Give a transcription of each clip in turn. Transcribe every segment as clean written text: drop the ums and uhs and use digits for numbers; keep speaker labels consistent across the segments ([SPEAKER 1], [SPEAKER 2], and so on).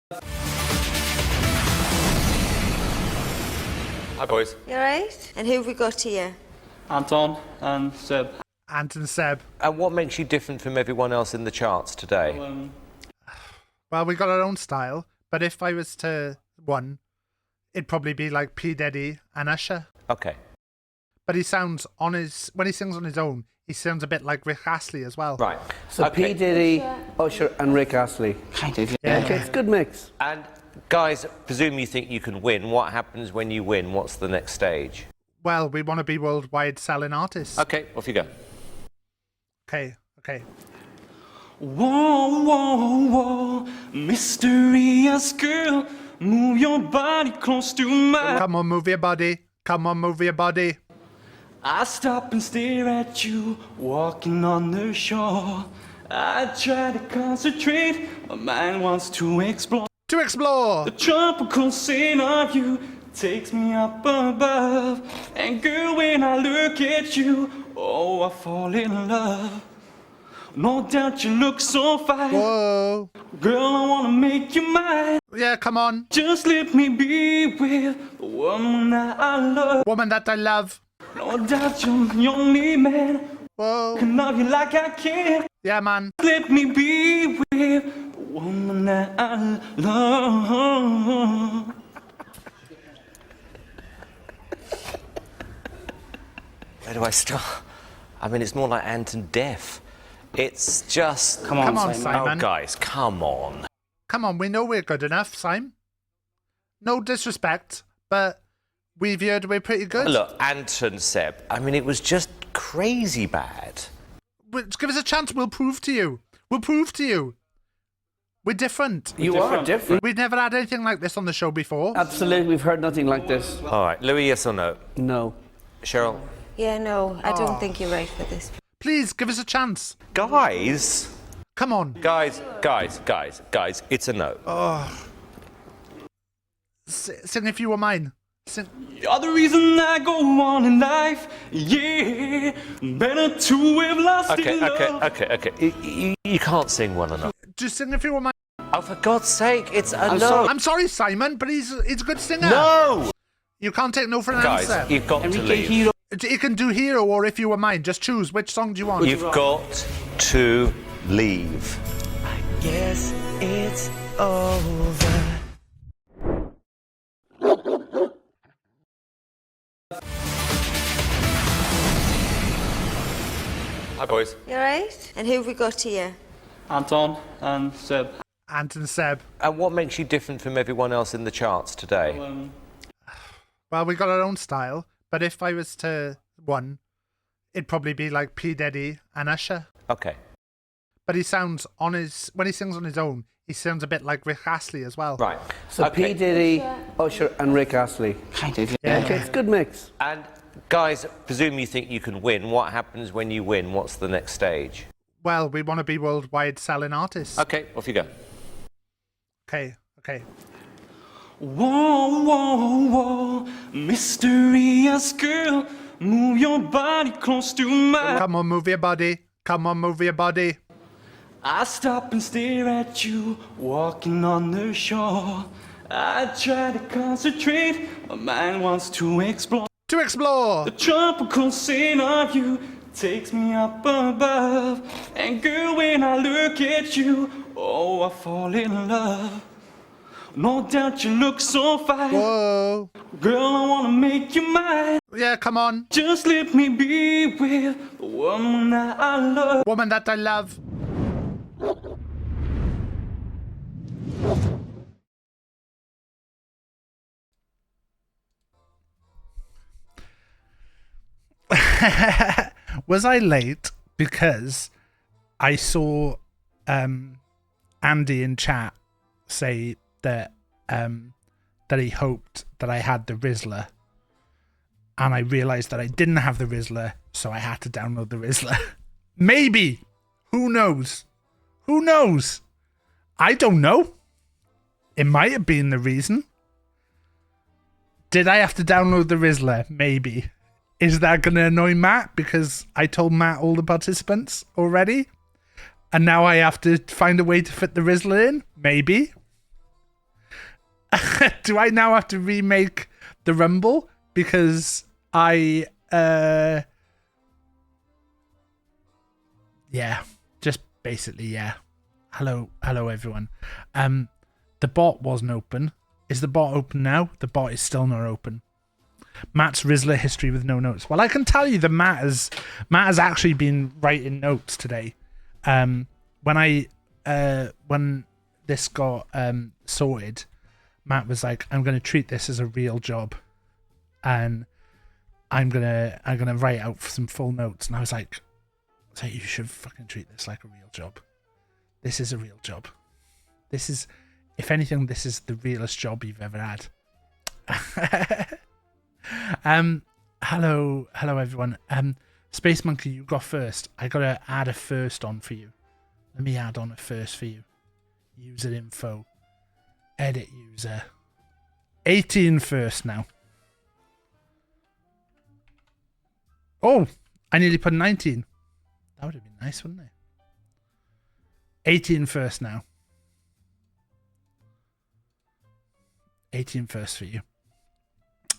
[SPEAKER 1] Hi, boys.
[SPEAKER 2] You alright? And who have we got here?
[SPEAKER 3] Anton and Seb.
[SPEAKER 4] Ant and Seb.
[SPEAKER 1] And what makes you different from everyone else in the charts today?
[SPEAKER 4] Well, we got our own style, but if I was to one, it'd probably be like P. Diddy and Usher.
[SPEAKER 1] Okay.
[SPEAKER 4] But he sounds on his, when he sings on his own, he sounds a bit like Rick Astley as well.
[SPEAKER 1] Right.
[SPEAKER 5] So
[SPEAKER 1] okay.
[SPEAKER 5] P. Diddy, Usher and Rick Astley.
[SPEAKER 3] Kind of,
[SPEAKER 4] Yeah.
[SPEAKER 5] Okay, it's a good mix.
[SPEAKER 1] And guys, presume you think you can win. What happens when you win? What's the next stage?
[SPEAKER 4] Well, we want to be worldwide selling artists.
[SPEAKER 1] Okay, off you go.
[SPEAKER 4] Okay.
[SPEAKER 3] Whoa, whoa, whoa, mysterious girl, move your body close to mine.
[SPEAKER 4] Come on, move your body. Come on, move your body.
[SPEAKER 3] I stop and stare at you, walking on the shore. I try to concentrate, my mind wants to explore.
[SPEAKER 4] To explore.
[SPEAKER 3] The tropical scene of you takes me up above. And girl, when I look at you, oh, I fall in love. No doubt you look so fine.
[SPEAKER 4] Whoa.
[SPEAKER 3] Girl, I wanna make you mine.
[SPEAKER 4] Yeah, come on.
[SPEAKER 3] Just let me be with the woman that I love.
[SPEAKER 4] Woman that I love.
[SPEAKER 3] No doubt you're the only man.
[SPEAKER 4] Whoa.
[SPEAKER 3] Can love you like I can.
[SPEAKER 4] Yeah, man.
[SPEAKER 3] Let me be with the woman that I love.
[SPEAKER 1] Where do I start? I mean, it's more like Ant and Def. It's just...
[SPEAKER 3] Come on,
[SPEAKER 4] Simon.
[SPEAKER 1] Oh, guys, come on.
[SPEAKER 4] Come on, we know we're good enough, Simon. No disrespect, but we've heard we're pretty good.
[SPEAKER 1] Look, Ant and Seb, I mean, it was just crazy bad.
[SPEAKER 4] Give us a chance, we'll prove to you. We'll prove to you. We're different.
[SPEAKER 5] You are different.
[SPEAKER 4] We've never had anything like this on the show before.
[SPEAKER 5] Absolutely, we've heard nothing like this.
[SPEAKER 1] All right, Louis, yes or no?
[SPEAKER 5] No.
[SPEAKER 1] Cheryl?
[SPEAKER 2] Yeah, no, I don't think you're right for this.
[SPEAKER 4] Please, give us a chance.
[SPEAKER 1] Guys?
[SPEAKER 4] Come on.
[SPEAKER 1] Guys, it's a no.
[SPEAKER 4] Sing If You Were Mine. Sing.
[SPEAKER 3] You're the reason I go on in life. Yeah, better to have lost in love.
[SPEAKER 1] Okay. You can't sing one or not.
[SPEAKER 4] Just sing If You Were Mine.
[SPEAKER 1] Oh, for God's sake, it's a no.
[SPEAKER 5] sorry.
[SPEAKER 4] I'm sorry, Simon, but he's a good singer.
[SPEAKER 1] No!
[SPEAKER 4] You can't take no for an
[SPEAKER 1] Guys,
[SPEAKER 4] answer.
[SPEAKER 1] you've got to
[SPEAKER 5] Enrique
[SPEAKER 1] leave.
[SPEAKER 5] Hero.
[SPEAKER 4] You can do Hero or If You Were Mine. Just choose. Which song do you want?
[SPEAKER 1] You've got to leave.
[SPEAKER 6] Guess it's over.
[SPEAKER 1] Hi, boys.
[SPEAKER 2] You alright? And who have we got here?
[SPEAKER 3] Anton and Seb.
[SPEAKER 4] Ant and Seb.
[SPEAKER 1] And what makes you different from everyone else in the charts today?
[SPEAKER 4] Well, we got our own style, but if I was to one, it'd probably be like P. Diddy and Usher.
[SPEAKER 1] Okay.
[SPEAKER 4] But he sounds on his, when he sings on his own, he sounds a bit like Rick Astley as well.
[SPEAKER 1] Right.
[SPEAKER 5] So
[SPEAKER 1] okay.
[SPEAKER 5] P. Diddy, Usher and Rick Astley.
[SPEAKER 3] Kind of,
[SPEAKER 4] Yeah.
[SPEAKER 5] Okay, it's a good mix.
[SPEAKER 1] And guys, presume you think you can win. What happens when you win? What's the next stage?
[SPEAKER 4] Well, we want to be worldwide selling artists.
[SPEAKER 1] Okay, off you go.
[SPEAKER 4] Okay.
[SPEAKER 3] Whoa, whoa, whoa, mysterious girl, move your body close to mine.
[SPEAKER 4] Come on, move your body. Come on, move your body.
[SPEAKER 3] I stop and stare at you, walking on the shore. I try to concentrate, my mind wants to explore.
[SPEAKER 4] To explore.
[SPEAKER 3] The tropical scene of you takes me up above. And girl, when I look at you, oh, I fall in love. No doubt you look so fine.
[SPEAKER 4] Whoa.
[SPEAKER 3] Girl, I wanna make you mine.
[SPEAKER 4] Yeah, come on.
[SPEAKER 3] Just let me be with the woman that I love.
[SPEAKER 4] Woman that I love. Was I late because I saw Andy in chat say that that he hoped that I had the Rizzler, and I realised that I didn't have the Rizzler, so I had to download the Rizzler. Maybe. Who knows? Who knows? I don't know. It might have been the reason. Did I have to download the Rizzler? Maybe. Is that going to annoy Matt because I told Matt all the participants already? And now I have to find a way to fit the Rizzler in? Maybe. Do I now have to remake the Rumble? Because yeah, just basically, yeah. Hello everyone. The bot wasn't open. Is the bot open now? The bot is still not open. Matt's Rizzler history with no notes. Well, I can tell you that Matt has actually been writing notes today. When this got sorted, Matt was like, "I'm going to treat this as a real job, and I'm gonna write out some full notes." And I was like, "So you should fucking treat this like a real job. This is a real job. This is, if anything, this is the realest job you've ever had." Hello everyone. Space Monkey, you got first. I gotta add a first on for you. Let me add on a first for you. User info. Edit user. 18 first now. Oh, I nearly put 19. That would have been nice, wouldn't it? 18 first now. 18 first for you.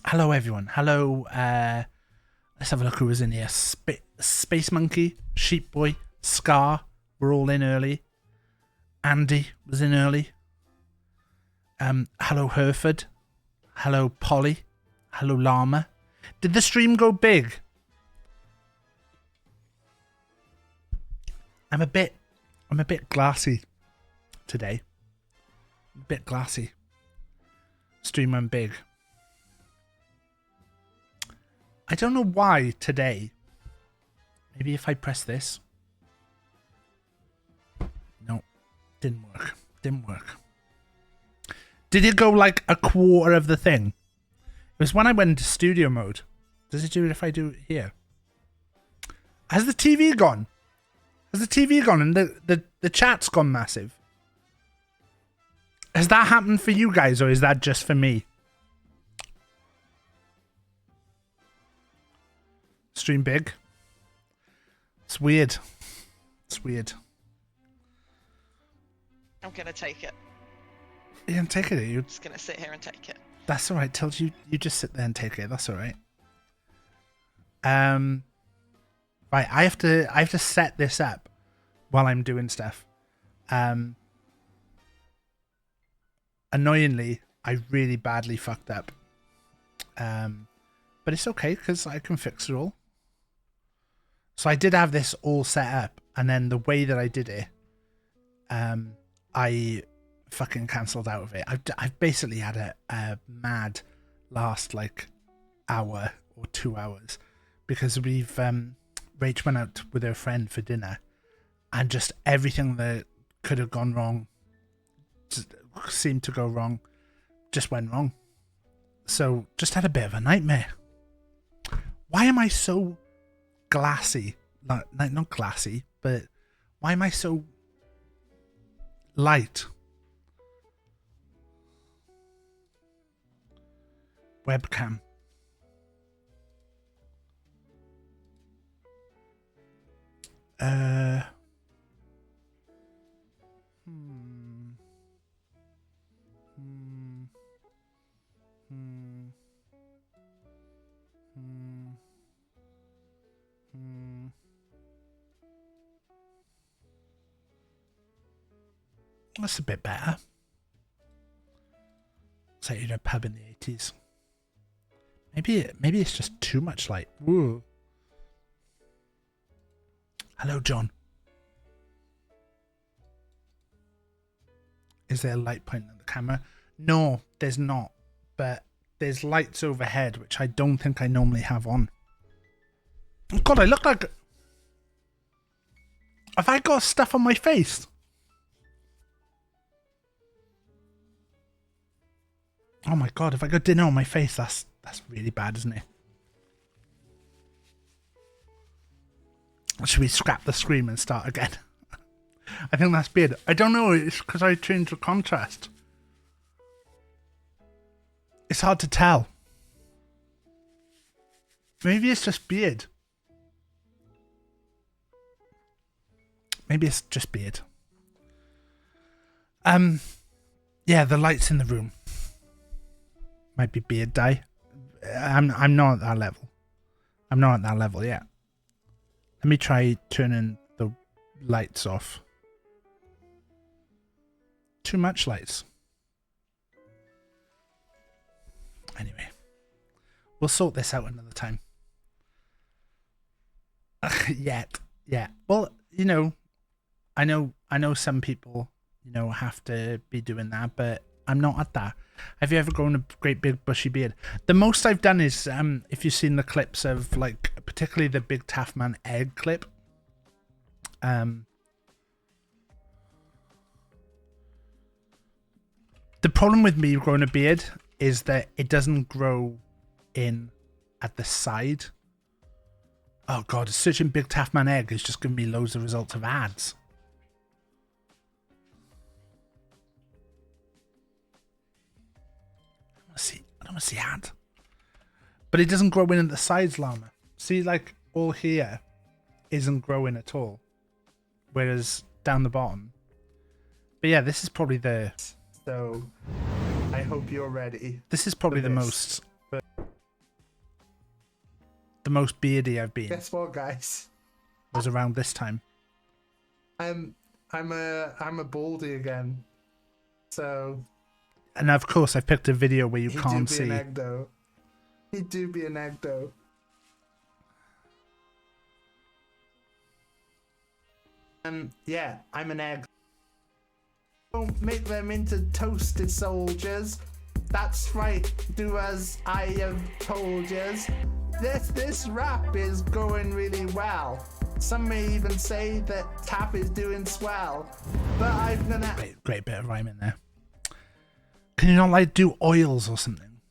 [SPEAKER 4] Hello everyone. Hello. Let's have a look who was in here. Space Monkey, Sheep Boy, Scar were all in early. Andy was in early. Hello Hereford. Hello Polly. Hello Llama. Did the stream go big? I'm a bit glassy today. A bit glassy. Stream went big. I don't know why today. Maybe if I press this. No, didn't work. Didn't work. Did it go like a quarter of the thing? It was when I went into studio mode. Does it do it if I do it here? Has the TV gone? Has the TV gone and the chat's gone massive? Has that happened for you guys or is that just for me? Stream big. It's weird. It's weird.
[SPEAKER 7] I'm gonna take it.
[SPEAKER 4] You can take it, you.
[SPEAKER 7] Just gonna sit here and take it.
[SPEAKER 4] That's alright, Tills. You just sit there and take it. That's alright. Right, I have to set this up while I'm doing stuff. Annoyingly, I really badly fucked up. But it's okay because I can fix it all. So I did have this all set up, and then the way that I did it, I fucking cancelled out of it. I've basically had a mad last like hour or 2 hours because we've Rach went out with her friend for dinner, and just everything that could have gone wrong, just seemed to go wrong, just went wrong. So just had a bit of a nightmare. Why am I so glassy? Not glassy, but why am I so light? Webcam. That's a bit better. It's like, you know, pub in the 80s. Maybe it's just too much light. Woo. Hello, John. Is there a light pointing at the camera? No, there's not. But there's lights overhead, which I don't think I normally have on. Oh God, I look like... Have I got stuff on my face? Oh my God, if I got dinner on my face, that's really bad, isn't it? Should we scrap the screen and start again? I think that's beard. I don't know, it's because I changed the contrast. It's hard to tell. Maybe it's just beard. Maybe it's just beard. Yeah, the lights in the room. Might be beard dye. I'm not at that level. I'm not at that level yet. Let me try turning the lights off. Too much lights. Anyway, we'll sort this out another time. Yet. Well, you know, I know some people, you know, have to be doing that, but I'm not at that. Have you ever grown a great big bushy beard? The most I've done is, if you've seen the clips of, like, particularly the BigTaffMan egg clip. The problem with me growing a beard is that it doesn't grow in at the side. Oh god, searching BigTaffMan egg is just giving me loads of results of ads. I don't want to see ad. But it doesn't grow in at the sides, Llama. See, like, all here isn't growing at all. Whereas down the bottom. But yeah, this is probably the...
[SPEAKER 8] So, I hope you're ready.
[SPEAKER 4] This is probably the most beardy I've been.
[SPEAKER 8] Guess what, guys?
[SPEAKER 4] Was around this time.
[SPEAKER 8] I'm a baldy again. So...
[SPEAKER 4] And of course, I've picked a video where you can't see.
[SPEAKER 8] An egg, though. He do be an egg, though. Yeah, I'm an egg. Don't make them into toasted soldiers. That's right, do as I have told yous. This rap is going really well. Some may even say that Taff is doing swell. But I'm gonna...
[SPEAKER 4] Great bit of rhyme in there. Can you not, like, do oils or something?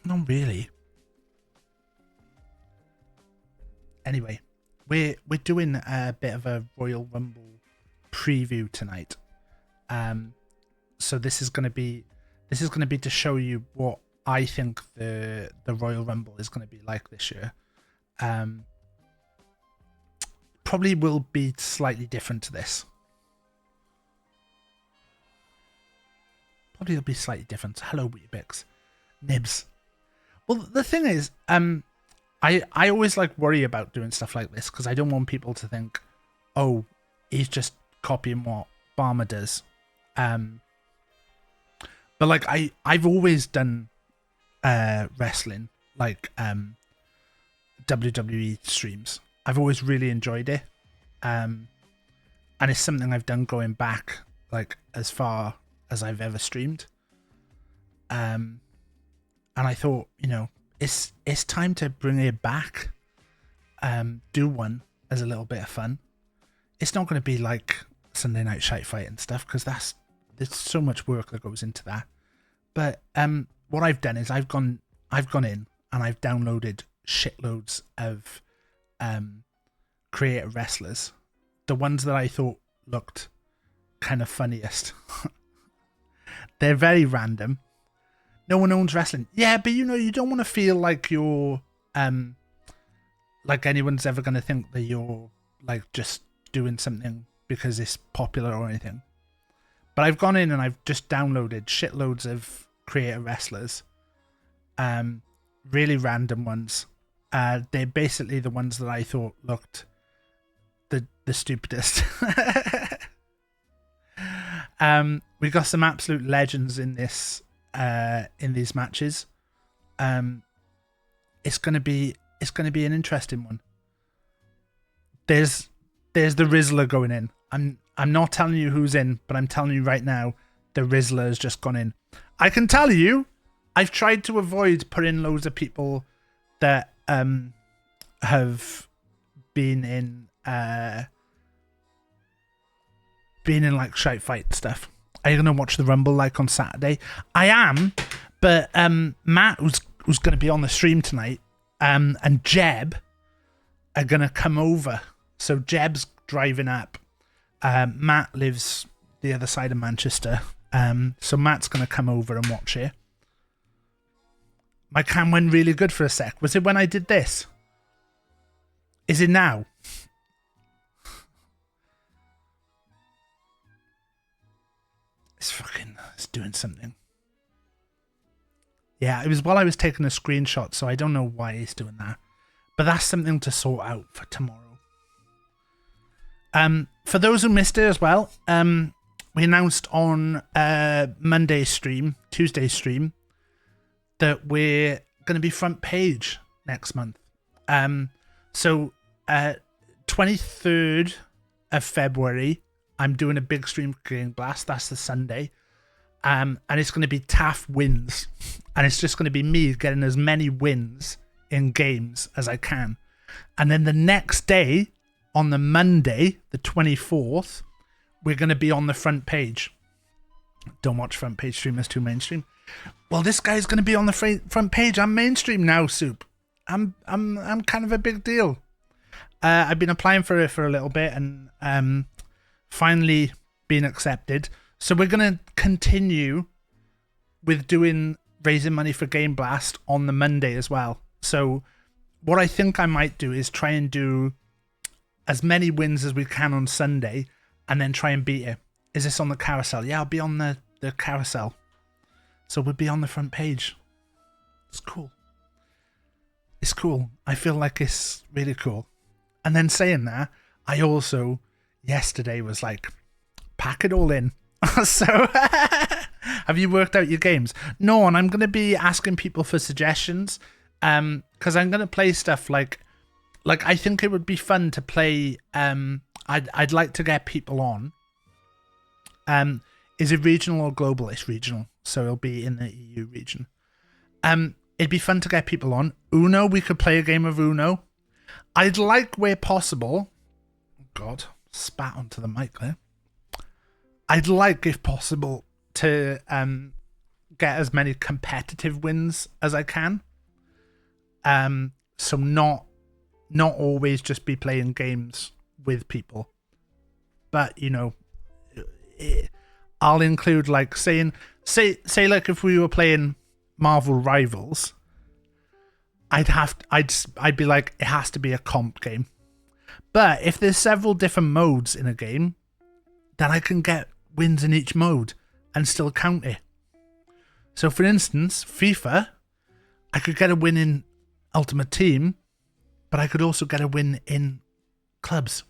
[SPEAKER 4] Not really. Anyway, we're doing a bit of a Royal Rumble preview tonight. So this is gonna be to show you what I think the Royal Rumble is gonna be like this year. Probably will be slightly different to this. Probably it'll be slightly different. Hello, Weetabix. Nibs. Well, the thing is, I always like worry about doing stuff like this because I don't want people to think, oh, he's just copying what Barmer does. But like I've always done wrestling, like WWE streams. I've always really enjoyed it. And it's something I've done going back like as far as I've ever streamed. And I thought, you know, it's time to bring it back. Do one as a little bit of fun. It's not going to be like Sunday Night Shite Fight and stuff because there's so much work that goes into that. But what I've done is I've gone in and I've downloaded shitloads of creator wrestlers, the ones that I thought looked kind of funniest. They're very random. No one owns wrestling. Yeah, but you know, you don't want to feel like you're like anyone's ever going to think that you're like just doing something because it's popular or anything. But I've gone in and I've just downloaded shitloads of creator wrestlers. Really random ones. They're basically the ones that I thought looked the stupidest. We got some absolute legends in this in these matches. It's gonna be an interesting one. There's the Rizzler going in. I'm not telling you who's in, but I'm telling you right now, the Rizzler has just gone in. I can tell you, I've tried to avoid putting loads of people that have been in like shite fight stuff. Are you gonna watch the Rumble like on Saturday? I am, but Matt who's gonna be on the stream tonight, and Jeb are gonna come over. So Jeb's driving up. Matt lives the other side of Manchester. So Matt's gonna come over and watch it. My cam went really good for a sec. Was it when I did this? Is it now? It's doing something. Yeah, it was while I was taking a screenshot, so I don't know why he's doing that. But that's something to sort out for tomorrow. For those who missed it as well, we announced on Monday's stream, Tuesday's stream, that we're going to be front page next month. So 23rd of February, I'm doing a big stream for Game Blast. That's the Sunday. And it's going to be Taff wins. And it's just going to be me getting as many wins in games as I can. And then the next day, on the Monday, the 24th, we're going to be on the front page. Don't watch front page streamers too mainstream. Well, this guy's going to be on the front page. I'm mainstream now, Soup. I'm kind of a big deal. I've been applying for it for a little bit and finally been accepted. So we're going to continue with raising money for Game Blast on the Monday as well. So what I think I might do is try and do as many wins as we can on Sunday and then try and beat it. Is this on the carousel? Yeah, I'll be on the carousel. So we'll be on the front page. It's cool. It's cool. I feel like it's really cool. And then saying that, I also yesterday was like, pack it all in. So have you worked out your games? No, and I'm going to be asking people for suggestions because I'm going to play stuff like I think it would be fun to play. I'd like to get people on. Is it regional or global? It's regional, so it'll be in the EU region. It'd be fun to get people on. Uno, we could play a game of Uno. I'd like, where possible. Oh God, spat onto the mic there. I'd like, if possible, to get as many competitive wins as I can. So not always just be playing games with people, but you know, I'll include like say like if we were playing Marvel Rivals, I'd be like, it has to be a comp game. But if there's several different modes in a game, then I can get wins in each mode and still count it. So for instance, FIFA, I could get a win in Ultimate Team, but I could also get a win in clubs.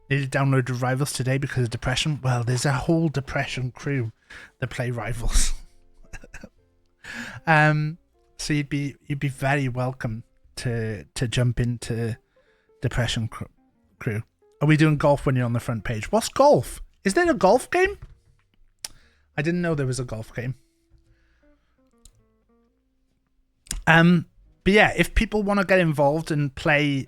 [SPEAKER 4] Needed to download Rivals today because of depression. Well, there's a whole depression crew that play Rivals. So you'd be very welcome to jump into depression crew. Are we doing golf when you're on the front page? What's golf? Is there a golf game? I didn't know there was a golf game. But yeah, if people want to get involved and play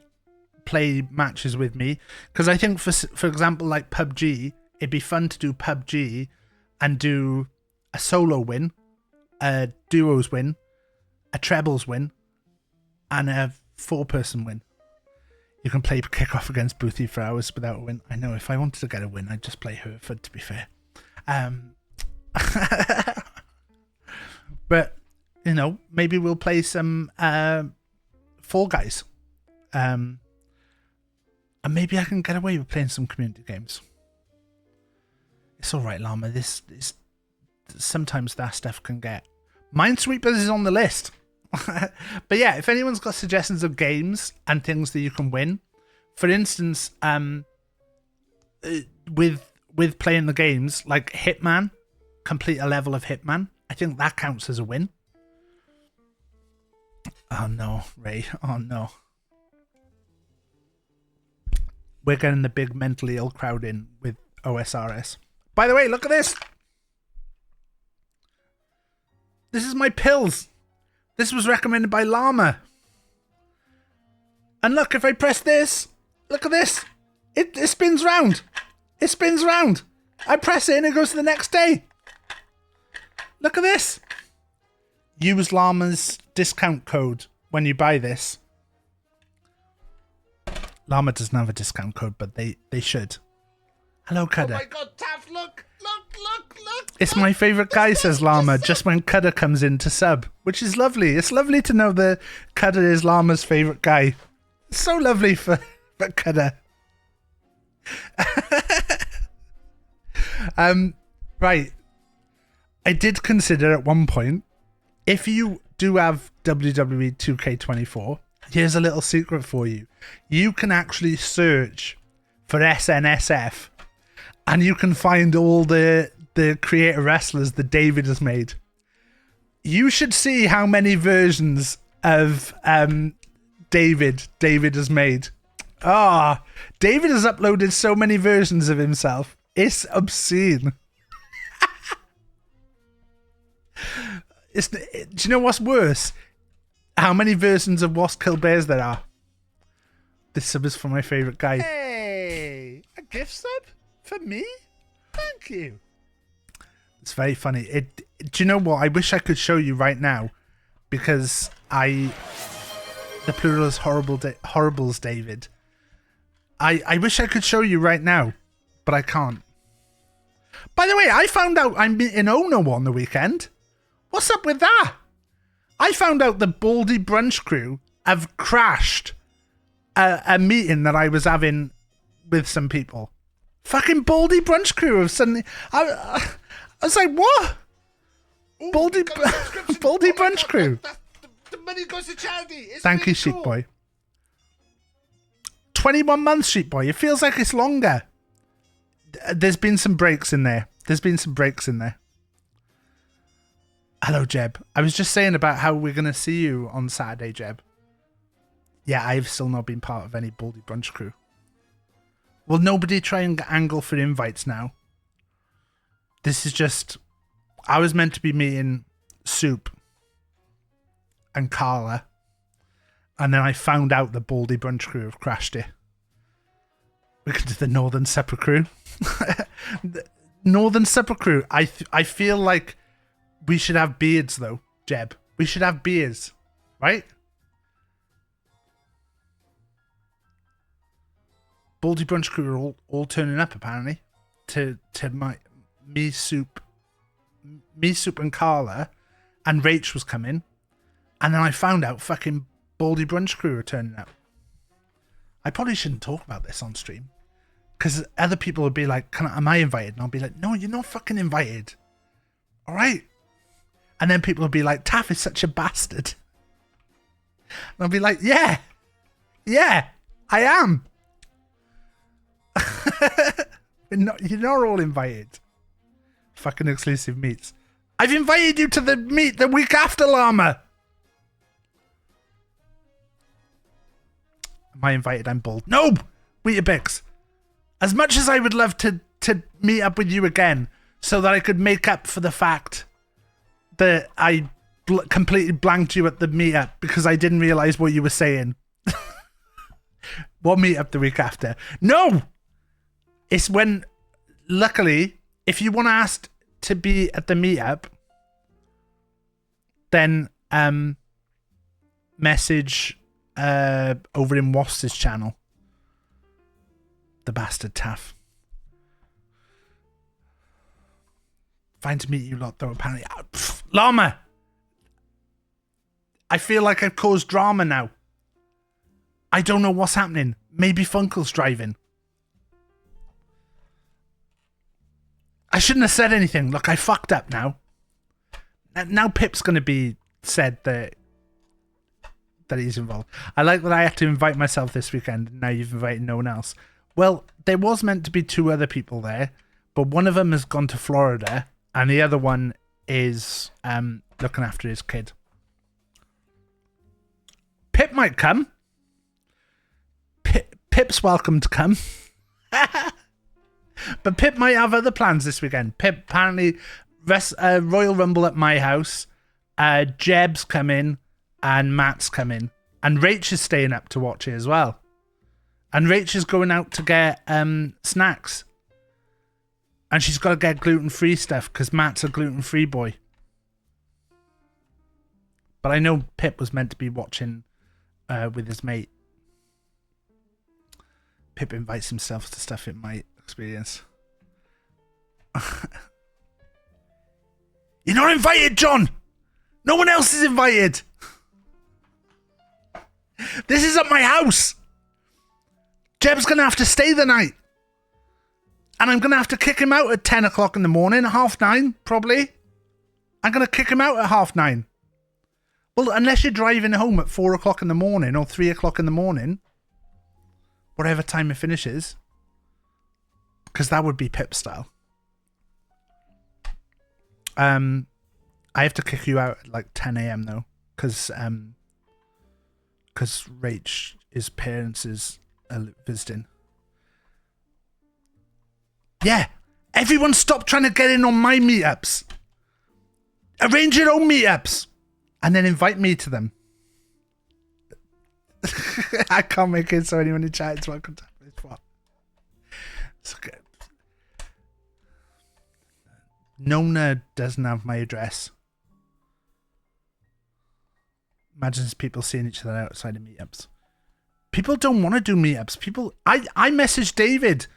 [SPEAKER 4] matches with me, because I think for example, like PUBG, it'd be fun to do PUBG and do a solo win, a duos win, a trebles win, and a 4-person win. You can play kickoff against Boothie for hours without a win. I know, if I wanted to get a win, I'd just play Hereford, to be fair. But, you know, maybe we'll play some Fall Guys. And maybe I can get away with playing some community games. It's alright, Llama. Sometimes that stuff can get... Minesweepers is on the list. But yeah, if anyone's got suggestions of games and things that you can win, for instance, with playing the games like Hitman, complete a level of Hitman, I think that counts as a win. Oh no, Ray. Oh no. We're getting the big mentally ill crowd in with OSRS. By the way, look at this. This is my pills. This was recommended by Llama. And look, if I press this, look at this. It spins round. It spins round. I press it and it goes to the next day. Look at this. Use Llama's discount code when you buy this. Llama doesn't have a discount code, but they should. Hello, Cudder.
[SPEAKER 8] Oh my God, Taff, look.
[SPEAKER 4] It's my favourite guy, says Llama, just when Cudder comes in to sub, which is lovely. It's lovely to know that Cudder is Llama's favourite guy. It's so lovely for Cudder. Right. I did consider at one point, if you do have WWE 2K24, here's a little secret for you. You can actually search for SNSF and you can find all the creator wrestlers that David has made. You should see how many versions of David has made. David has uploaded so many versions of himself. It's obscene. Do you know what's worse? How many versions of Wasp Kill Bears there are? This sub is for my favourite guy. Hey, a gift sub for me? Thank you. It's very funny. Do you know what? I wish I could show you right now, because the plural is horribles, David. I wish I could show you right now, but I can't. By the way, I found out I'm meeting Ono on the weekend. What's up with that? I found out the Baldy Brunch crew have crashed a meeting that I was having with some people. Fucking Baldy Brunch crew have suddenly... I was like, what?
[SPEAKER 8] Ooh,
[SPEAKER 4] Baldy Brunch crew.
[SPEAKER 8] The money goes to charity. It's
[SPEAKER 4] Thank you,
[SPEAKER 8] really
[SPEAKER 4] Sheep
[SPEAKER 8] cool.
[SPEAKER 4] Boy. 21 months, Sheep Boy. It feels like it's longer. There's been some breaks in there. Hello, Jeb. I was just saying about how we're going to see you on Saturday, Jeb. Yeah, I've still not been part of any Baldy Brunch crew. Will nobody try and angle for invites now? This is just... I was meant to be meeting Soup and Carla, and then I found out the Baldy Brunch crew have crashed it. We could do the Northern Supper crew. The Northern Supper crew. I feel like we should have beards, though, Jeb. We should have beards, right? Baldy Brunch crew are all turning up, apparently, to me, Soup and Carla, and Rach was coming, and then I found out fucking Baldy Brunch crew are turning up. I probably shouldn't talk about this on stream, because other people would be like, am I invited? And I'll be like, no, you're not fucking invited. All right? And then people will be like, Taff is such a bastard. And I'll be like, yeah, I am. You're not all invited. Fucking exclusive meets. I've invited you to the meet the week after, Llama. Am I invited? I'm bald. No! Weetabix. As much as I would love to meet up with you again so that I could make up for the fact that I completely blanked you at the meetup because I didn't realise what you were saying. What meetup the week after? No! It's when, luckily, if you want to ask to be at the meetup, then message over in Wasp's channel. The bastard Taff. Fine to meet you lot, though, apparently. Llama! I feel like I've caused drama now. I don't know what's happening. Maybe Funkel's driving. I shouldn't have said anything. Look, I fucked up now. Now Pip's going to be said that he's involved. I like that I have to invite myself this weekend, and now you've invited no one else. Well, there was meant to be 2 other people there, but one of them has gone to Florida, and the other one is looking after his kid. Pip might come. Pip's welcome to come. But Pip might have other plans this weekend. Pip apparently Royal Rumble at my house. Jeb's coming and Matt's coming. And Rach is staying up to watch it as well. And Rach is going out to get snacks. And she's got to get gluten-free stuff because Matt's a gluten-free boy. But I know Pip was meant to be watching with his mate. Pip invites himself to stuff it might experience. You're not invited, John! No one else is invited! This is at my house! Jeb's gonna have to stay the night. And I'm gonna have to kick him out at 10 o'clock in the morning, 9:30, probably. I'm gonna kick him out at 9:30. Well, unless you're driving home at 4 o'clock in the morning or 3 o'clock in the morning, whatever time it finishes, because that would be Pip style. I have to kick you out at like 10 a.m. though, because Rach's parents is visiting. Yeah, everyone stop trying to get in on my meetups. Arrange your own meetups and then invite me to them. I can't make it so anyone in chat is welcome to this part. It's okay. Nona doesn't have my address. Imagine people seeing each other outside of meetups. People don't want to do meetups. I messaged David.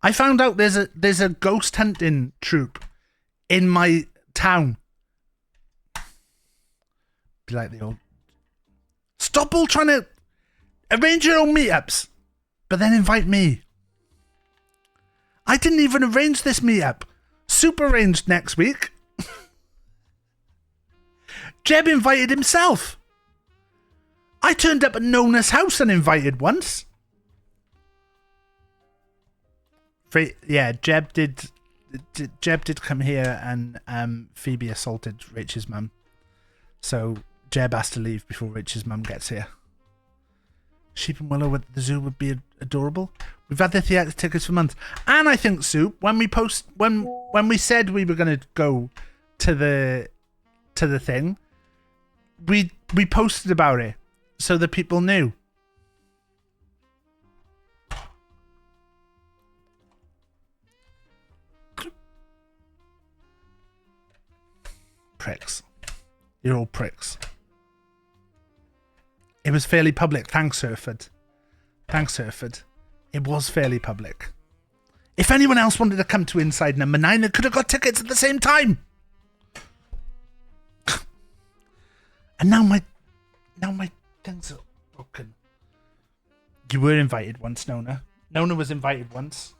[SPEAKER 4] I found out there's a ghost hunting troop in my town. Be like the old. Stop all trying to arrange your own meetups, but then invite me. I didn't even arrange this meetup. Soup arranged next week. Jeb invited himself. I turned up at Nona's house and invited once. Yeah, Jeb did come here and Phoebe assaulted Rich's mum. So Jeb has to leave before Rich's mum gets here. Sheep and Willow at the zoo would be adorable. We've had the theatre tickets for months. And I think, Soup, when we said we were going to go to the thing, we posted about it so that people knew. Pricks. You're all pricks. It was fairly public. Thanks, Hereford. It was fairly public. If anyone else wanted to come to Inside Number 9, they could have got tickets at the same time. And now my things are broken. You were invited once, Nona. Nona was invited once.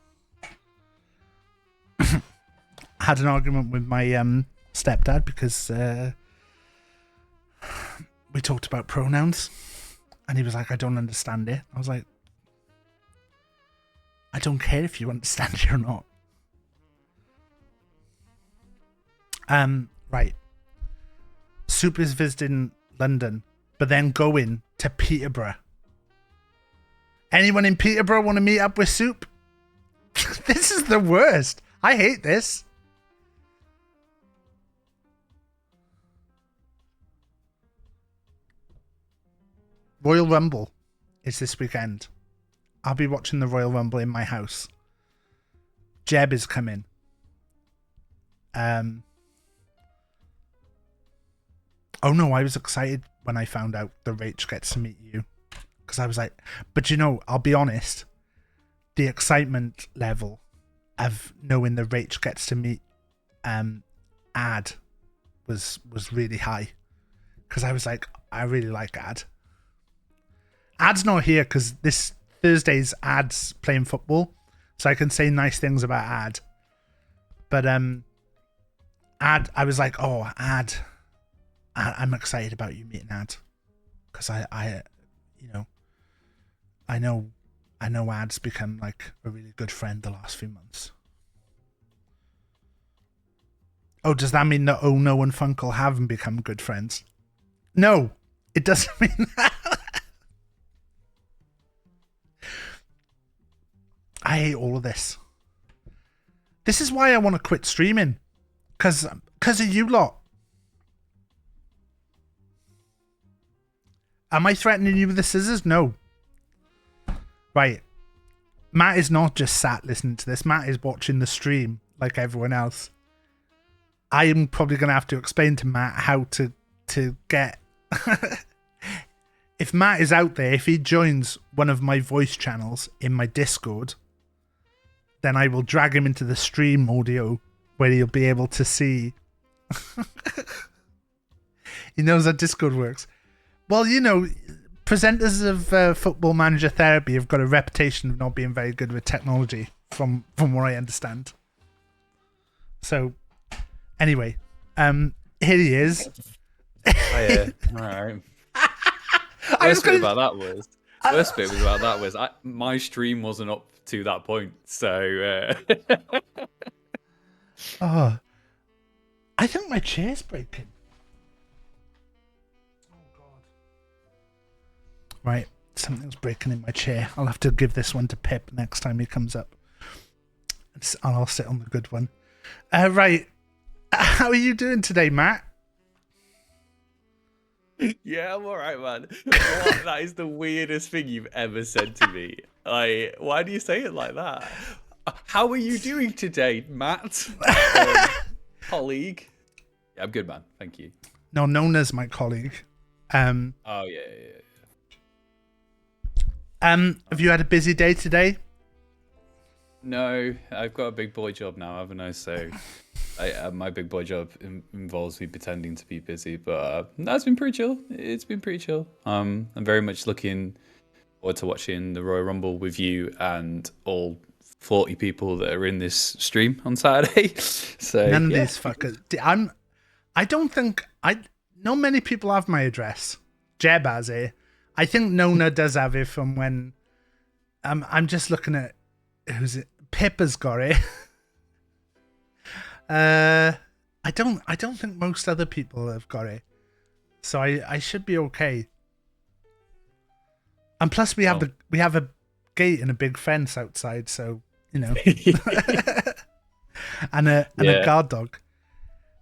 [SPEAKER 4] I had an argument with my stepdad because we talked about pronouns. And he was like, I don't understand it. I was like, I don't care if you understand it or not. Right. Soup is visiting London, but then going to Peterborough. Anyone in Peterborough want to meet up with Soup? This is the worst. I hate this. Royal Rumble is this weekend. I'll be watching the Royal Rumble in my house. Jeb is coming. Oh no, I was excited when I found out the Rach gets to meet you. Because I was like, but you know, I'll be honest. The excitement level of knowing the Rach gets to meet Ad was really high. Because I was like, I really like Ad. Ad's not here because this Thursday's Ad's playing football, so I can say nice things about Ad. But Ad, I was like, oh, Ad, I'm excited about you meeting Ad because I know Ad's become like a really good friend the last few months. Oh, does that mean that Ono and Funkle haven't become good friends? No, it doesn't mean that. I hate all of this. This is why I want to quit streaming. Because of you lot. Am I threatening you with the scissors? No. Right. Matt is not just sat listening to this. Matt is watching the stream like everyone else. I am probably going to have to explain to Matt how to get... If Matt is out there, if he joins one of my voice channels in my Discord... then I will drag him into the stream audio where he'll be able to see. He knows how Discord works. Well, you know, presenters of Football Manager Therapy have got a reputation of not being very good with technology, from what I understand. So, anyway, here he is.
[SPEAKER 3] All right.
[SPEAKER 4] I was
[SPEAKER 3] Worst bit
[SPEAKER 4] gonna-
[SPEAKER 3] about that was my stream wasn't up to that point, so
[SPEAKER 4] Oh, I think my chair's breaking. Oh God! Right, something's breaking in my chair. I'll have to give this one to Pip next time he comes up. And I'll sit on the good one. Right, how are you doing today, Matt?
[SPEAKER 3] yeah, I'm all right, man. What? That is the weirdest thing you've ever said to me. Like, why do you say it like that? How are you doing today, Matt? Colleague. Yeah, I'm good, man. Thank you.
[SPEAKER 4] No, Nona's my colleague.
[SPEAKER 3] Oh yeah.
[SPEAKER 4] Have you had a busy day today?
[SPEAKER 3] No, I've got a big boy job now, haven't I? So, my big boy job involves me pretending to be busy, but that's been pretty chill. It's been pretty chill. I'm very much looking forward to watching the Royal Rumble with you and all 40 people that are in this stream on Saturday. So
[SPEAKER 4] None of these fuckers. Not many people have my address. Jeb has it. I think Nona does have it from when. I'm just looking at who's it. Pip has got it. I don't think most other people have got it, so I should be okay. And plus, we have a gate and a big fence outside, so you know, and a guard dog.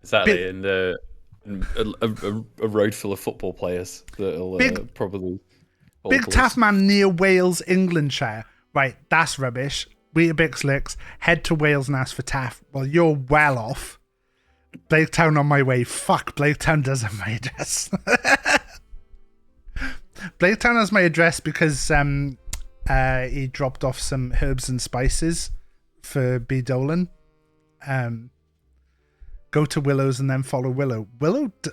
[SPEAKER 3] Exactly, and a road full of football players that'll probably.
[SPEAKER 4] BigTaffMan near Wales, Englandshire. Right, that's rubbish. Weetabix licks. Head to Wales and ask for Taff. Well, you're well off. Blaketown on my way. Fuck, Blaketown does have my address. Blaketown has my address because he dropped off some herbs and spices for B. Dolan. Go to Willow's and then follow Willow.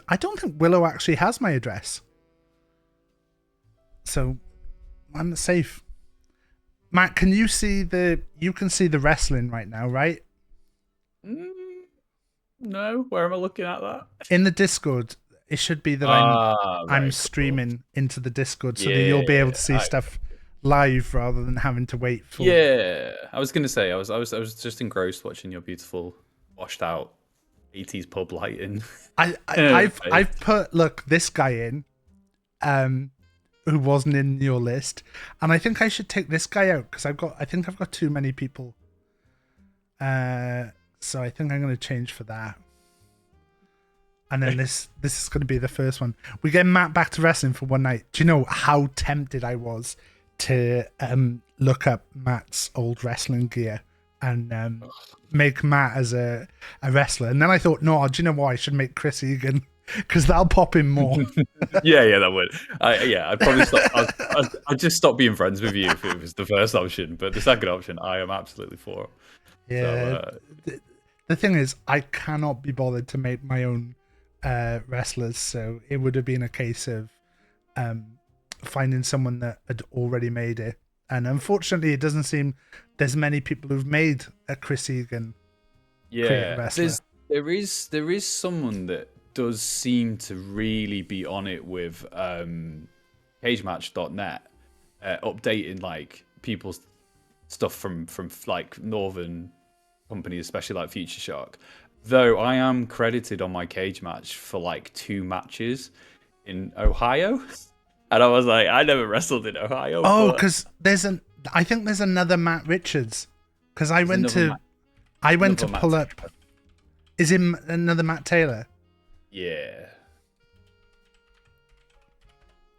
[SPEAKER 4] I don't think Willow actually has my address. So, I'm safe. Matt, can you see you can see the wrestling right now, right?
[SPEAKER 3] No, where am I looking at that?
[SPEAKER 4] In the Discord, it should be that I'm streaming into the Discord so that you'll be able to see stuff live rather than having to wait for.
[SPEAKER 3] Yeah, I was gonna say I was just engrossed watching your beautiful washed out 80s pub lighting.
[SPEAKER 4] I've put this guy in, who wasn't in your list, and I think I should take this guy out because I think I've got too many people. So I think I'm going to change for that. And then this is going to be the first one. We get Matt back to wrestling for one night. Do you know how tempted I was to look up Matt's old wrestling gear and make Matt as a wrestler? And then I thought, no, do you know what? I should make Chris Egan because that'll pop him more.
[SPEAKER 3] yeah, that would. I'd probably stop. I'd just stop being friends with you if it was the first option. But the second option, I am absolutely for.
[SPEAKER 4] Yeah. So, the thing is, I cannot be bothered to make my own wrestlers, so it would have been a case of finding someone that had already made it. And unfortunately, it doesn't seem there's many people who've made a Chris Egan.
[SPEAKER 3] Yeah, there is someone that does seem to really be on it with cagematch.net, updating like people's stuff from like northern companies, especially like Future Shock. Though I am credited on my cage match for like 2 matches in Ohio, and I was like, I never wrestled in Ohio.
[SPEAKER 4] Oh, because I think there's another Matt Richards. Because I went to pull up. Is it another Matt Taylor?
[SPEAKER 3] Yeah.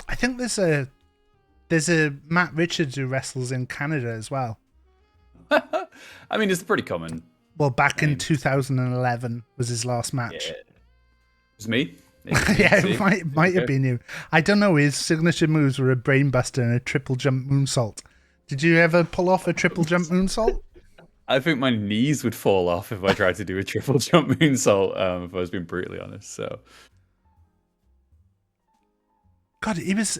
[SPEAKER 4] I think there's a Matt Richards who wrestles in Canada as well.
[SPEAKER 3] I mean, it's pretty common.
[SPEAKER 4] Well, back in 2011 was his last match.
[SPEAKER 3] Yeah. It was me.
[SPEAKER 4] Yeah, it might have been you. I don't know. His signature moves were a brainbuster and a triple jump moonsault. Did you ever pull off a triple jump moonsault?
[SPEAKER 3] I think my knees would fall off if I tried to do a triple jump moonsault, if I was being brutally honest. So,
[SPEAKER 4] God, he was.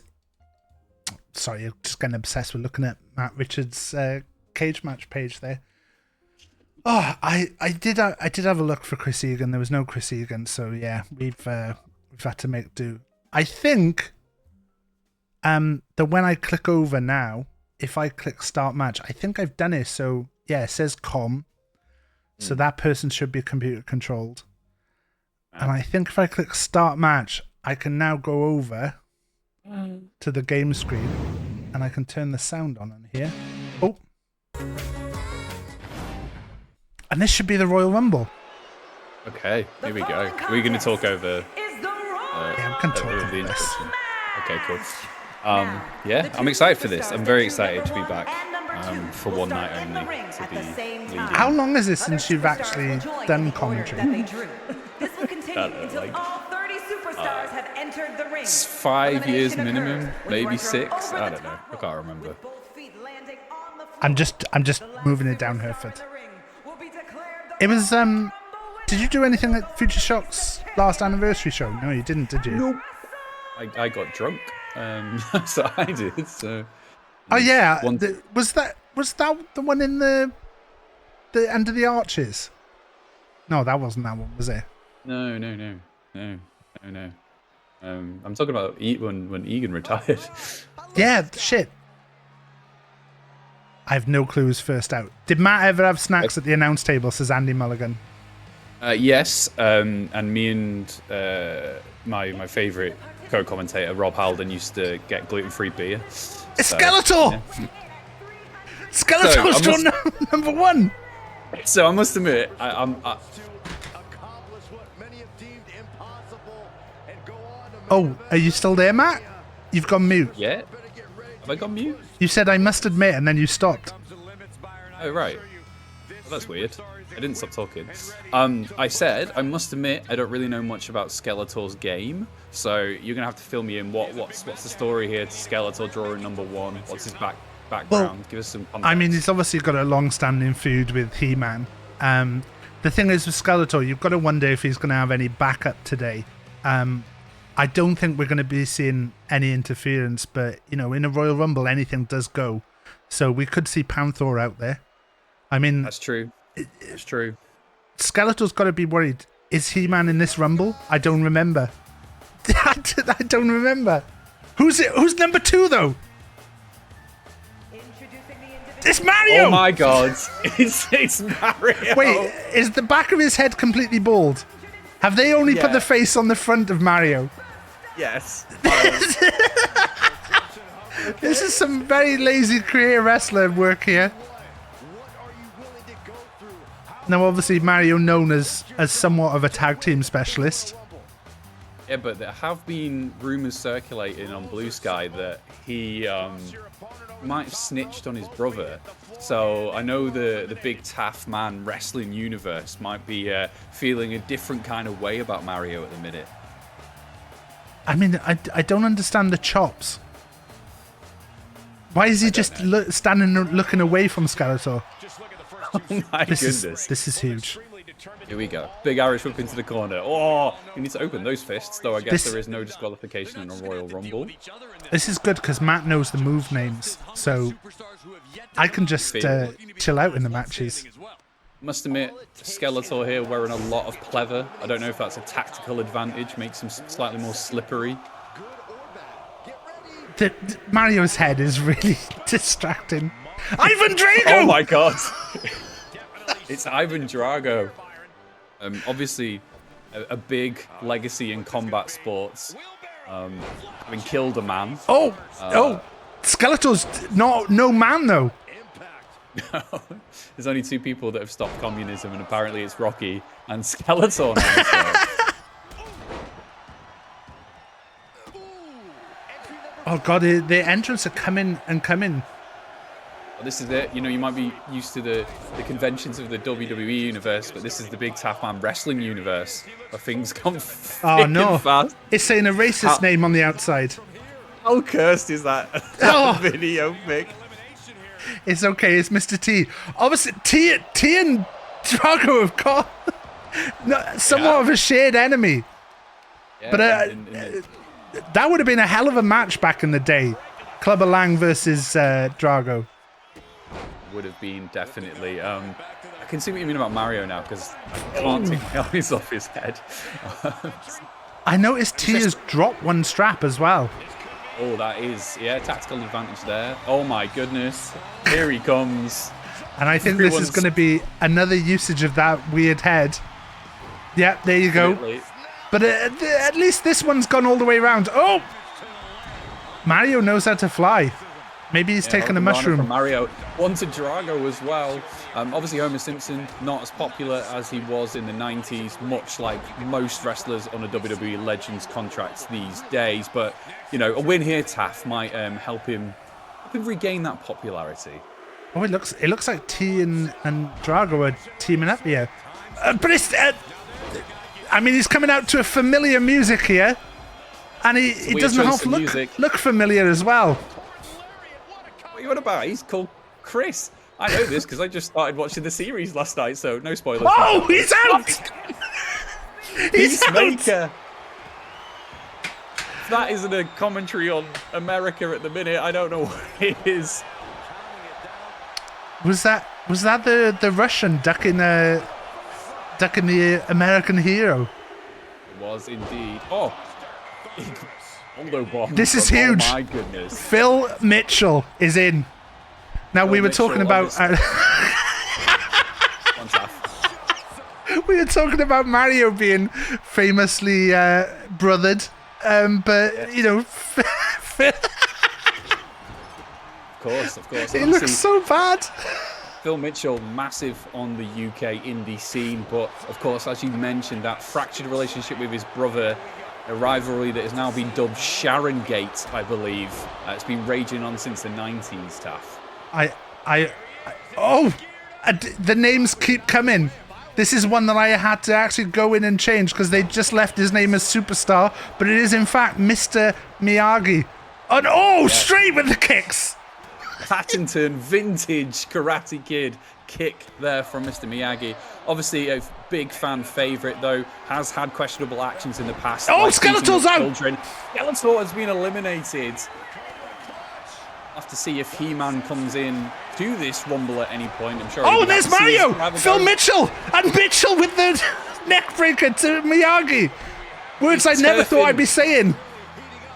[SPEAKER 4] Sorry, I'm just getting obsessed with looking at Matt Richards' cage match page there. Oh, I did have a look for Chris Egan. There was no Chris Egan, so yeah, we've had to make do. I think that when I click over now, if I click start match, I think I've done it. So yeah, it says com. So that person should be computer controlled. And I think if I click start match, I can now go over to the game screen and I can turn the sound on here. Oh. And this should be the Royal Rumble.
[SPEAKER 9] Okay, here we go. We're going to talk over
[SPEAKER 4] Yeah, we can talk over
[SPEAKER 9] the
[SPEAKER 4] this.
[SPEAKER 9] introduction. Okay, cool. Yeah, I'm excited for this. I'm very excited to be back for one night only to be leading.
[SPEAKER 4] How long is this since you've actually done commentary?
[SPEAKER 10] This will continue until all 30 superstars have entered the ring.
[SPEAKER 9] It's 5 years minimum, maybe 6. I don't know. I can't remember.
[SPEAKER 4] I'm just moving it down her foot. It was did you do anything at Future Shock's last anniversary show? No, you didn't, did you?
[SPEAKER 9] Nope. I got drunk. So I did. So.
[SPEAKER 4] Oh yeah, was that the one in the Under the Arches? No, that wasn't that one, was it?
[SPEAKER 9] No. I'm talking about when Egan retired.
[SPEAKER 4] Yeah, shit. I have no clue who's first out. Did Matt ever have snacks at the announce table, says Andy Mulligan?
[SPEAKER 9] Yes, and me and my favourite co-commentator, Rob Halden, used to get gluten-free beer.
[SPEAKER 4] It's Skeletor! Yeah. Skeletor's so number one!
[SPEAKER 9] So I must admit,
[SPEAKER 4] Oh, are you still there, Matt? You've gone mute.
[SPEAKER 9] Yeah? Have I gone mute?
[SPEAKER 4] You said, I must admit, and then you stopped.
[SPEAKER 9] Oh, right. Well, that's weird. I didn't stop talking. I said, I must admit, I don't really know much about Skeletor's game, so you're going to have to fill me in. What's the story here to Skeletor drawing number one? What's his background? Well, give us some context.
[SPEAKER 4] I mean, he's obviously got a long-standing feud with He-Man. The thing is with Skeletor, you've got to wonder if he's going to have any backup today. I don't think we're going to be seeing any interference, but, you know, in a Royal Rumble, anything does go. So we could see Panther out there. I mean...
[SPEAKER 9] That's true. It's true.
[SPEAKER 4] Skeletor's got to be worried. Is He-Man in this Rumble? I don't remember. I don't remember. Who's number 2, though? It's Mario!
[SPEAKER 9] Oh my god. It's Mario!
[SPEAKER 4] Wait, is the back of his head completely bald? Have they only put the face on the front of Mario?
[SPEAKER 9] Yes.
[SPEAKER 4] This is some very lazy career wrestler work here. Now, obviously, Mario known as somewhat of a tag team specialist.
[SPEAKER 9] Yeah, but there have been rumours circulating on Blue Sky that he might have snitched on his brother. So I know the BigTaffMan wrestling universe might be feeling a different kind of way about Mario at the minute.
[SPEAKER 4] I mean, I don't understand the chops. Why is he just standing looking away from Skeletor?
[SPEAKER 9] Oh my goodness.
[SPEAKER 4] This is huge.
[SPEAKER 9] Here we go. Big Irish hook into the corner. Oh, you need to open those fists, though I guess there is no disqualification in a Royal Rumble.
[SPEAKER 4] This is good because Matt knows the move names, so I can just chill out in the matches.
[SPEAKER 9] Must admit, Skeletor here wearing a lot of pleather. I don't know if that's a tactical advantage, makes him slightly more slippery.
[SPEAKER 4] Mario's head is really distracting. Ivan Drago!
[SPEAKER 9] Oh my god! It's Ivan Drago. Obviously, a big legacy in combat sports. Having killed a man.
[SPEAKER 4] Skeletor's no man though.
[SPEAKER 9] There's only 2 people that have stopped communism, and apparently it's Rocky and Skeletor now. So.
[SPEAKER 4] Oh god, the entrants are coming and coming.
[SPEAKER 9] Well, this is it. You know, you might be used to the conventions of the WWE universe, but this is the BigTaffMan wrestling universe, where things come fast.
[SPEAKER 4] It's saying a racist name on the outside.
[SPEAKER 9] How cursed is that video, Mick?
[SPEAKER 4] It's okay, it's Mr. T. Obviously, T and Drago have got somewhat of a shared enemy. Yeah, but that would have been a hell of a match back in the day. Clubber Lang versus Drago.
[SPEAKER 9] Would have been, definitely. I can see what you mean about Mario now, because I can't take my eyes off his head.
[SPEAKER 4] I noticed Tia's dropped one strap as well.
[SPEAKER 9] Oh, that is, yeah, tactical advantage there. Oh my goodness. Here he comes.
[SPEAKER 4] And I think this is going to be another usage of that weird head. Yeah, there you go.
[SPEAKER 9] Absolutely.
[SPEAKER 4] But at least this one's gone all the way around. Oh! Mario knows how to fly. Maybe he's taken a mushroom.
[SPEAKER 9] From Mario. One to Drago as well. Obviously, Homer Simpson, not as popular as he was in the 90s, much like most wrestlers on a WWE Legends contract these days. But, you know, a win here, Taff, might help him regain that popularity.
[SPEAKER 4] Oh, it looks like T and Drago are teaming up here. But it's... I mean, he's coming out to a familiar music here. And he doesn't half look familiar as well.
[SPEAKER 9] What are you on about? He's called Chris. I know this because I just started watching the series last night, so no spoilers.
[SPEAKER 4] Oh, he's out! He's
[SPEAKER 9] Peacemaker. If that isn't a commentary on America at the minute, I don't know what it is.
[SPEAKER 4] Was that the Russian ducking the American hero?
[SPEAKER 9] It was indeed. Oh,
[SPEAKER 4] this is huge.
[SPEAKER 9] Oh my goodness.
[SPEAKER 4] Phil Mitchell is in. Now we were talking about. We were talking about Mario being famously brothered, but you know,
[SPEAKER 9] of course.
[SPEAKER 4] It looks so bad.
[SPEAKER 9] Phil Mitchell, massive on the UK indie scene, but of course, as you mentioned, that fractured relationship with his brother, a rivalry that has now been dubbed Sharon Gate, I believe. It's been raging on since the 90s, Taff.
[SPEAKER 4] The names keep coming. This is one that I had to actually go in and change because they just left his name as Superstar, but it is in fact Mr. Miyagi. And straight with the kicks.
[SPEAKER 9] Patented vintage Karate Kid kick there from Mr. Miyagi. Obviously a big fan favourite though, has had questionable actions in the past.
[SPEAKER 4] Oh, like Skeletor's out!
[SPEAKER 9] Skeletor has been eliminated. Have to see if He-Man comes in to this Rumble at any point. I'm sure.
[SPEAKER 4] Oh, there's Mario! Phil Mitchell! And Mitchell with the neck breaker to Miyagi. Words I never thought I'd be saying.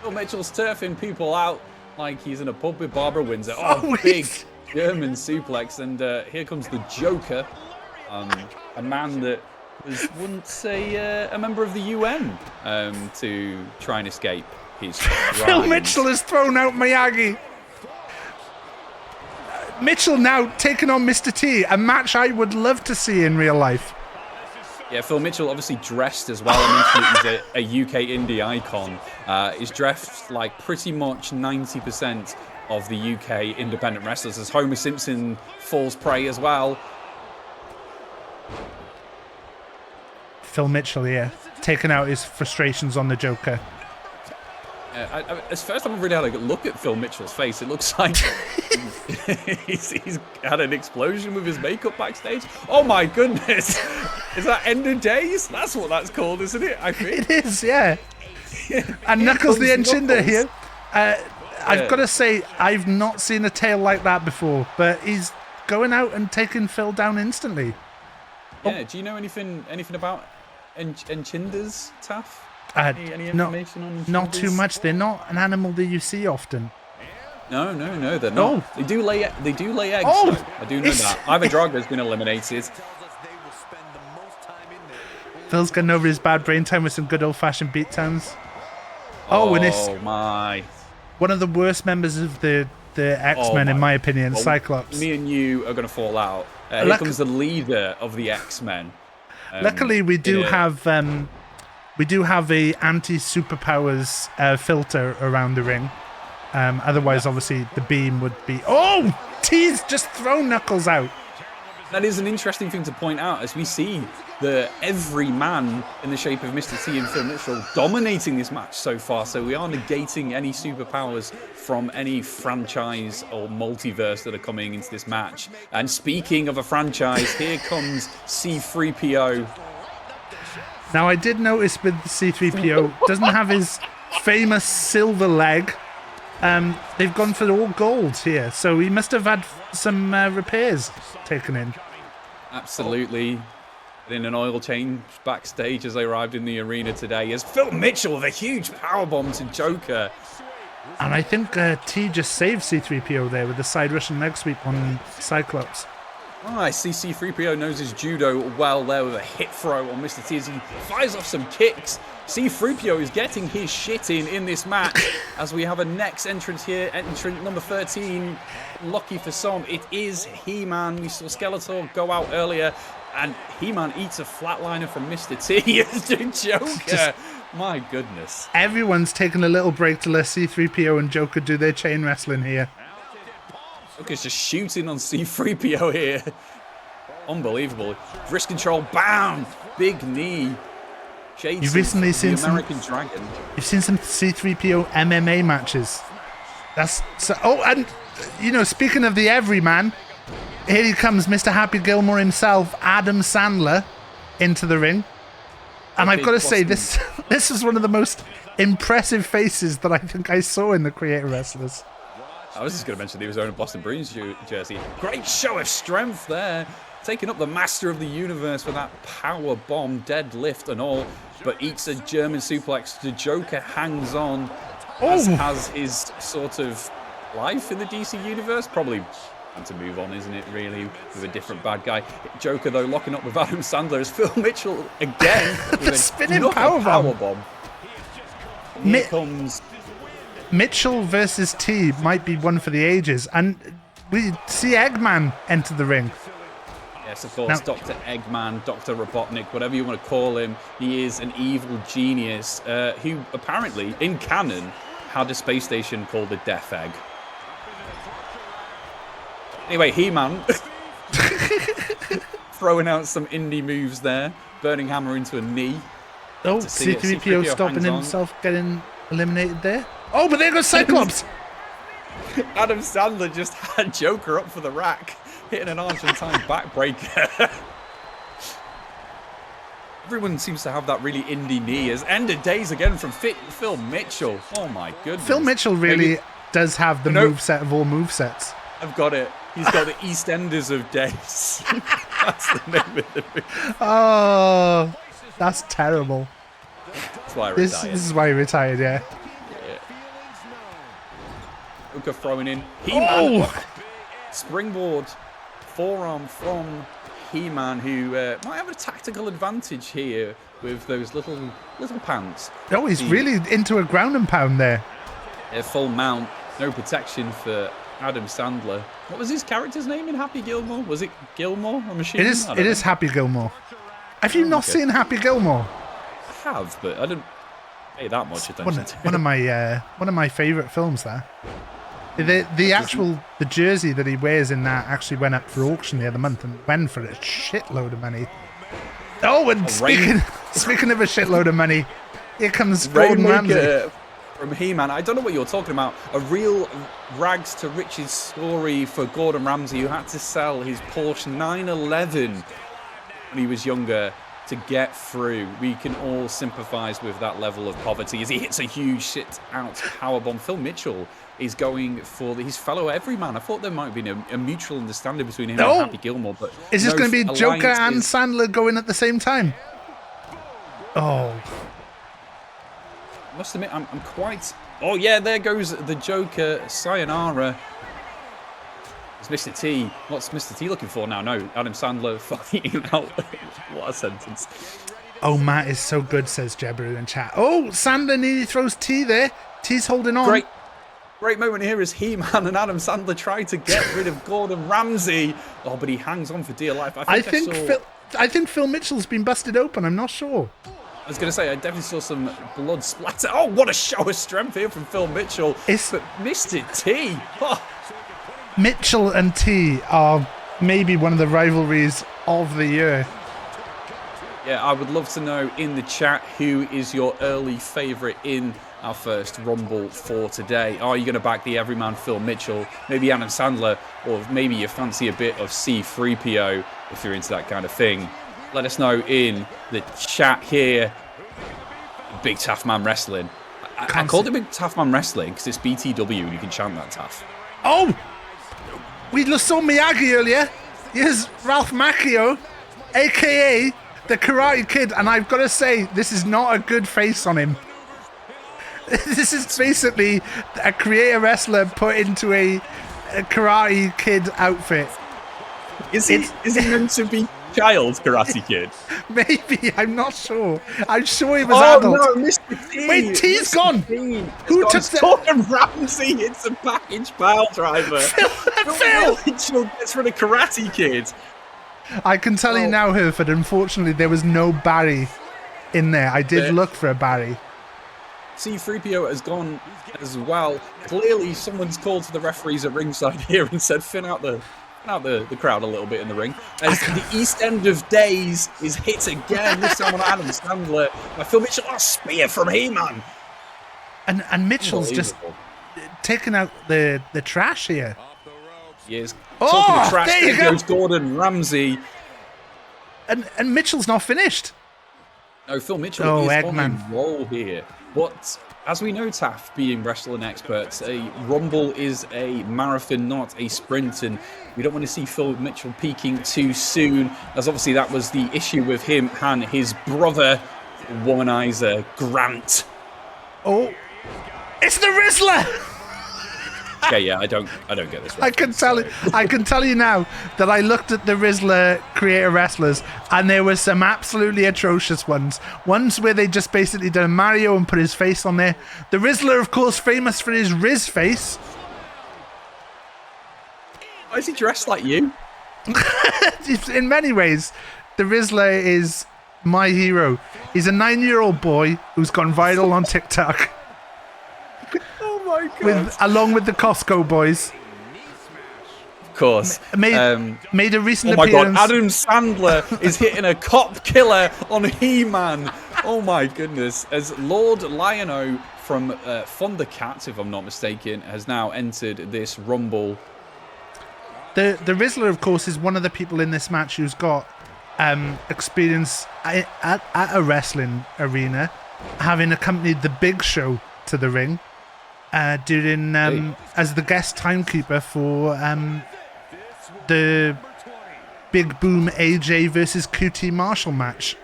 [SPEAKER 9] Phil Mitchell's turfing people out like he's in a pub with Barbara Windsor. Oh, big German suplex. And here comes the Joker. A man that was once a member of the UN to try and escape his
[SPEAKER 4] Phil Mitchell has thrown out Miyagi. Mitchell now taking on Mr. T, a match I would love to see in real life.
[SPEAKER 9] Yeah, Phil Mitchell obviously dressed as well. I mentioned he's a UK indie icon. He's dressed like pretty much 90% of the UK independent wrestlers as Homer Simpson falls prey as well.
[SPEAKER 4] Phil Mitchell here, taking out his frustrations on the Joker.
[SPEAKER 9] It's the first time I've really had a look at Phil Mitchell's face. It looks like he's had an explosion with his makeup backstage. Oh my goodness! Is that End of Days? That's what that's called, isn't it? I think
[SPEAKER 4] it is. Yeah. And Knuckles the Enchinda here. I've got to say, I've not seen a tail like that before, but he's going out and taking Phil down instantly.
[SPEAKER 9] Yeah. Do you know anything about Enchindas, Taff? Any information on
[SPEAKER 4] not too much. They're not an animal that you see often.
[SPEAKER 9] No, they're not. Oh. They do lay eggs. Oh, I do know that. Ivan Drago's been eliminated.
[SPEAKER 4] Phil's getting over his bad brain time with some good old-fashioned beatdowns. Oh, and it's
[SPEAKER 9] my!
[SPEAKER 4] One of the worst members of the X-Men, in my opinion,
[SPEAKER 9] well,
[SPEAKER 4] Cyclops.
[SPEAKER 9] Me and you are going to fall out. Here comes the leader of the X-Men.
[SPEAKER 4] Luckily, we do have a anti-superpowers filter around the ring. Otherwise, obviously, the beam would be... Oh! T's just thrown Knuckles out.
[SPEAKER 9] That is an interesting thing to point out as we see every man in the shape of Mr. T and Phil Mitchell dominating this match so far. So we are negating any superpowers from any franchise or multiverse that are coming into this match. And speaking of a franchise, here comes C-3PO.
[SPEAKER 4] Now, I did notice with the C-3PO, doesn't have his famous silver leg. They've gone for all gold here, so he must have had some repairs taken in.
[SPEAKER 9] Absolutely. in an oil change backstage as they arrived in the arena today. As Phil Mitchell with a huge powerbomb to Joker.
[SPEAKER 4] And I think T just saved C-3PO there with the side Russian leg sweep on Cyclops.
[SPEAKER 9] Oh, I see C-3PO knows his judo well there with a hit throw on Mr. T as he fires off some kicks. C-3PO is getting his shit in this match as we have a next entrance here, entrant number 13. Lucky for some, it is He-Man. We saw Skeletor go out earlier, and He-Man eats a flatliner from Mr. T as the Joker. My goodness.
[SPEAKER 4] Everyone's taking a little break to let C-3PO and Joker do their chain wrestling here.
[SPEAKER 9] Joker's just shooting on C-3PO here. Unbelievable. Wrist control, bam! Big knee. Shades
[SPEAKER 4] You've recently seen
[SPEAKER 9] the American Dragon.
[SPEAKER 4] You've seen some C-3PO MMA matches. That's so. Oh, and you know, speaking of the everyman, here he comes, Mr. Happy Gilmore himself, Adam Sandler, into the ring. And I've got to say, this is one of the most impressive faces that I think I saw in the Creator Wrestlers.
[SPEAKER 9] I was just going to mention he was wearing a Boston Bruins jersey. Great show of strength there. Taking up the master of the universe with that power bomb, deadlift and all. But eats a German suplex. The Joker hangs on. As has his sort of life in the DC universe. Probably time to move on, isn't it, really, with a different bad guy. Joker, though, locking up with Adam Sandler as Phil Mitchell again with a
[SPEAKER 4] spinning powerbomb.
[SPEAKER 9] Here comes
[SPEAKER 4] Mitchell versus T might be one for the ages, and we see Eggman enter the ring.
[SPEAKER 9] Yes, of course, now, Dr. Eggman, Dr. Robotnik, whatever you want to call him. He is an evil genius who apparently, in canon, had a space station called the Death Egg. Anyway, He-Man throwing out some indie moves there. Burning Hammer into a knee.
[SPEAKER 4] Oh, C-3PO stopping himself getting eliminated there. Oh, but there goes Cyclops!
[SPEAKER 9] Adam Sandler just had Joker up for the rack, hitting an Argentine backbreaker. Everyone seems to have that really indie knee. As end of days again from Phil Mitchell. Oh my goodness.
[SPEAKER 4] Phil Mitchell really does have the moveset of all movesets.
[SPEAKER 9] I've got it. He's got the EastEnders of days. That's the name of the movie.
[SPEAKER 4] Oh, that's terrible.
[SPEAKER 9] That's why I retired.
[SPEAKER 4] This is why he retired, yeah.
[SPEAKER 9] Joker throwing in. He-Man. Springboard forearm from He-Man, who might have a tactical advantage here with those little pants.
[SPEAKER 4] Oh, he's really into a ground and pound there.
[SPEAKER 9] Full mount, no protection for Adam Sandler. What was his character's name in Happy Gilmore? Was it Gilmore? I'm assuming.
[SPEAKER 4] It is Happy Gilmore. Have you not seen Happy Gilmore?
[SPEAKER 9] I have, but I didn't pay that much attention to it.
[SPEAKER 4] One of my favourite films there. The jersey that he wears in that actually went up for auction the other month and went for a shitload of money. Oh, and speaking of a shitload of money, here comes Gordon Ramsay.
[SPEAKER 9] From He-Man. I don't know what you're talking about. A real rags to riches story for Gordon Ramsay, who had to sell his Porsche 911 when he was younger to get through. We can all sympathise with that level of poverty as he hits a huge shit-out powerbomb. Phil Mitchell is going for his fellow everyman. I thought there might have been a mutual understanding between him and Happy Gilmore, but
[SPEAKER 4] is this going to be Joker and Sandler going at the same time? Oh.
[SPEAKER 9] I must admit, I'm quite... Oh, yeah, there goes the Joker. Sayonara. It's Mr. T. What's Mr. T looking for now? No, Adam Sandler fighting out. What a sentence.
[SPEAKER 4] Oh, Matt is so good, says Jebru in chat. Oh, Sandler nearly throws T there. T's holding on.
[SPEAKER 9] Great moment here as He-Man and Adam Sandler try to get rid of Gordon Ramsay. Oh, but he hangs on for dear life. I
[SPEAKER 4] think Phil Mitchell's been busted open. I'm not sure.
[SPEAKER 9] I was going to say, I definitely saw some blood splatter. Oh, what a show of strength here from Phil Mitchell. But Mr. T. Oh.
[SPEAKER 4] Mitchell and T are maybe one of the rivalries of the year.
[SPEAKER 9] Yeah, I would love to know in the chat who is your early favourite in our first Rumble for today. Are you going to back the everyman Phil Mitchell, maybe Adam Sandler, or maybe you fancy a bit of C-3PO if you're into that kind of thing? Let us know in the chat here. BigTaffMan Wrestling. I called it BigTaffMan Wrestling because it's BTW and you can chant that, Taff.
[SPEAKER 4] Oh! We just saw Miyagi earlier. Here's Ralph Macchio, a.k.a. The Karate Kid, and I've got to say, this is not a good face on him. This is basically a creator wrestler put into a Karate Kid outfit.
[SPEAKER 9] Is he meant to be child Karate Kid?
[SPEAKER 4] Maybe, I'm not sure. I'm sure he was adult.
[SPEAKER 9] Oh no, Mr. T!
[SPEAKER 4] Wait, T's gone!
[SPEAKER 9] Who took the... Gordon Ramsay hits a package pile driver. Phil Mitchell gets rid of Karate Kid.
[SPEAKER 4] I can tell you now, Hereford, unfortunately, there was no Barry in there. I did look for a Barry.
[SPEAKER 9] C-3PO has gone as well. Clearly, someone's called to the referees at ringside here and said, thin out the crowd a little bit in the ring. As the East End of Days is hit again, this time on Adam Sandler. By Phil Mitchell, spear from He-Man.
[SPEAKER 4] And Mitchell's just taking out the trash here.
[SPEAKER 9] He is talking trash.
[SPEAKER 4] There
[SPEAKER 9] Goes Gordon Ramsay.
[SPEAKER 4] And Mitchell's not finished.
[SPEAKER 9] No, Phil Mitchell is on
[SPEAKER 4] Eggman.
[SPEAKER 9] a roll here. But as we know, Taff, being wrestling experts, a Rumble is a marathon, not a sprint, and we don't want to see Phil Mitchell peaking too soon, as obviously that was the issue with him and his brother, womanizer Grant.
[SPEAKER 4] Oh, it's the Rizzler!
[SPEAKER 9] Okay, yeah, I don't get this.
[SPEAKER 4] I can tell you now that I looked at the Rizzler creator wrestlers, and there were some absolutely atrocious ones. Ones where they just basically did a Mario and put his face on there. The Rizzler, of course, famous for his Riz face.
[SPEAKER 9] Why is he dressed like you?
[SPEAKER 4] In many ways, the Rizzler is my hero. He's a 9-year-old boy who's gone viral on TikTok. Along with the Costco boys.
[SPEAKER 9] Of course.
[SPEAKER 4] Made a recent
[SPEAKER 9] appearance. Oh my god, Adam Sandler is hitting a cop killer on He-Man. Oh my goodness. As Lord Lion-O from Thundercats, if I'm not mistaken, has now entered this Rumble.
[SPEAKER 4] The Rizzler, of course, is one of the people in this match who's got experience at a wrestling arena, having accompanied the Big Show to the ring. During as the guest timekeeper for the Big Boom AJ versus QT Marshall match.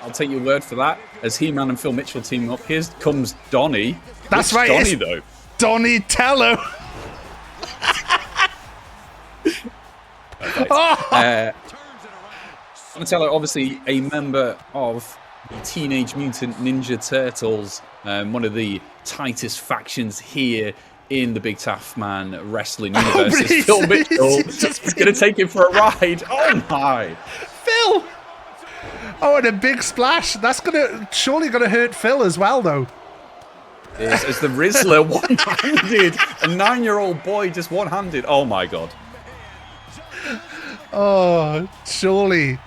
[SPEAKER 9] I'll take your word for that. As He-Man and Phil Mitchell team up, here comes Donnie.
[SPEAKER 4] That's right.
[SPEAKER 9] Donnie though.
[SPEAKER 4] Donatello.
[SPEAKER 9] Donatello, obviously a member of the Teenage Mutant Ninja Turtles, one of the tightest factions here in the BigTaffMan wrestling universe. Phil Mitchell is going to take him for a ride. Oh my!
[SPEAKER 4] Phil! Oh, and a big splash. That's surely going to hurt Phil as well, though.
[SPEAKER 9] As the Rizzler one-handed, a 9-year-old boy just one-handed. Oh my god!
[SPEAKER 4] Oh, surely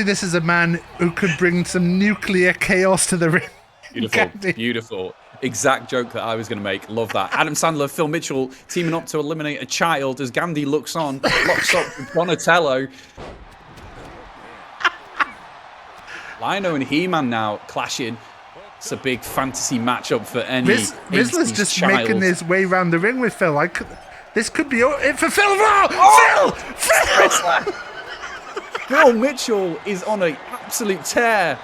[SPEAKER 4] this is a man who could bring some nuclear chaos to the ring.
[SPEAKER 9] Beautiful, beautiful. Exact joke that I was going to make. Love that. Adam Sandler, Phil Mitchell teaming up to eliminate a child as Gandhi locks up with Donatello. Lion-O and He-Man now clashing. It's a big fantasy matchup for any
[SPEAKER 4] Rizzler's just
[SPEAKER 9] child.
[SPEAKER 4] making his way around the ring with Phil. This could be it for Phil. Oh! Phil!
[SPEAKER 9] Phil Mitchell is on an absolute tear.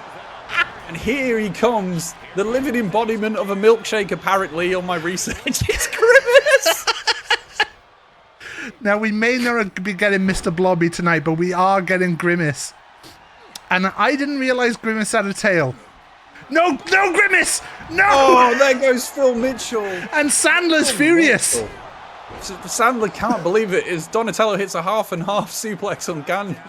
[SPEAKER 9] And here he comes, the living embodiment of a milkshake, apparently, on my research. It's Grimace!
[SPEAKER 4] Now, we may not be getting Mr. Blobby tonight, but we are getting Grimace. And I didn't realise Grimace had a tail. No, Grimace! No!
[SPEAKER 9] Oh, there goes Phil Mitchell.
[SPEAKER 4] And Sandler's furious.
[SPEAKER 9] Sandler can't believe it as Donatello hits a half-and-half suplex on Gandhi.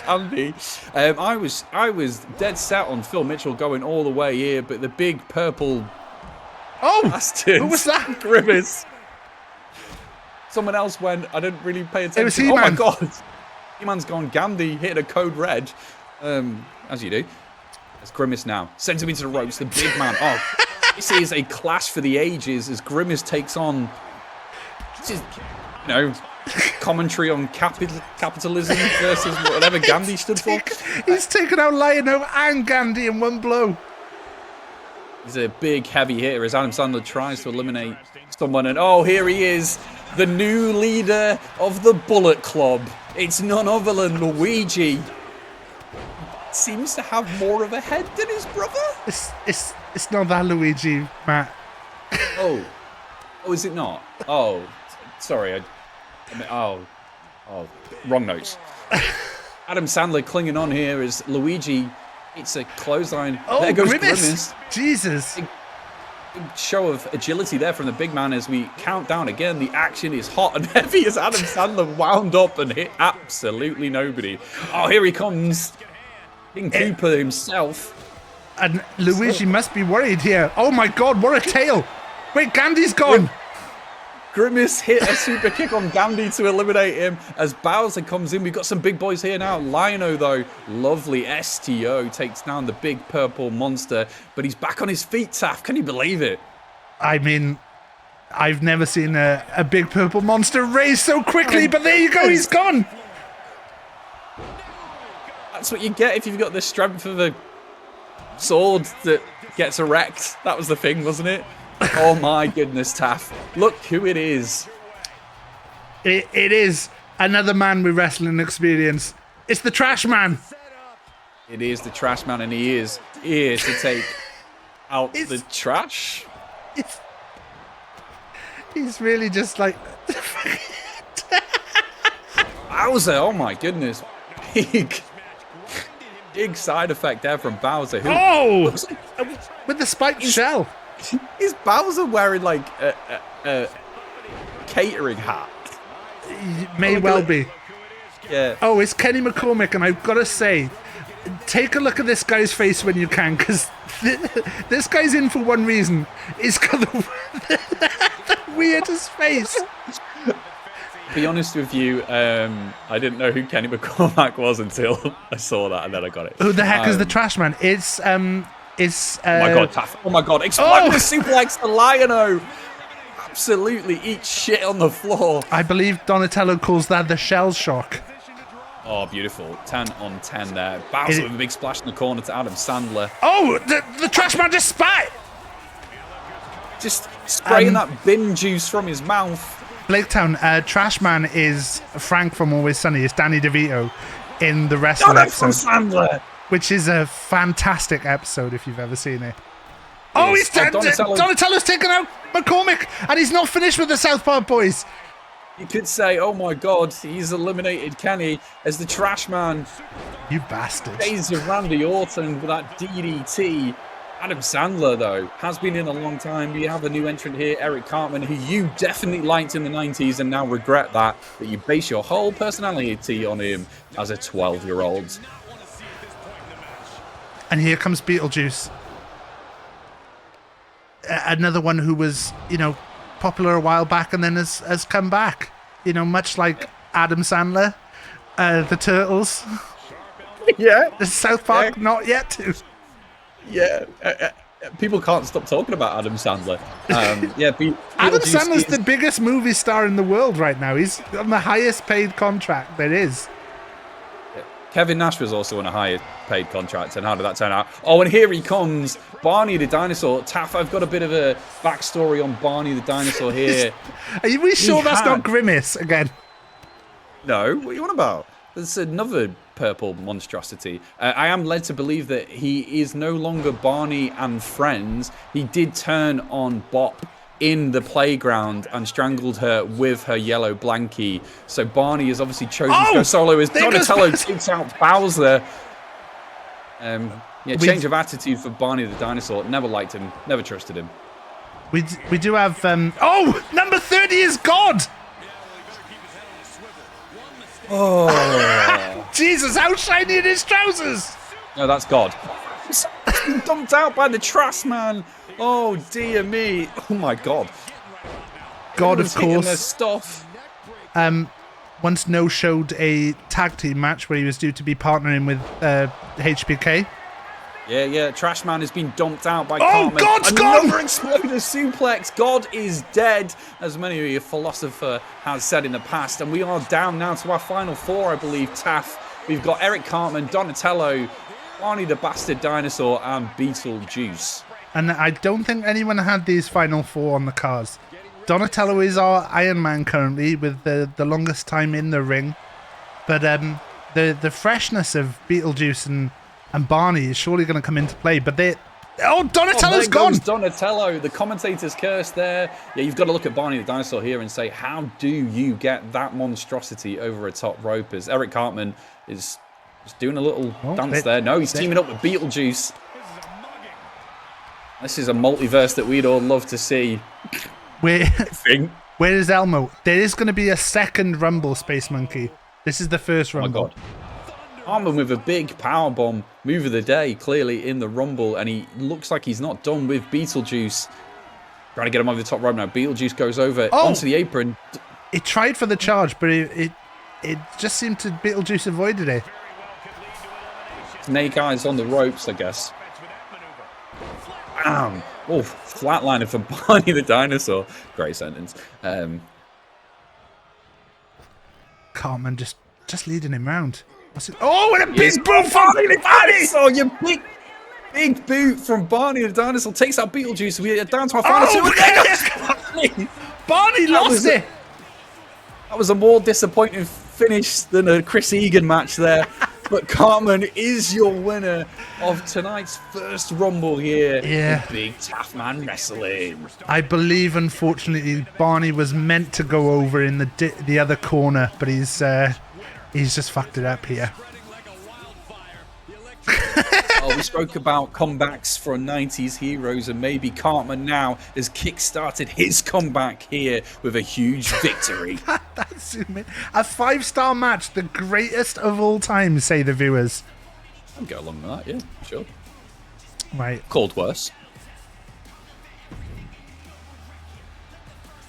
[SPEAKER 9] I was dead set on Phil Mitchell going all the way here, but the big purple bastard.
[SPEAKER 4] Who was that?
[SPEAKER 9] Grimace. Someone else went. I didn't really pay attention.
[SPEAKER 4] It was He-Man.
[SPEAKER 9] Oh my god. He-Man's gone. Gandhi hitting a code red, as you do. It's Grimace now. Sends him into the ropes. The big man. Oh, this is a clash for the ages as Grimace takes on. This is, commentary on capitalism versus whatever Gandhi stood for.
[SPEAKER 4] He's taken out Lion-O and Gandhi in one blow.
[SPEAKER 9] He's a big, heavy hitter as Adam Sandler tries to eliminate someone. And here he is, the new leader of the Bullet Club. It's none other than Luigi. seems to have more of a head than his brother.
[SPEAKER 4] It's not that Luigi, Matt.
[SPEAKER 9] Oh, is it not? Oh, sorry. Wrong notes. Adam Sandler clinging on here as Luigi. It's a clothesline.
[SPEAKER 4] Oh,
[SPEAKER 9] there goes
[SPEAKER 4] Grimace. Jesus.
[SPEAKER 9] Big show of agility there from the big man as we count down again. The action is hot and heavy as Adam Sandler wound up and hit absolutely nobody. Oh, here he comes. King Cooper himself.
[SPEAKER 4] And Luigi must be worried here. Oh my God, what a tail. Wait, Gandhi's gone.
[SPEAKER 9] Grimace hit a super kick on Gandhi to eliminate him as Bowser comes in. We've got some big boys here now. Lion-O, though, lovely STO takes down the big purple monster, but he's back on his feet, Taff. Can you believe it?
[SPEAKER 4] I mean, I've never seen a big purple monster raise so quickly, but there you go, he's gone.
[SPEAKER 9] That's what you get if you've got the strength of a sword that gets erect. That was the thing, wasn't it? Oh my goodness, Taff. Look who it is.
[SPEAKER 4] It is another man with wrestling experience. It's the Trash Man.
[SPEAKER 9] It is the Trash Man, and he is here to take out the trash.
[SPEAKER 4] He's really just like...
[SPEAKER 9] Bowser, oh my goodness. Big side effect there from Bowser. Who
[SPEAKER 4] with the spiked shell.
[SPEAKER 9] Is Bowser wearing like a catering hat?
[SPEAKER 4] May well be.
[SPEAKER 9] Yeah.
[SPEAKER 4] Oh, it's Kenny McCormick, and I've got to say, take a look at this guy's face when you can, because this guy's in for one reason. He's got the weirdest face.
[SPEAKER 9] To be honest with you, I didn't know who Kenny McCormack was until I saw that, and then I got it.
[SPEAKER 4] Who the heck is the Trash Man? It's
[SPEAKER 9] oh my God, Taff. Oh my God, exploded the suplex to Lion-O. Absolutely eat shit on the floor.
[SPEAKER 4] I believe Donatello calls that the shell shock.
[SPEAKER 9] Oh, beautiful. 10 on 10 there. Bowser with a big splash in the corner to Adam Sandler.
[SPEAKER 4] Oh, the Trash Man just spat!
[SPEAKER 9] Just spraying that bin juice from his mouth.
[SPEAKER 4] Blaketown, Trash Man is Frank from Always Sunny. It's Danny DeVito in the wrestling episode.
[SPEAKER 9] Sandler.
[SPEAKER 4] Which is a fantastic episode if you've ever seen it. Oh, he's Donatello's taken out McCormick, and he's not finished with the Southpaw boys.
[SPEAKER 9] You could say, oh my God, he's eliminated Kenny as the Trash Man.
[SPEAKER 4] You bastard.
[SPEAKER 9] Days of Randy Orton with that DDT. Adam Sandler, though, has been in a long time. We have a new entrant here, Eric Cartman, who you definitely liked in the 90s and now regret that you base your whole personality on him as a 12-year-old.
[SPEAKER 4] And here comes Beetlejuice. Another one who was, popular a while back and then has come back. Much like Adam Sandler, the Turtles.
[SPEAKER 9] Yeah.
[SPEAKER 4] The South Park, not yet too.
[SPEAKER 9] Yeah. People can't stop talking about Adam Sandler.
[SPEAKER 4] Adam Sandler's the biggest movie star in the world right now. He's on the highest paid contract there is.
[SPEAKER 9] Kevin Nash was also on a higher paid contract, and how did that turn out? Oh, and here he comes, Barney the dinosaur. Taff, I've got a bit of a backstory on Barney the dinosaur here.
[SPEAKER 4] Are we sure that's not Grimace again?
[SPEAKER 9] No, what are you on about? There's another purple monstrosity. I am led to believe that he is no longer Barney and friends. He did turn on Bop in the playground and strangled her with her yellow blankie. So Barney has obviously chosen to go solo as Donatello takes out Bowser. Change of attitude for Barney the dinosaur. Never liked him, never trusted him.
[SPEAKER 4] We do have... number 30 is God!
[SPEAKER 9] Oh.
[SPEAKER 4] Jesus, how shiny are his trousers!
[SPEAKER 9] No, that's God. He's been dumped out by the Trash Man. Oh, dear me. Oh, my God.
[SPEAKER 4] God, of course.
[SPEAKER 9] Their stuff.
[SPEAKER 4] Once No showed a tag team match where he was due to be partnering with HBK.
[SPEAKER 9] Yeah. Trash Man has been dumped out by Cartman.
[SPEAKER 4] God's gone!
[SPEAKER 9] Another exploder suplex. God is dead, as many of your philosopher has said in the past. And we are down now to our final four, I believe, Taff. We've got Eric Cartman, Donatello, Barney the Bastard Dinosaur, and Beetlejuice. And
[SPEAKER 4] I don't think anyone had these final four on the cards. Donatello is our Iron Man currently with the longest time in the ring. But the freshness of Beetlejuice and and Barney is surely going to come into play. But they, oh, Donatello's
[SPEAKER 9] there goes
[SPEAKER 4] gone.
[SPEAKER 9] Donatello, the commentator's curse there. Yeah, you've got to look at Barney the Dinosaur here and say, how do you get that monstrosity over a top rope? As Eric Cartman is just doing a little dance there. No, he's teaming up with Beetlejuice. This is a multiverse that we'd all love to see.
[SPEAKER 4] Where is Elmo? There is going to be a second Rumble, Space Monkey. This is the first Rumble.
[SPEAKER 9] Oh my God. Cartman with a big powerbomb move of the day, clearly in the Rumble, and he looks like he's not done with Beetlejuice. Trying to get him over the top rope now. Beetlejuice goes over onto the apron.
[SPEAKER 4] He tried for the charge, but it just seemed to Beetlejuice avoided it.
[SPEAKER 9] Snake eyes on the ropes, I guess. Bam! Oh, flatliner for Barney the Dinosaur. Great sentence.
[SPEAKER 4] Cartman just leading him round. Oh, and a big
[SPEAKER 9] boot from Barney the Dinosaur! Your big boot from Barney the Dinosaur takes out Beetlejuice. We're down to our final two.
[SPEAKER 4] Barney lost it!
[SPEAKER 9] That was a more disappointing finish than a Chris Egan match there. But Cartman is your winner of tonight's first Rumble here.
[SPEAKER 4] Yeah.
[SPEAKER 9] Big Taffman Wrestling.
[SPEAKER 4] I believe, unfortunately, Barney was meant to go over in the other corner, but he's just fucked it up here.
[SPEAKER 9] Oh, we spoke about comebacks for 90s heroes, and maybe Cartman now has kick-started his comeback here with a huge victory.
[SPEAKER 4] That's a 5-star match, the greatest of all time, say the viewers.
[SPEAKER 9] I'll go along with that, yeah, sure.
[SPEAKER 4] Right.
[SPEAKER 9] Called worse.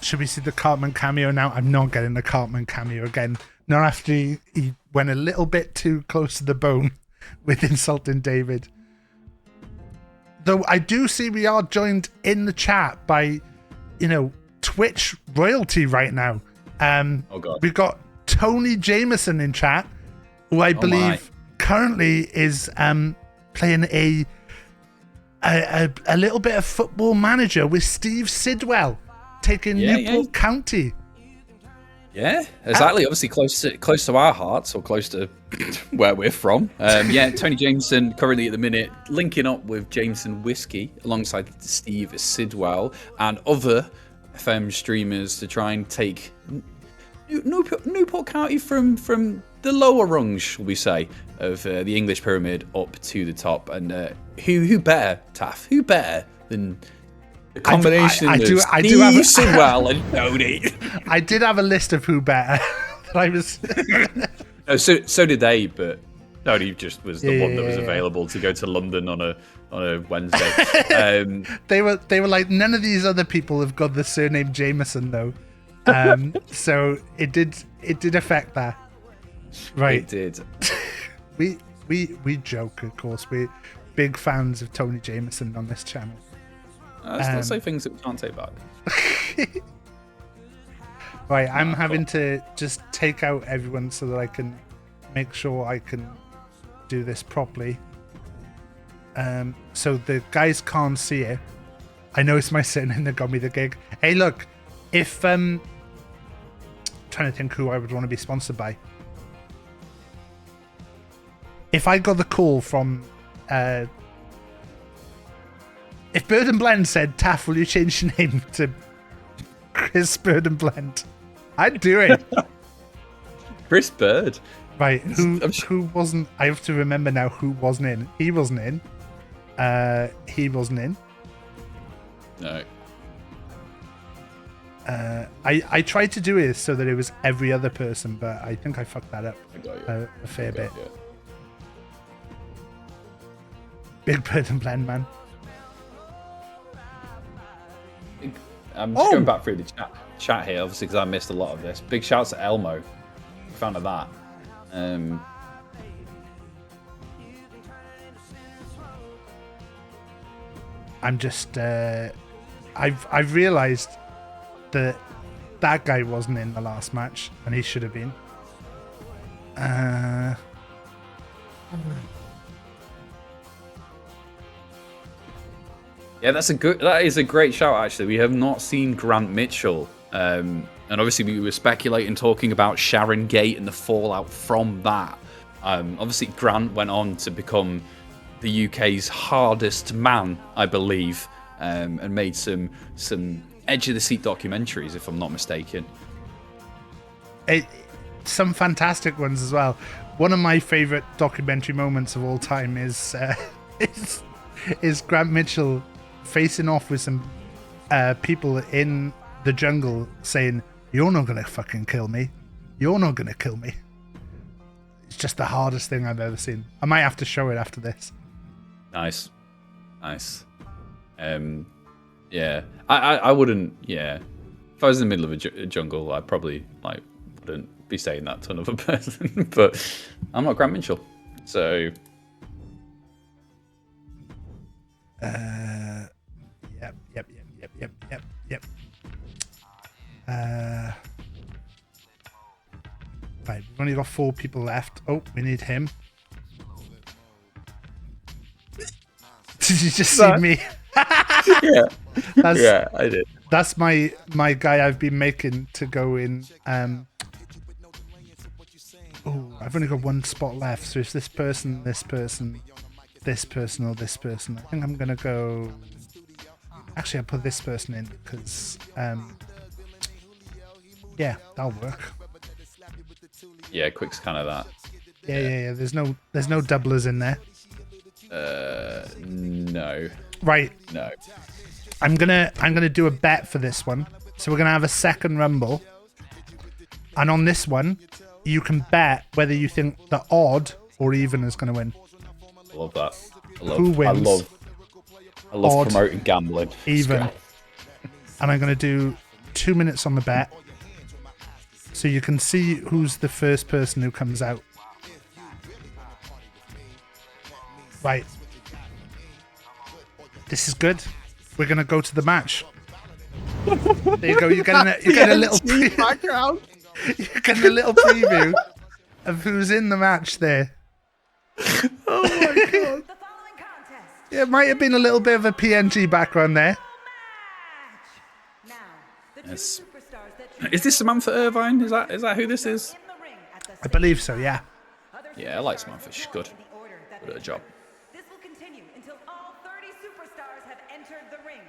[SPEAKER 4] Should we see the Cartman cameo now? I'm not getting the Cartman cameo again. Not after he went a little bit too close to the bone with insulting David. Though I do see we are joined in the chat by, Twitch royalty right now.
[SPEAKER 9] Oh God.
[SPEAKER 4] We've got Tony Jameson in chat, who I believe currently is playing a little bit of Football Manager with Steve Sidwell, taking Newport County.
[SPEAKER 9] Yeah, exactly. Obviously close to our hearts, or close to where we're from. Tony Jameson currently at the minute linking up with Jameson Whiskey alongside Steve Sidwell and other FM streamers to try and take Newport County from the lower rungs, shall we say, of the English pyramid up to the top. And who better, Taff? Who better than the combination of Steve Sidwell and Tony?
[SPEAKER 4] I did have a list of who better. That I was.
[SPEAKER 9] No, so did they, but Tony just was the one that was available to go to London on a Wednesday.
[SPEAKER 4] They were like, none of these other people have got the surname Jameson though. So it did affect that. Right.
[SPEAKER 9] It did.
[SPEAKER 4] we joke, of course. We're big fans of Tony Jameson on this channel.
[SPEAKER 9] Let's say things that we can't take back.
[SPEAKER 4] Right, I'm having to just take out everyone so that I can make sure I can do this properly. So the guys can't see it. I know it's my surname that got me the gig. Hey, look, if trying to think who I would want to be sponsored by. If I got the call from if Bird and Blend said, Taff, will you change your name to Chris Bird and Blend? I'd do it.
[SPEAKER 9] Chris Bird.
[SPEAKER 4] Right, who wasn't... I have to remember now who wasn't in. He wasn't in. He wasn't in.
[SPEAKER 9] No.
[SPEAKER 4] I tried to do it so that it was every other person, but I think I fucked that up a fair bit.
[SPEAKER 9] You.
[SPEAKER 4] Big Bird and Blend, man.
[SPEAKER 9] I'm just going back through the chat here, obviously, because I missed a lot of this. Big shouts to Elmo. Fan of that.
[SPEAKER 4] I'm just... I've realised that guy wasn't in the last match, and he should have been.
[SPEAKER 9] Yeah, that is a great shout, actually. We have not seen Grant Mitchell. And obviously we were speculating, talking about Sharon Gate and the fallout from that. Obviously Grant went on to become the UK's hardest man, I believe, and made some edge of the seat documentaries, if I'm not mistaken.
[SPEAKER 4] Some fantastic ones as well. One of my favourite documentary moments of all time is Grant Mitchell facing off with some people in the jungle saying, "You're not gonna fucking kill me. You're not gonna kill me." It's just the hardest thing I've ever seen. I might have to show it after this.
[SPEAKER 9] Nice. Yeah, I wouldn't. Yeah, if I was in the middle of a jungle, I probably wouldn't be saying that to another person. But I'm not Grant Mitchell, so.
[SPEAKER 4] Yep. Right, we've only got 4 people left. Oh, we need him. Did you just see me?
[SPEAKER 9] Yeah, I did.
[SPEAKER 4] That's my guy I've been making to go in. Oh, I've only got 1 spot left. So it's this person, or this person. I think I'm gonna go. Actually, I'll put this person in because, yeah, that'll work.
[SPEAKER 9] Yeah, quick scan of that.
[SPEAKER 4] Yeah. There's no doublers in there.
[SPEAKER 9] No.
[SPEAKER 4] Right.
[SPEAKER 9] No.
[SPEAKER 4] I'm gonna do a bet for this one. So we're gonna have a second rumble, and on this one, you can bet whether you think the odd or even is gonna win.
[SPEAKER 9] I love that.
[SPEAKER 4] Who wins?
[SPEAKER 9] I love
[SPEAKER 4] Odd,
[SPEAKER 9] promoting gambling.
[SPEAKER 4] even. And I'm gonna do 2 minutes on the bet, so you can see who's the first person who comes out. Right. This is good. We're gonna go to the match. There you go. You're getting a little
[SPEAKER 8] background.
[SPEAKER 4] you're getting a little preview of who's in the match there.
[SPEAKER 8] Oh my god.
[SPEAKER 4] Yeah, it might have been a little bit of a PNG background there.
[SPEAKER 9] Yes. Is this Samantha Irvine? Is that who this is?
[SPEAKER 4] I believe so. Yeah.
[SPEAKER 9] Yeah, I like Samantha. She's good. Good at her job.
[SPEAKER 10] This will continue until all 30 superstars have entered the ring.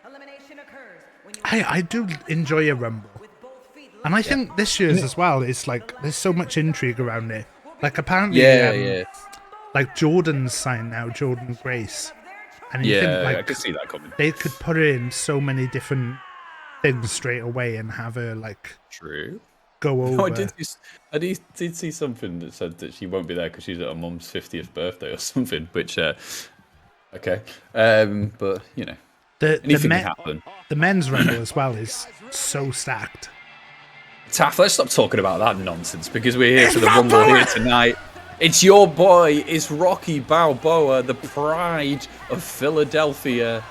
[SPEAKER 10] Elimination occurs when you
[SPEAKER 4] I do enjoy a rumble, and I think this year's as well is like there's so much intrigue around it. Like apparently,
[SPEAKER 9] Yeah.
[SPEAKER 4] like Jordan's signed now, Jordan Grace, and you think like
[SPEAKER 9] I could see that coming.
[SPEAKER 4] they could put her in so many different things straight away and have her like
[SPEAKER 9] True.
[SPEAKER 4] go over.
[SPEAKER 9] No, I did see something that said that she won't be there because she's at her mum's 50th birthday or something. Which, okay, but you know, anything can happen.
[SPEAKER 4] The men's rumble as well is so stacked.
[SPEAKER 9] Taff, let's stop talking about that nonsense because we're here for the rumble here tonight. It's your boy, it's Rocky Balboa, the pride of Philadelphia.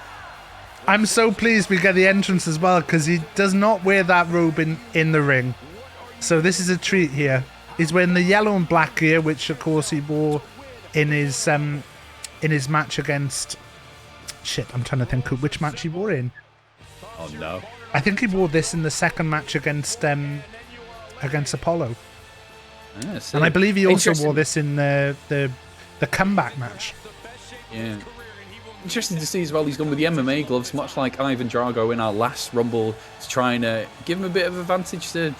[SPEAKER 4] I'm so pleased we get the entrance as well because he does not wear that robe in the ring. So this is a treat here. He's wearing the yellow and black gear, which of course he wore in his match against. Shit, I'm trying to think which match he wore in.
[SPEAKER 9] Oh no!
[SPEAKER 4] I think he wore this in the second match against Apollo. And I believe he also wore this in the comeback match.
[SPEAKER 9] Yeah. Interesting to see as well, he's gone with the MMA gloves, much like Ivan Drago in our last Rumble, to try and give him a bit of advantage to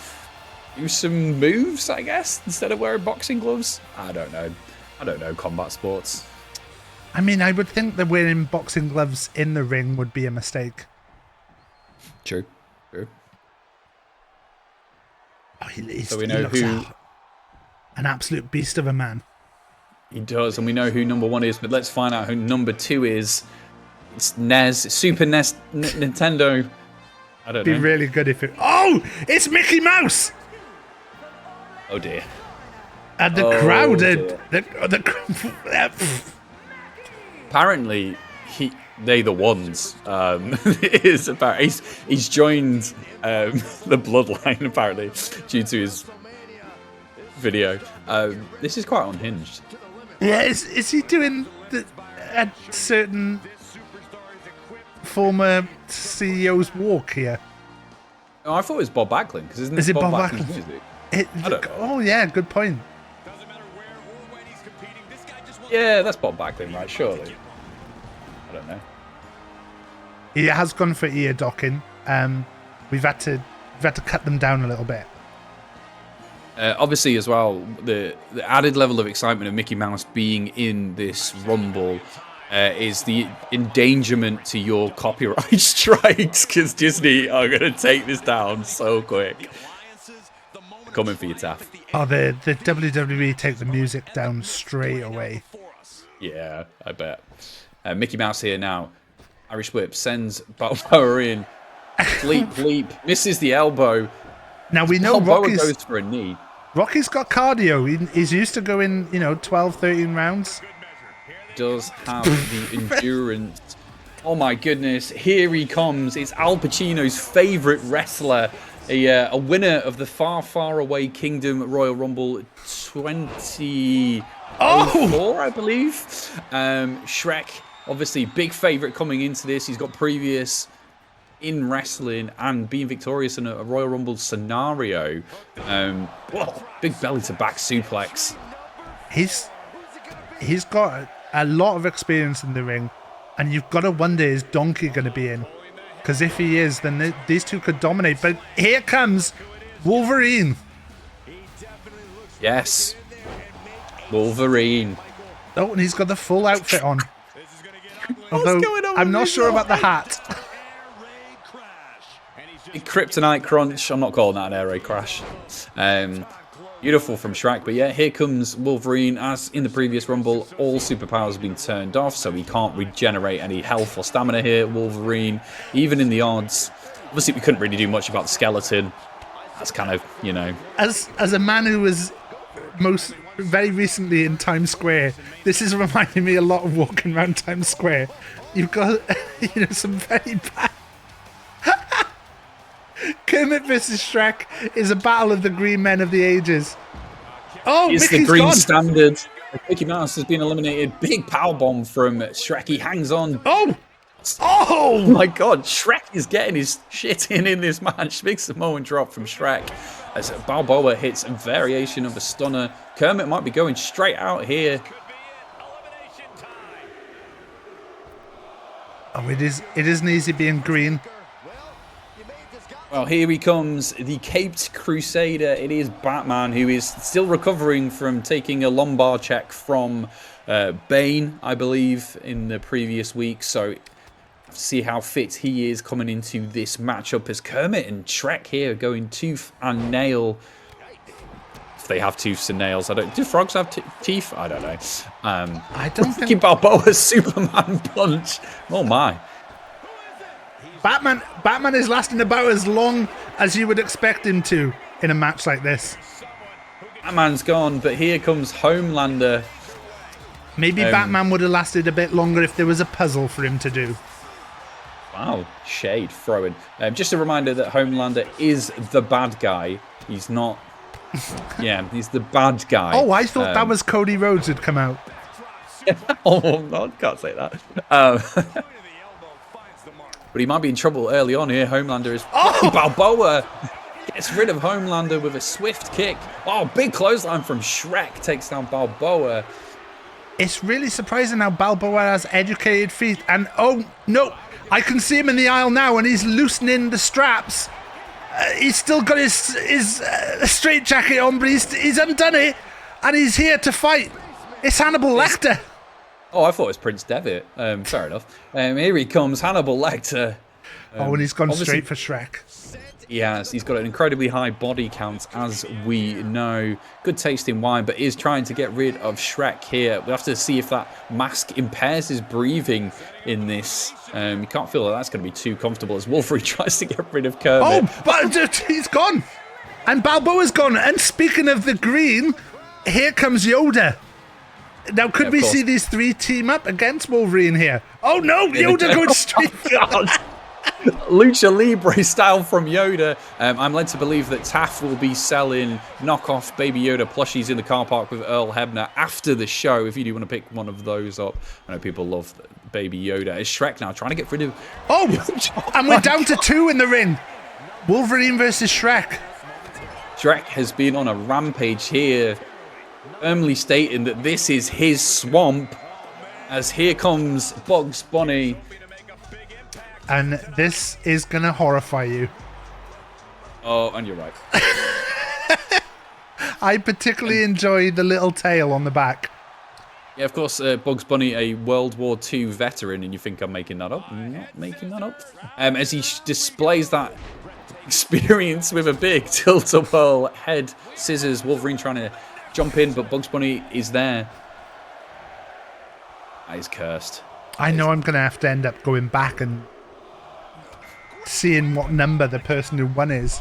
[SPEAKER 9] use some moves, I guess, instead of wearing boxing gloves. I don't know combat sports.
[SPEAKER 4] I mean, I would think that wearing boxing gloves in the ring would be a mistake.
[SPEAKER 9] True.
[SPEAKER 4] Oh, he
[SPEAKER 9] so we know
[SPEAKER 4] looks
[SPEAKER 9] who...
[SPEAKER 4] an absolute beast of a man.
[SPEAKER 9] He does, and we know who number 1 is, but let's find out who number 2 is. It's NES, Super NES, Nintendo. I don't know.
[SPEAKER 4] It'd be really good if it... Oh! It's Mickey Mouse!
[SPEAKER 9] Oh dear.
[SPEAKER 4] And the crowd...
[SPEAKER 9] Apparently, they the ones. Is apparently he's joined the bloodline apparently due to his video. This is quite unhinged.
[SPEAKER 4] Yeah, is he doing a certain former CEO's walk here?
[SPEAKER 9] Oh, I thought it was Bob Backlund because isn't
[SPEAKER 4] it Bob
[SPEAKER 9] Backlund's
[SPEAKER 4] Backlund?
[SPEAKER 9] music?
[SPEAKER 4] I don't know. Oh yeah, good point.
[SPEAKER 9] Yeah, that's Bob Backlund, right? Surely. I don't know.
[SPEAKER 4] He has gone for ear docking. We've had to cut them down a little bit.
[SPEAKER 9] Obviously, as well, the added level of excitement of Mickey Mouse being in this Rumble is the endangerment to your copyright strikes, because Disney are going to take this down so quick. Coming for you, Taff.
[SPEAKER 4] Oh, the WWE take the music down straight away.
[SPEAKER 9] Yeah, I bet. Mickey Mouse here now. Irish Whip sends Balboa in. Bleep, misses the elbow.
[SPEAKER 4] Now we know
[SPEAKER 9] Balboa goes for a knee.
[SPEAKER 4] Rocky's got cardio. He's used to going, 12, 13 rounds.
[SPEAKER 9] Does have the endurance. Oh my goodness, here he comes. It's Al Pacino's favorite wrestler, a winner of the Far Away Kingdom Royal Rumble 2004, I believe. Shrek, obviously big favorite coming into this. He's got previous in wrestling and being victorious in a Royal Rumble scenario. Big belly to back suplex.
[SPEAKER 4] He's got a lot of experience in the ring, and you've got to wonder, is Donkey going to be in? Because if he is, then these two could dominate. But here comes Wolverine.
[SPEAKER 9] Yes, Wolverine.
[SPEAKER 4] Oh, and he's got the full outfit on. Although I'm not sure about the hat.
[SPEAKER 9] Kryptonite crunch. I'm not calling that an air raid crash. Beautiful from Shrek, but yeah, here comes Wolverine. As in the previous Rumble, all superpowers have been turned off, so he can't regenerate any health or stamina here. Wolverine, even in the odds. Obviously, we couldn't really do much about the skeleton. That's kind of,
[SPEAKER 4] As a man who was very recently in Times Square, this is reminding me a lot of walking around Times Square. You've got, some very bad. Kermit versus Shrek is a battle of the green men of the ages. Oh,
[SPEAKER 9] it's
[SPEAKER 4] Mickey's
[SPEAKER 9] the green
[SPEAKER 4] gone.
[SPEAKER 9] standard. Mickey Mouse has been eliminated. Big powerbomb from Shrek. He hangs on. Oh my God! Shrek is getting his shit in this match. Big Samoan drop from Shrek as Balboa hits a variation of a stunner. Kermit might be going straight out here.
[SPEAKER 4] Oh, it isn't easy being green.
[SPEAKER 9] Well, here he comes, the Caped Crusader. It is Batman, who is still recovering from taking a lumbar check from Bane, I believe, in the previous week. So, see how fit he is coming into this matchup as Kermit and Shrek here going tooth and nail. If they have tooths and nails, do frogs have teeth? I don't know.
[SPEAKER 4] I don't think
[SPEAKER 9] Balboa's Superman punch. Oh my.
[SPEAKER 4] Batman is lasting about as long as you would expect him to in a match like this.
[SPEAKER 9] Batman's gone, but here comes Homelander.
[SPEAKER 4] Maybe Batman would have lasted a bit longer if there was a puzzle for him to do.
[SPEAKER 9] Wow, shade throwing. Just a reminder that Homelander is the bad guy. He's not... Yeah, he's the bad guy.
[SPEAKER 4] Oh, I thought that was Cody Rhodes who'd come out.
[SPEAKER 9] Oh, no, I can't say that. But he might be in trouble early on here. Homelander is... Oh! Balboa gets rid of Homelander with a swift kick. Oh, big clothesline from Shrek takes down Balboa.
[SPEAKER 4] It's really surprising how Balboa has educated feet. And, oh, no, I can see him in the aisle now, and he's loosening the straps. He's still got his straight jacket on, but he's undone it, and he's here to fight. It's Hannibal Lecter.
[SPEAKER 9] Oh, I thought it was Prince Devitt. Fair enough. Here he comes, Hannibal Lecter.
[SPEAKER 4] And he's gone straight for Shrek.
[SPEAKER 9] Yes, he's got an incredibly high body count, as we know. Good tasting wine, but is trying to get rid of Shrek here. We'll have to see if that mask impairs his breathing in this. You can't feel that that's going to be too comfortable as Wolverine tries to get rid of Kermit.
[SPEAKER 4] Oh, but he's gone. And Balboa's gone. And speaking of the green, here comes Yoda. Now, could we see these three team up against Wolverine here? Oh, no, Yoda going straight.
[SPEAKER 9] God. Lucha Libre style from Yoda. I'm led to believe that Taff will be selling knockoff Baby Yoda plushies in the car park with Earl Hebner after the show, if you do want to pick one of those up. I know people love Baby Yoda. It's Shrek now trying to get rid of...
[SPEAKER 4] Oh, and we're down to 2 in the ring. Wolverine versus Shrek.
[SPEAKER 9] Shrek has been on a rampage here. firmly stating that this is his swamp. As here comes Bugs Bunny.
[SPEAKER 4] And this is going to horrify you.
[SPEAKER 9] Oh, and you're right.
[SPEAKER 4] I particularly enjoy the little tail on the back.
[SPEAKER 9] Yeah, of course, Bugs Bunny, a World War II veteran, and you think I'm making that up? I'm not making that up. As he displays that experience with a big tilt-a-whirl head scissors, Wolverine trying to jump in, but Bugs Bunny is there. That is cursed.
[SPEAKER 4] I know I'm going to have to end up going back and seeing what number the person who won is.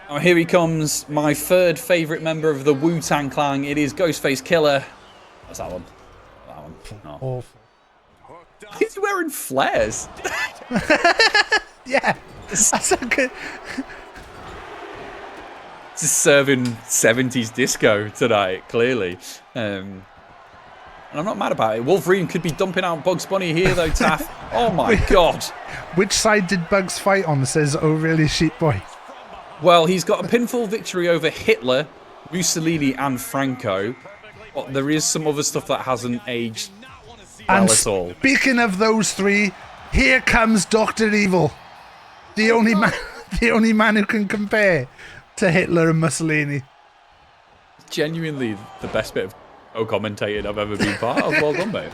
[SPEAKER 9] Oh, here he comes, my third favourite member of the Wu-Tang Clan. It is Ghostface Killer. What's that one? That one. No.
[SPEAKER 4] Awful.
[SPEAKER 9] He's wearing flares.
[SPEAKER 4] Yeah, that's so good.
[SPEAKER 9] Just serving 70s disco tonight, clearly. And I'm not mad about it. Wolverine could be dumping out Bugs Bunny here, though, Taff. Oh, my God.
[SPEAKER 4] Which side did Bugs fight on, says Oh Really Sheep Boy?
[SPEAKER 9] Well, he's got a pinfall victory over Hitler, Mussolini, and Franco. But there is some other stuff that hasn't aged well at all.
[SPEAKER 4] Speaking of those three, here comes Dr. Evil. The only man who can compare to Hitler and Mussolini.
[SPEAKER 9] Genuinely the best bit of co-commentating I've ever been part of. Well done, mate.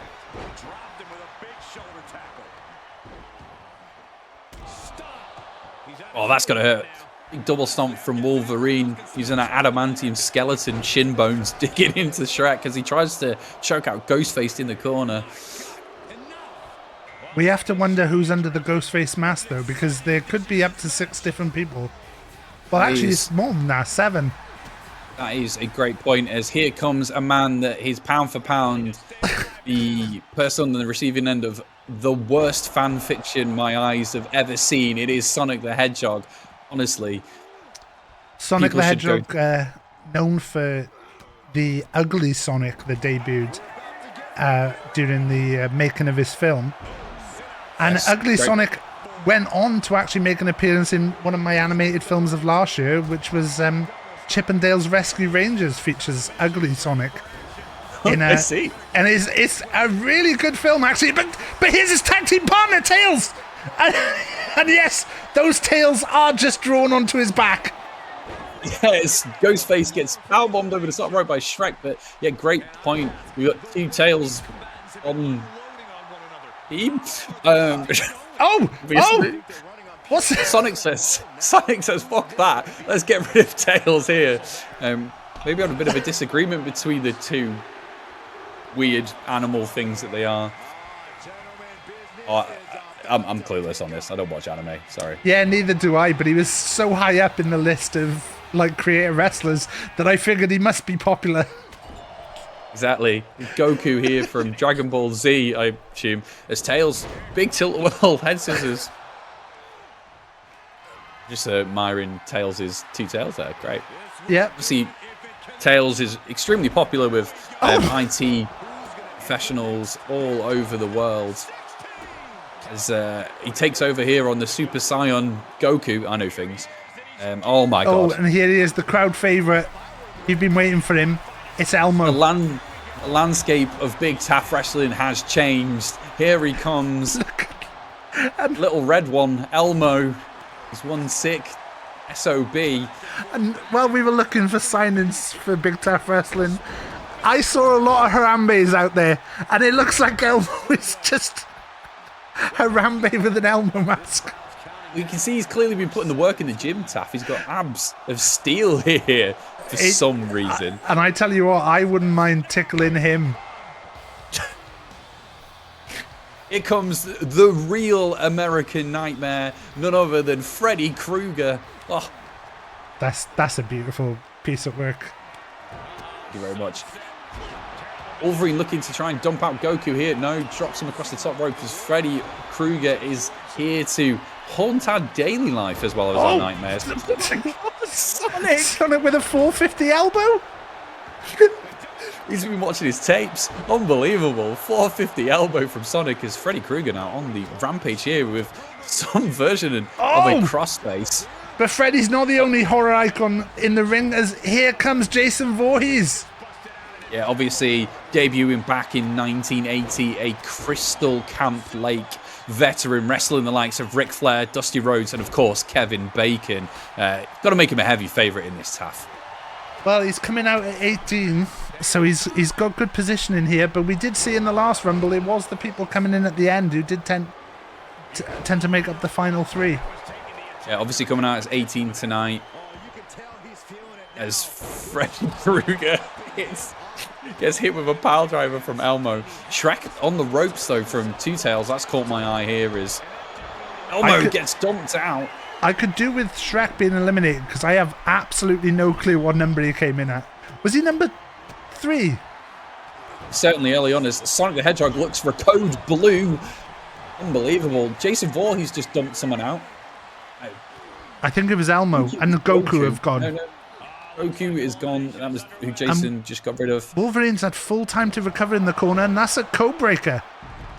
[SPEAKER 9] Oh, that's going to hurt. Big double stomp from Wolverine using an adamantium skeleton shin bones digging into Shrek as he tries to choke out Ghostface in the corner.
[SPEAKER 4] We have to wonder who's under the Ghostface mask, though, because there could be up to 6 different people. Well, actually, it's more than that, 7.
[SPEAKER 9] That is a great point, as here comes a man that is pound for pound the person on the receiving end of the worst fan fiction my eyes have ever seen. It is Sonic the Hedgehog. Honestly,
[SPEAKER 4] Sonic the Hedgehog, known for the ugly Sonic that debuted during the making of his film. And
[SPEAKER 9] Yes,
[SPEAKER 4] Ugly
[SPEAKER 9] great.
[SPEAKER 4] Sonic went on to actually make an appearance in one of my animated films of last year, which was Chip and Dale's Rescue Rangers, features Ugly Sonic.
[SPEAKER 9] I see.
[SPEAKER 4] And it's a really good film, actually. But here's his tag team partner, Tails! And yes, those tails are just drawn onto his back.
[SPEAKER 9] Yes, Ghostface gets powerbombed over the top rope by Shrek, but yeah, great point. We got 2 tails on team.
[SPEAKER 4] What's this?
[SPEAKER 9] Sonic says, fuck that. Let's get rid of Tails here. Maybe on a bit of a disagreement between the two weird animal things that they are. Oh, I'm clueless on this. I don't watch anime. Sorry.
[SPEAKER 4] Yeah, neither do I, but he was so high up in the list of like creator wrestlers that I figured he must be popular.
[SPEAKER 9] Exactly. Goku here from Dragon Ball Z, I assume. As Tails, big tilt-a-whirl head scissors. Just admiring Tails' 2 tails there. Great.
[SPEAKER 4] Yep.
[SPEAKER 9] Obviously, Tails is extremely popular with IT professionals all over the world. As he takes over here on the Super Saiyan Goku. I know things. Oh my god.
[SPEAKER 4] Oh, and here he is, the crowd favourite. You've been waiting for him. It's Elmo.
[SPEAKER 9] The landscape of Big Taff Wrestling has changed. Here he comes. Little red one, Elmo. He's one sick SOB.
[SPEAKER 4] And while we were looking for signings for Big Taff Wrestling, I saw a lot of Harambes out there, and it looks like Elmo is just Harambe with an Elmo mask.
[SPEAKER 9] You can see he's clearly been putting the work in the gym, Taff. He's got abs of steel here for some reason.
[SPEAKER 4] And I tell you what, I wouldn't mind tickling him.
[SPEAKER 9] Here comes the real American Nightmare, none other than Freddy Krueger. Oh,
[SPEAKER 4] That's a beautiful piece of work.
[SPEAKER 9] thank you very much. Wolverine looking to try and dump out Goku here. No, drops him across the top rope as Freddy Krueger is here to haunt our daily life as well as our nightmares.
[SPEAKER 4] Sonic with a 450 elbow?
[SPEAKER 9] He's been watching his tapes. Unbelievable. 450 elbow from Sonic as Freddy Krueger now on the rampage here with some version of a crossface.
[SPEAKER 4] But Freddy's not the only horror icon in the ring, as here comes Jason Voorhees.
[SPEAKER 9] Yeah, obviously debuting back in 1980, a Crystal Camp Lake veteran wrestling the likes of Ric Flair, Dusty Rhodes, and of course Kevin Bacon. Got to make him a heavy favourite in this, Taff.
[SPEAKER 4] Well, he's coming out at 18, so he's got good position in here. But we did see in the last Rumble, it was the people coming in at the end who did tend to make up the final three.
[SPEAKER 9] Yeah, obviously coming out as 18 tonight, as Freddy Krueger gets hit with a pile driver from Elmo. Shrek on the ropes though from Two Tails. That's caught my eye here as Elmo gets dumped out.
[SPEAKER 4] I could do with Shrek being eliminated because I have absolutely no clue what number he came in at. Was he number 3?
[SPEAKER 9] Certainly early on as Sonic the Hedgehog looks for code blue. Unbelievable. Jason Voorhees just dumped someone out.
[SPEAKER 4] I think it was Elmo and Goku have gone.
[SPEAKER 9] No. Goku is gone. That was who Jason just got rid of.
[SPEAKER 4] Wolverine's had full time to recover in the corner, and that's a code breaker.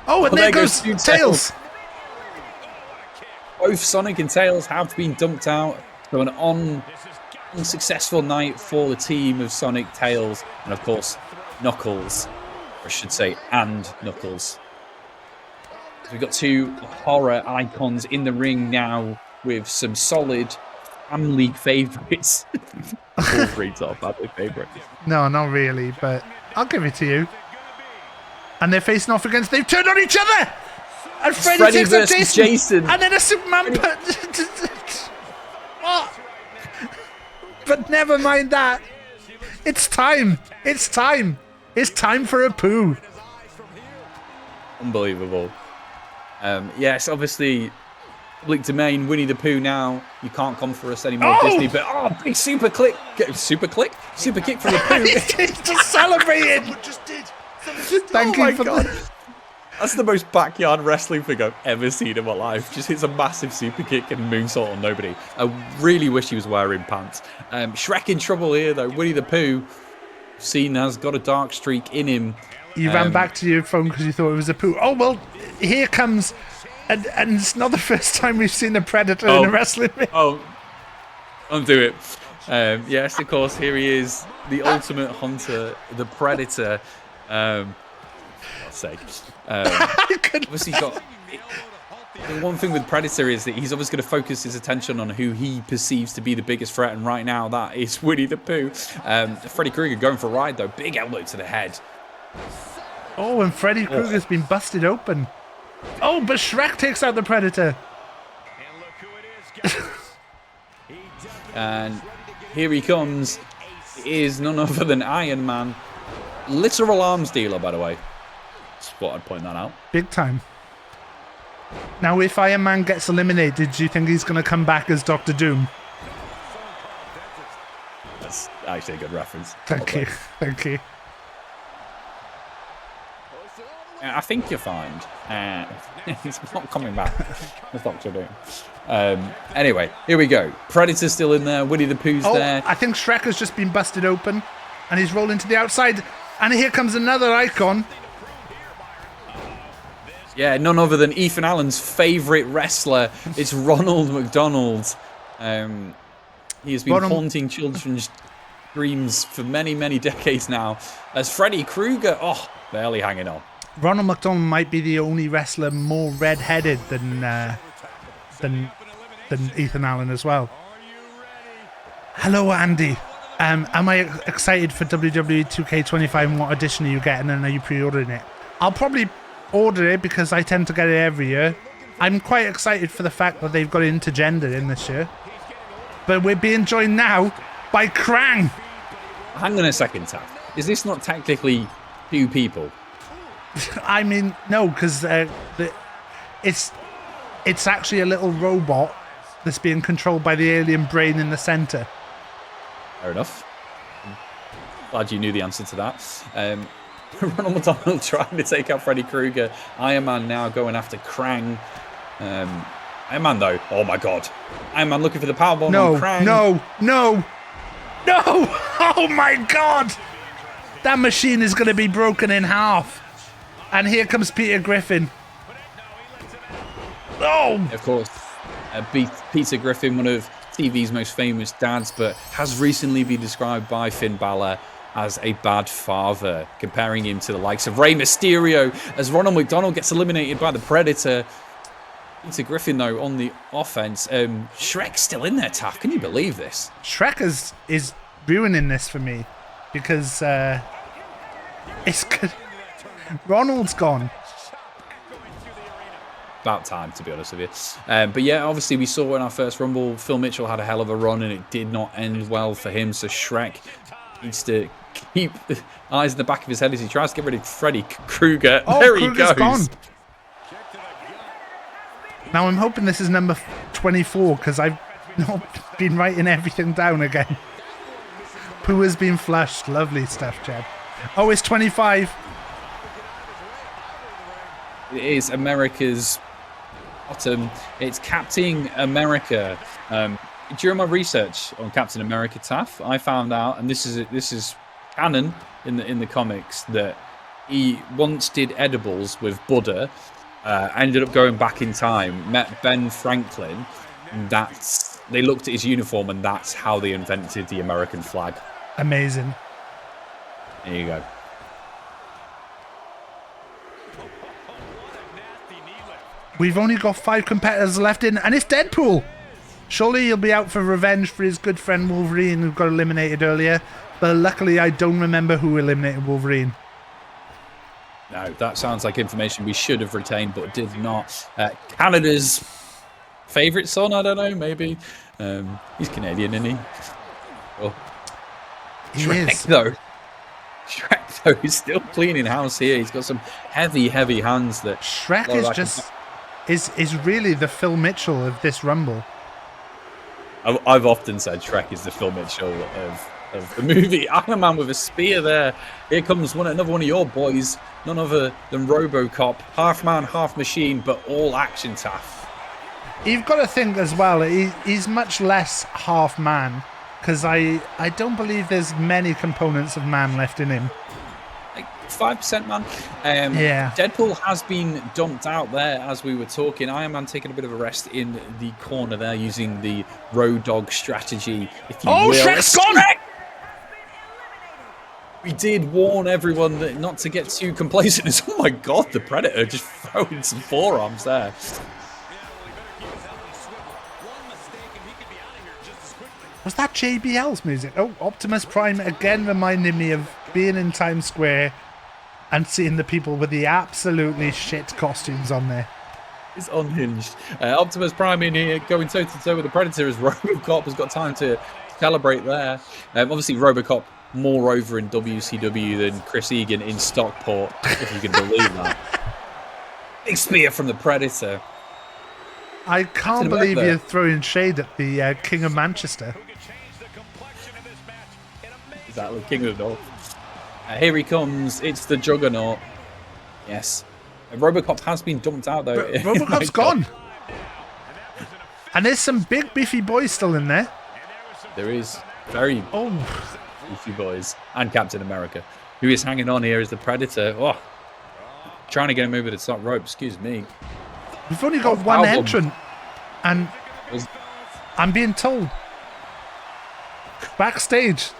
[SPEAKER 4] Oh, and there goes Tails.
[SPEAKER 9] Both Sonic and Tails have been dumped out. So an unsuccessful night for the team of Sonic, Tails, and of course Knuckles. Or I should say, and Knuckles. So we've got two horror icons in the ring now with some solid family favourites. All three top family favourites.
[SPEAKER 4] No, not really, but I'll give it to you. And they're facing off against. They've turned on each other. And Freddy takes on Jason. And then a Superman. What? But never mind that. It's time. It's time. It's time for a poo.
[SPEAKER 9] Unbelievable. Yes, obviously. Public domain, Winnie the Pooh now. You can't come for us anymore, Disney. But big super kick from the Pooh.
[SPEAKER 4] He's just celebrating. Thank you for
[SPEAKER 9] God. That's the most backyard wrestling thing I've ever seen in my life. Just hits a massive super kick and moonsault on nobody. I really wish he was wearing pants. Shrek in trouble here though. Winnie the Pooh, seen has got a dark streak in him.
[SPEAKER 4] You ran back to your phone because you thought it was a Pooh. Oh well, here comes. And it's not the first time we've seen a Predator in a wrestling ring.
[SPEAKER 9] Oh, undo it. Yes, of course, here he is, the ultimate hunter, the Predator. God's sake. Obviously, got. The one thing with Predator is that he's always going to focus his attention on who he perceives to be the biggest threat, and right now that is Winnie the Pooh. Freddy Krueger going for a ride though, big elbow to the head.
[SPEAKER 4] Oh, and Freddy Krueger's been busted open. Oh, but Shrek takes out the Predator.
[SPEAKER 9] And here he comes. He is none other than Iron Man. Literal arms dealer, by the way. Just thought I'd point that out.
[SPEAKER 4] Big time. Now, if Iron Man gets eliminated, do you think he's going to come back as Doctor Doom?
[SPEAKER 9] That's actually a good reference.
[SPEAKER 4] Thank you. Thank you.
[SPEAKER 9] I think you'll find he's not coming back. That's Doctor Doom. Anyway, here we go. Predator's still in there. Winnie the Pooh's there.
[SPEAKER 4] I think Shrek has just been busted open, and he's rolling to the outside. And here comes another icon.
[SPEAKER 9] Yeah, none other than Ethan Allen's favourite wrestler. It's Ronald McDonald. He has been haunting children's dreams for many, many decades now. As Freddy Krueger, barely hanging on.
[SPEAKER 4] Ronald McDonald might be the only wrestler more red-headed than Ethan Allen as well. Hello, Andy. Am I excited for WWE 2K25 and what edition are you getting and are you pre-ordering it? I'll probably order it because I tend to get it every year. I'm quite excited for the fact that they've got intergender in this year. But we're being joined now by Krang.
[SPEAKER 9] Hang on a second, Taff. Is this not technically two people?
[SPEAKER 4] I mean, no, because it's actually a little robot that's being controlled by the alien brain in the center.
[SPEAKER 9] Fair enough. Glad you knew the answer to that. Ronald McDonald trying to take out Freddy Krueger. Iron Man now going after Krang. Iron Man though, oh my god. Iron Man looking for the powerbomb on Krang.
[SPEAKER 4] No! Oh my god! That machine is going to be broken in half. And here comes Peter Griffin. Oh!
[SPEAKER 9] Of course, Peter Griffin, one of TV's most famous dads, but has recently been described by Finn Balor as a bad father, comparing him to the likes of Rey Mysterio as Ronald McDonald gets eliminated by the Predator. Peter Griffin, though, on the offense. Shrek's still in there, Taff. Can you believe this?
[SPEAKER 4] Shrek is ruining this for me because it's good. Ronald's gone.
[SPEAKER 9] About time, to be honest with you. But yeah, obviously we saw in our first Rumble, Phil Mitchell had a hell of a run and it did not end well for him. So Shrek needs to keep eyes in the back of his head as he tries to get rid of Freddy Krueger.
[SPEAKER 4] Oh,
[SPEAKER 9] there he
[SPEAKER 4] Krueger's
[SPEAKER 9] goes.
[SPEAKER 4] gone. Now I'm hoping this is number 24 because I've not been writing everything down again. Pooh has been flushed. Lovely stuff, Chad. Oh, it's 25.
[SPEAKER 9] It is America's bottom. It's Captain America. During my research on Captain America, Taff, I found out, and this is canon in the comics, that he once did edibles with Buddha. Ended up going back in time, met Ben Franklin. They looked at his uniform, and that's how they invented the American flag.
[SPEAKER 4] Amazing.
[SPEAKER 9] There you go.
[SPEAKER 4] We've only got 5 competitors left in, and it's Deadpool. Surely he'll be out for revenge for his good friend Wolverine, who got eliminated earlier. But luckily, I don't remember who eliminated Wolverine.
[SPEAKER 9] No, that sounds like information we should have retained, but did not. Canada's favourite son, I don't know, maybe. He's Canadian, isn't he? Oh.
[SPEAKER 4] He
[SPEAKER 9] Shrek,
[SPEAKER 4] is.
[SPEAKER 9] though. Shrek, though, is still cleaning house here. He's got some heavy, heavy hands. That
[SPEAKER 4] Shrek is just... is really the Phil Mitchell of this Rumble.
[SPEAKER 9] I've often said Shrek is the Phil Mitchell of the movie. Iron Man with a spear there. Here comes another one of your boys. None other than RoboCop. Half man, half machine, but all action, Taff.
[SPEAKER 4] You've got to think as well, he's much less half man, because I don't believe there's many components of man left in him.
[SPEAKER 9] Like 5% man.
[SPEAKER 4] Yeah.
[SPEAKER 9] Deadpool has been dumped out there as we were talking. Iron Man taking a bit of a rest in the corner there using the Road Dogg strategy, if you will.
[SPEAKER 4] Shrek's gone!
[SPEAKER 9] We did warn everyone that not to get too complacent. Oh my god, the Predator just throwing some forearms there.
[SPEAKER 4] Was that JBL's music? Oh, Optimus Prime again reminded me of being in Times Square and seeing the people with the absolutely shit costumes on there.
[SPEAKER 9] It's unhinged. Optimus Prime in here going toe-to-toe with the Predator as RoboCop has got time to calibrate there. Obviously, RoboCop more over in WCW than Chris Egan in Stockport, if you can believe that. Big spear from the Predator.
[SPEAKER 4] I can't believe you're throwing shade at the King of Manchester.
[SPEAKER 9] Exactly, King of the North. Here he comes. It's the Juggernaut. Yes. RoboCop has been dumped out, though.
[SPEAKER 4] RoboCop's gone. And there's some big beefy boys still in there.
[SPEAKER 9] There is. Very beefy boys. And Captain America. Who is hanging on here is the Predator. Oh, trying to get him over the top rope. Excuse me.
[SPEAKER 4] We've only got one entrant. And I'm being told backstage.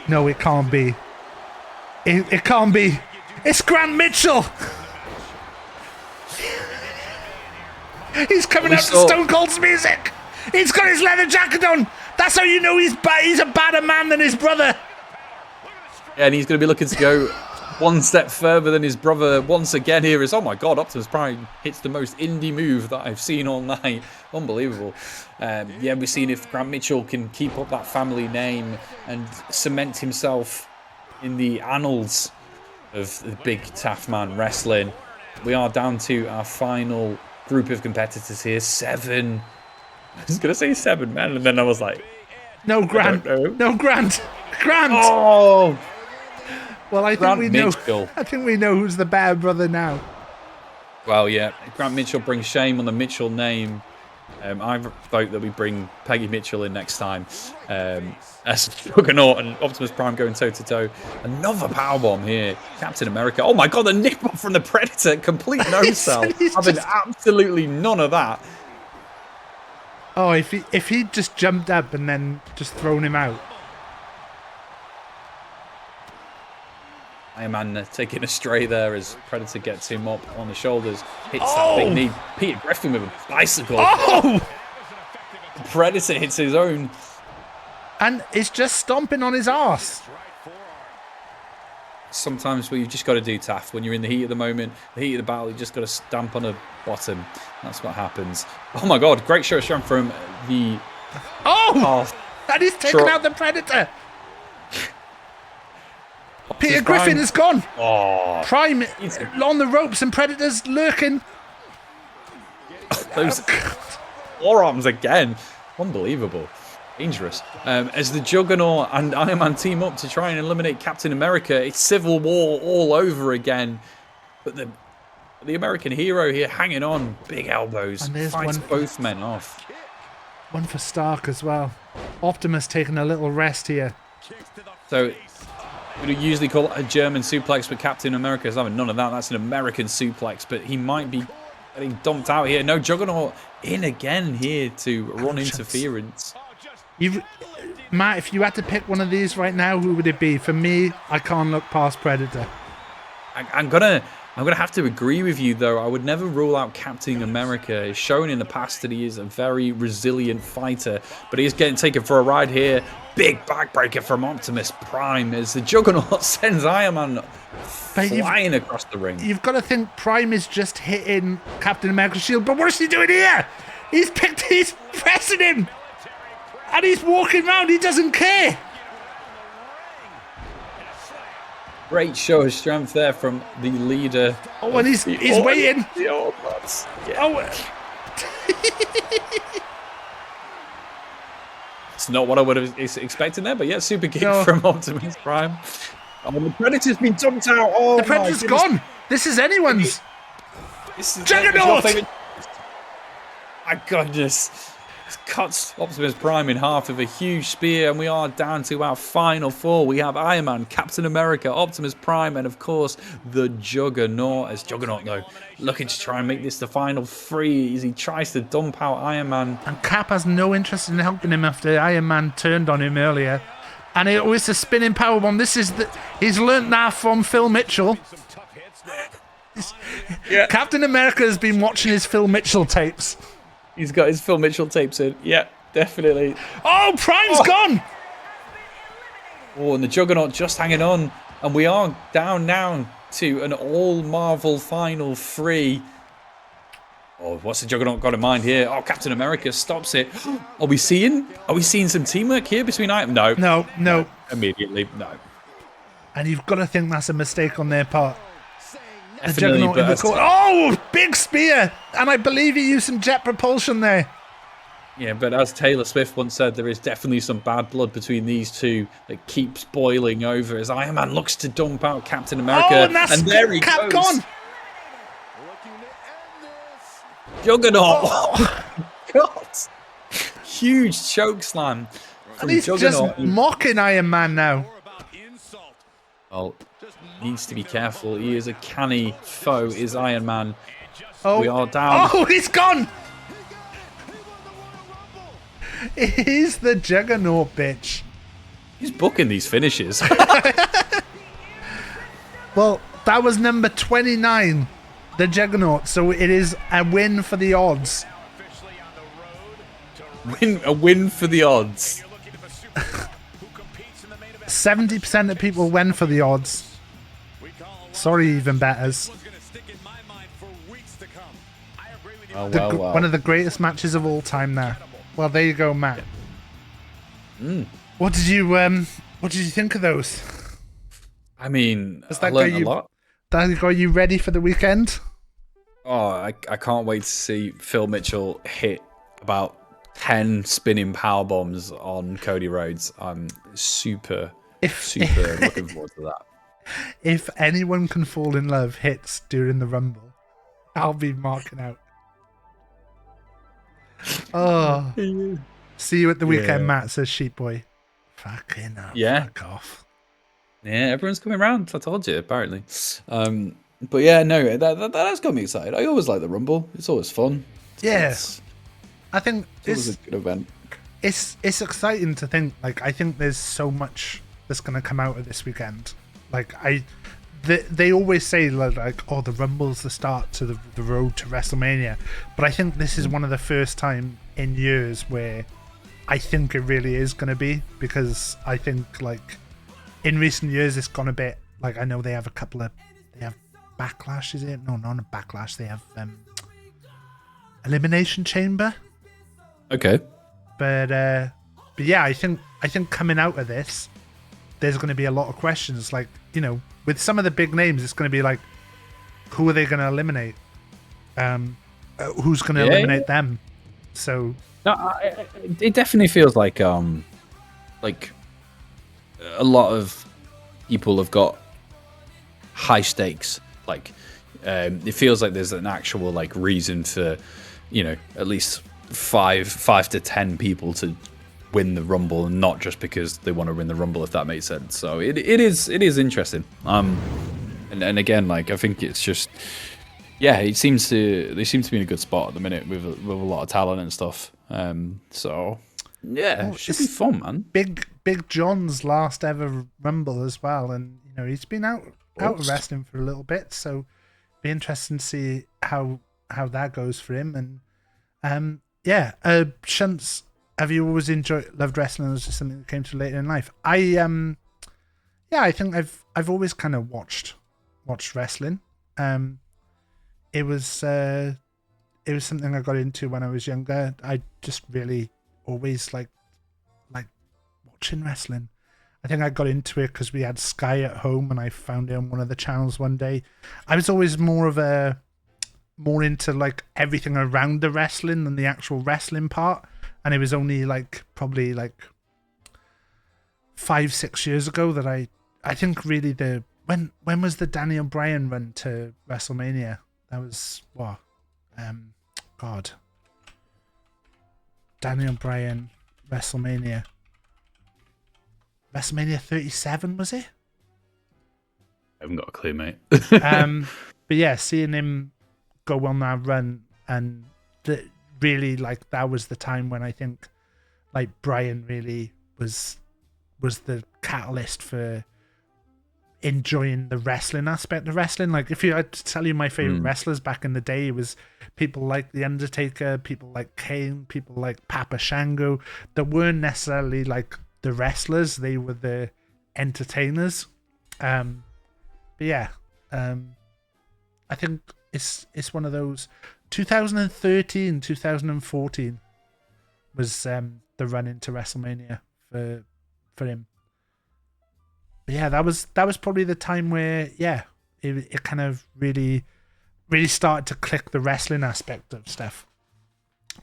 [SPEAKER 4] No, it can't be. It can't be. It's Grant Mitchell. He's coming out to Stone Cold's music. He's got his leather jacket on. That's how you know he's a badder man than his brother.
[SPEAKER 9] Yeah, and he's going to be looking to go one step further than his brother once again here. Is, oh my god, Optimus Prime hits the most indie move that I've seen all night. Unbelievable. Yeah, we're seeing if Grant Mitchell can keep up that family name and cement himself in the annals of the BigTaffMan wrestling. We are down to our final group of competitors here. 7. I was going to say 7 men, and then I was like,
[SPEAKER 4] no, Grant. No, Grant. Grant.
[SPEAKER 9] Oh.
[SPEAKER 4] Well, I think
[SPEAKER 9] Grant
[SPEAKER 4] we know.
[SPEAKER 9] Mitchell.
[SPEAKER 4] I think we know who's the bad brother now.
[SPEAKER 9] Well, yeah, Grant Mitchell brings shame on the Mitchell name. I vote that we bring Peggy Mitchell in next time as Juggernaut and Optimus Prime going toe-to-toe. Another powerbomb here. Captain America. Oh my god, the nip-off from the Predator. Complete no-sell. Having absolutely none of that.
[SPEAKER 4] Oh, if he just jumped up and then just thrown him out.
[SPEAKER 9] Iron Man taking a stray there as Predator gets him up on the shoulders, hits that big knee. Peter Griffin with a bicycle.
[SPEAKER 4] Oh!
[SPEAKER 9] Predator hits his own.
[SPEAKER 4] And it's just stomping on his arse.
[SPEAKER 9] Sometimes what you've just got to do, Taff, when you're in the heat of the moment, the heat of the battle, you just got to stamp on a bottom. That's what happens. Oh my God, great show from the...
[SPEAKER 4] Oh! And he's taken out the Predator. Peter Griffin is gone.
[SPEAKER 9] Oh,
[SPEAKER 4] Prime on the ropes and Predator's lurking.
[SPEAKER 9] Those forearms again. Unbelievable. Dangerous. As the Juggernaut and Iron Man team up to try and eliminate Captain America, it's civil war all over again. But the American hero here hanging on, big elbows, fights both men off.
[SPEAKER 4] One for Stark as well. Optimus taking a little rest here.
[SPEAKER 9] So we usually call it a German suplex, but Captain America's having none of that. That's an American suplex, but he might be getting dumped out here. No, Juggernaut in again here to run interference.
[SPEAKER 4] Matt, if you had to pick one of these right now, who would it be? For me, I can't look past Predator.
[SPEAKER 9] I'm gonna have to agree with you though. I would never rule out Captain America. He's shown in the past that he is a very resilient fighter, but he's getting taken for a ride here. Big backbreaker from Optimus Prime as the Juggernaut sends Iron Man flying across the ring.
[SPEAKER 4] You've got to think Prime is just hitting Captain America's shield, but what is he doing here? He's pressing him, and he's walking around. He doesn't care.
[SPEAKER 9] Great show of strength there from the leader.
[SPEAKER 4] Oh, and he's waiting.
[SPEAKER 9] Yeah.
[SPEAKER 4] Oh.
[SPEAKER 9] It's not what I would have expected there, but yeah, super kick from Optimus Prime. Oh, the Predator's been dumped out. Oh,
[SPEAKER 4] the Predator's gone. This is anyone's.
[SPEAKER 9] This is
[SPEAKER 4] Juggernaut.
[SPEAKER 9] My goodness. Cuts Optimus Prime in half with a huge spear, and we are down to our final four. We have Iron Man, Captain America, Optimus Prime, and of course the Juggernaut. As Juggernaut though looking to try and make this the final three as he tries to dump out Iron Man.
[SPEAKER 4] And Cap has no interest in helping him after Iron Man turned on him earlier. And it was a spinning powerbomb. He's learnt that from Phil Mitchell. Yeah. Captain America has been watching his Phil Mitchell tapes.
[SPEAKER 9] He's got his Phil Mitchell tapes in. Yeah, definitely.
[SPEAKER 4] Oh, Prime's gone!
[SPEAKER 9] Oh, and the Juggernaut just hanging on. And we are down now to an all-Marvel final three. Oh, what's the Juggernaut got in mind here? Oh, Captain America stops it. Are we seeing some teamwork here between Iron Man?
[SPEAKER 4] No.
[SPEAKER 9] Immediately, no.
[SPEAKER 4] And you've got to think that's a mistake on their part.
[SPEAKER 9] Definitely,
[SPEAKER 4] oh, big spear! And I believe he used some jet propulsion there.
[SPEAKER 9] Yeah, but as Taylor Swift once said, there is definitely some bad blood between these two that keeps boiling over as Iron Man looks to dump out Captain America.
[SPEAKER 4] Oh, and there he
[SPEAKER 9] goes.
[SPEAKER 4] Gone.
[SPEAKER 9] Juggernaut! Oh, God! Huge choke slam.
[SPEAKER 4] And he's just mocking Iron Man now.
[SPEAKER 9] Oh, needs to be careful. He is a canny foe, is Iron Man.
[SPEAKER 4] Oh,
[SPEAKER 9] we are down.
[SPEAKER 4] Oh, he's gone! He's the Juggernaut, bitch.
[SPEAKER 9] He's booking these finishes.
[SPEAKER 4] Well, that was number 29, the Juggernaut. So it is a win for the odds.
[SPEAKER 9] A win for the odds.
[SPEAKER 4] 70% of people went for the odds. Sorry, even betters.
[SPEAKER 9] Oh, well.
[SPEAKER 4] One of the greatest matches of all time there. Well, there you go, Matt. What did you think of those?
[SPEAKER 9] I mean, I learned a lot.
[SPEAKER 4] That got you ready for the weekend?
[SPEAKER 9] Oh, I can't wait to see Phil Mitchell hit about 10 spinning power bombs on Cody Rhodes. I'm super looking forward to that.
[SPEAKER 4] If anyone can fall in love hits during the Rumble, I'll be marking out. Oh, see you at the weekend, Matt, says Sheep Boy. Fucking hell, fuck off.
[SPEAKER 9] Yeah, everyone's coming around. I told you, apparently. But yeah, no, that has got me excited. I always like the Rumble. It's always fun.
[SPEAKER 4] Yes. I think
[SPEAKER 9] it's a good event.
[SPEAKER 4] It's exciting to think. Like, I think there's so much that's going to come out of this weekend. Like, they always say like, oh, the Rumble's the start to the road to WrestleMania, but I think this is one of the first time in years where I think it really is going to be, because I think like in recent years it's gone a bit like, I know they have Backlash, is it? No, not a Backlash. They have Elimination Chamber.
[SPEAKER 9] Okay.
[SPEAKER 4] But yeah, I think coming out of this, there's going to be a lot of questions. Like, you know, with some of the big names, it's going to be like, who are they going to eliminate? Who's going to eliminate them? So
[SPEAKER 9] no, it definitely feels like a lot of people have got high stakes. Like, it feels like there's an actual like reason for, you know, at least five to 10 people to win the Rumble, and not just because they want to win the Rumble, if that makes sense. So it is interesting. And again, like, I think it's just, yeah, they seem to be in a good spot at the minute with a lot of talent and stuff. So yeah, it should be fun, man.
[SPEAKER 4] Big John's last ever Rumble as well, and you know, he's been out of wrestling for a little bit, so be interesting to see how that goes for him. And Shunts, have you always loved wrestling, or is this something that came to later in life? I think I've always kind of watched wrestling. It was something I got into when I was younger. I just really always like watching wrestling. I think I got into it because we had Sky at home, and I found it on one of the channels one day. I was always more into like everything around the wrestling than the actual wrestling part. And it was only like probably like 5-6 years ago that I think really when was the Daniel Bryan run to WrestleMania? That was what? Daniel Bryan WrestleMania 37, was it?
[SPEAKER 9] I haven't got a clue, mate.
[SPEAKER 4] But yeah, seeing him go on that run, and really like that was the time when I think like Bryan really was the catalyst for enjoying the wrestling aspect of wrestling. Like, if you had to tell you my favorite wrestlers back in the day, it was people like The Undertaker, people like Kane, people like Papa Shango, that weren't necessarily like the wrestlers, they were the entertainers. But yeah, I think it's one of those. 2013, 2014 was the run into WrestleMania for him. But yeah, that was probably the time where it kind of really started to click the wrestling aspect of stuff.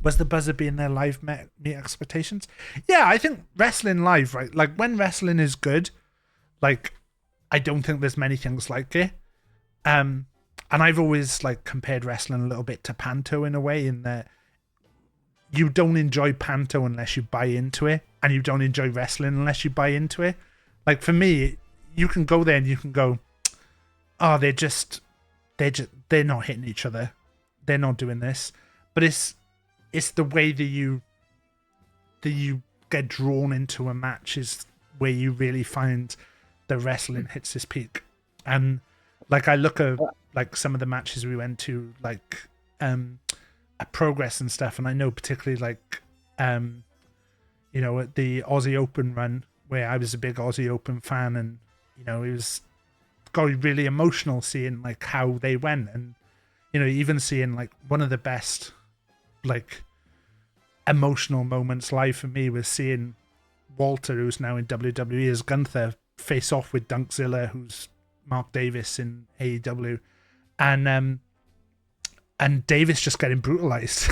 [SPEAKER 4] Was the buzzer being there live meet expectations? Yeah, I think wrestling live, right? Like, when wrestling is good, like, I don't think there's many things like it. And I've always like compared wrestling a little bit to panto in a way, in that you don't enjoy panto unless you buy into it, and you don't enjoy wrestling unless you buy into it. Like, for me, you can go there and you can go, oh, they're not hitting each other, they're not doing this, but it's the way that you get drawn into a match is where you really find the wrestling hits its peak. And like, I look at like some of the matches we went to, like at Progress and stuff, and I know particularly like you know, at the Aussie Open run, where I was a big Aussie Open fan, and you know, it got really emotional seeing like how they went, and you know, even seeing like one of the best like emotional moments live for me was seeing Walter, who's now in WWE as Gunther, face off with Dunkzilla, who's Mark Davis in AEW, and Davis just getting brutalized,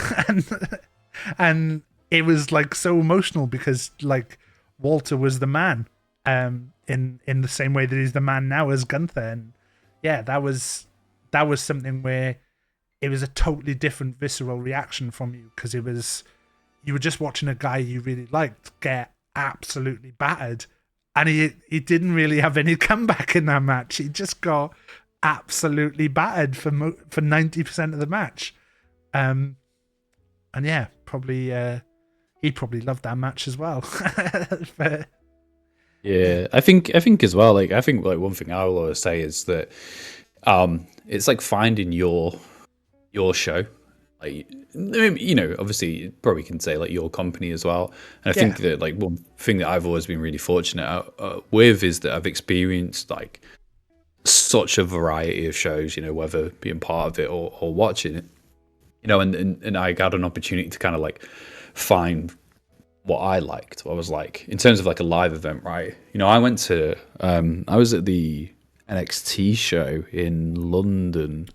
[SPEAKER 4] and it was like so emotional because like Walter was the man, in the same way that he's the man now as Gunther, and yeah, that was something where it was a totally different visceral reaction from you, because you were just watching a guy you really liked get absolutely battered. And he didn't really have any comeback in that match. He just got absolutely battered for 90% of the match. And yeah, probably he probably loved that match as well. But
[SPEAKER 9] Yeah, I think as well. Like, I think like one thing I will always say is that it's like finding your show. Like, you know, obviously, you probably can say like your company as well. And I think that like one thing that I've always been really fortunate with is that I've experienced like such a variety of shows. You know, whether being part of it or watching it. You know, and I got an opportunity to kind of like find what I liked. I was like, in terms of like a live event, right? You know, I went to, I was at the NXT show in London,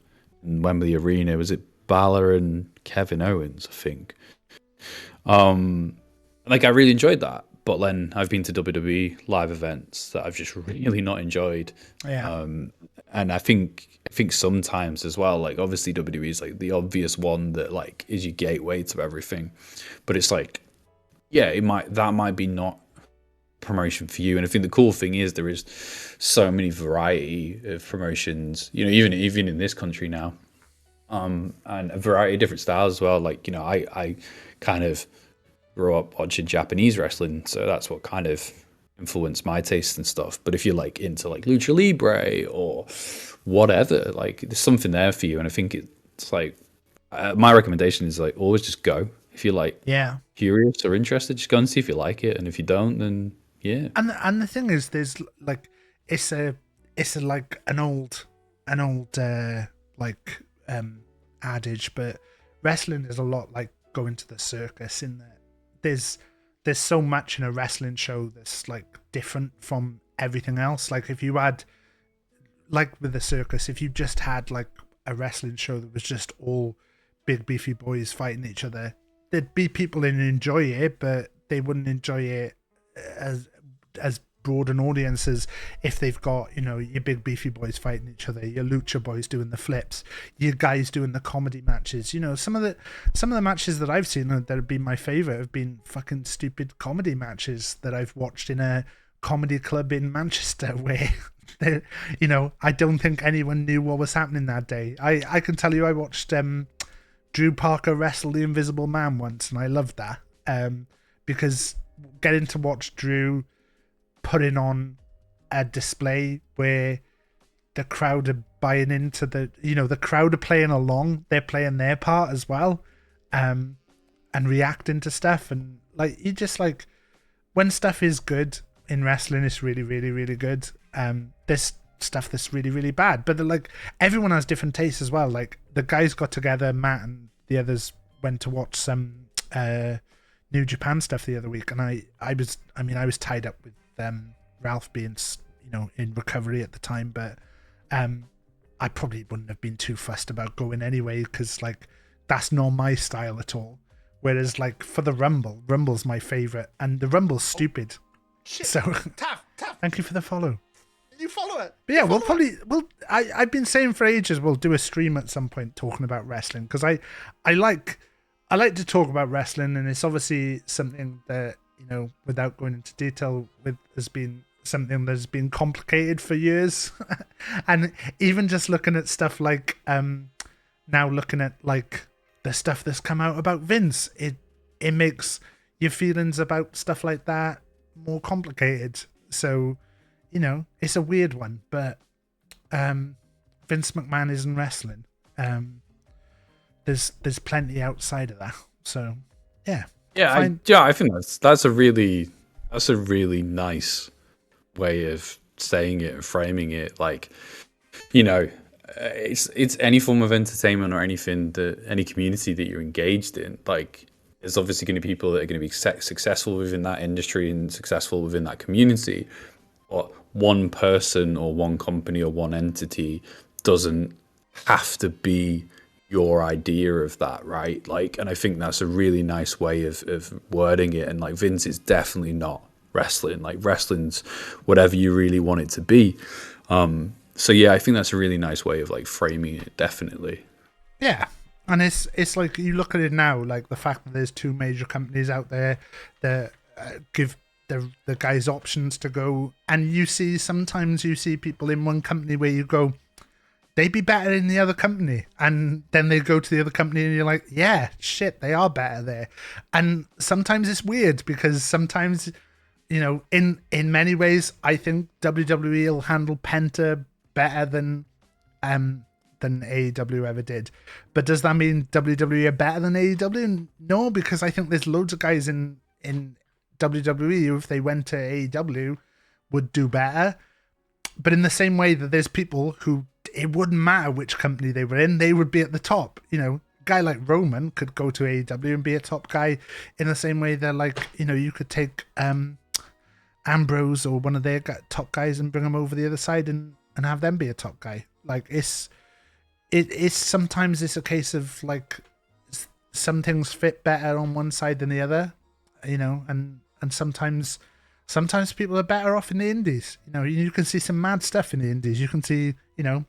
[SPEAKER 9] in Wembley Arena. Was it Balor and Kevin Owens, I think? Like, I really enjoyed that. But then I've been to WWE live events that I've just really not enjoyed.
[SPEAKER 4] Yeah.
[SPEAKER 9] And I think sometimes as well, like obviously WWE is like the obvious one that like is your gateway to everything. But it's like, yeah, that might be not promotion for you. And I think the cool thing is there is so many variety of promotions, you know, even in this country now, and a variety of different styles as well. Like, you know, I kind of grew up watching Japanese wrestling, so that's what kind of influenced my taste and stuff. But if you're like into like lucha libre or whatever, like there's something there for you. And I think it's like my recommendation is like always just go. If you're like curious or interested, just go and see if you like it, and if you don't, then yeah.
[SPEAKER 4] And the thing is, there's like it's a like an old like adage, but wrestling is a lot like going to the circus. In that there's so much in a wrestling show that's like different from everything else. Like if you had, like with the circus, if you just had like a wrestling show that was just all big beefy boys fighting each other, there'd be people who enjoy it, but they wouldn't enjoy it as broad an audience as if they've got, you know, your big beefy boys fighting each other, your lucha boys doing the flips, your guys doing the comedy matches. You know, some of the matches that I've seen that have been my favorite have been fucking stupid comedy matches that I've watched in a comedy club in Manchester where you know, I don't think anyone knew what was happening that day. I can tell you I watched Drew Parker wrestle the Invisible Man once, and I loved that because getting to watch Drew putting on a display where the crowd are buying into the, you know, the crowd are playing along, they're playing their part as well, and reacting to stuff, and like you just like when stuff is good in wrestling, it's really really really good. There's stuff that's really really bad, but like everyone has different tastes as well. Like the guys got together, Matt and the others went to watch some New Japan stuff the other week, and I was tied up with Ralph being, you know, in recovery at the time, but I probably wouldn't have been too fussed about going anyway, because like that's not my style at all. Whereas like for the Rumble's my favorite, and the Rumble's stupid.
[SPEAKER 8] Shit.
[SPEAKER 4] So
[SPEAKER 8] Taff.
[SPEAKER 4] thank you for the follow.
[SPEAKER 8] You follow it.
[SPEAKER 4] But yeah, I've been saying for ages we'll do a stream at some point talking about wrestling, because I like to talk about wrestling, and it's obviously something that, you know, without going into detail, has been something that's been complicated for years. And even just looking at stuff like now looking at like the stuff that's come out about Vince, it makes your feelings about stuff like that more complicated. So, you know, it's a weird one, but Vince McMahon isn't wrestling. There's plenty outside of that. So yeah.
[SPEAKER 9] Yeah, I think that's a really nice way of saying it and framing it. Like, you know, it's any form of entertainment or anything that any community that you're engaged in. Like, there's obviously going to be people that are going to be successful within that industry and successful within that community. But one person or one company or one entity doesn't have to be your idea of that, right? Like, and I think that's a really nice way of wording it. And like, Vince is definitely not wrestling. Like, wrestling's whatever you really want it to be. So yeah, I think that's a really nice way of like framing it, definitely.
[SPEAKER 4] Yeah. And it's like, you look at it now, like the fact that there's two major companies out there that give the guys options to go, and sometimes you see people in one company where you go, they'd be better in the other company, and then they go to the other company and you're like, yeah, shit, they are better there. And sometimes it's weird, because sometimes you know, in many ways, I think WWE will handle Penta better than AEW ever did. But does that mean WWE are better than AEW? No, because I think there's loads of guys in WWE who, if they went to AEW, would do better. But in the same way that there's people who it wouldn't matter which company they were in, they would be at the top. You know, a guy like Roman could go to AEW and be a top guy in the same way that, like, you know, you could take Ambrose or one of their top guys and bring them over the other side and have them be a top guy. Like, it's sometimes it's a case of, like, some things fit better on one side than the other, you know, and sometimes people are better off in the indies. You know, you can see some mad stuff in the indies. You can see, you know,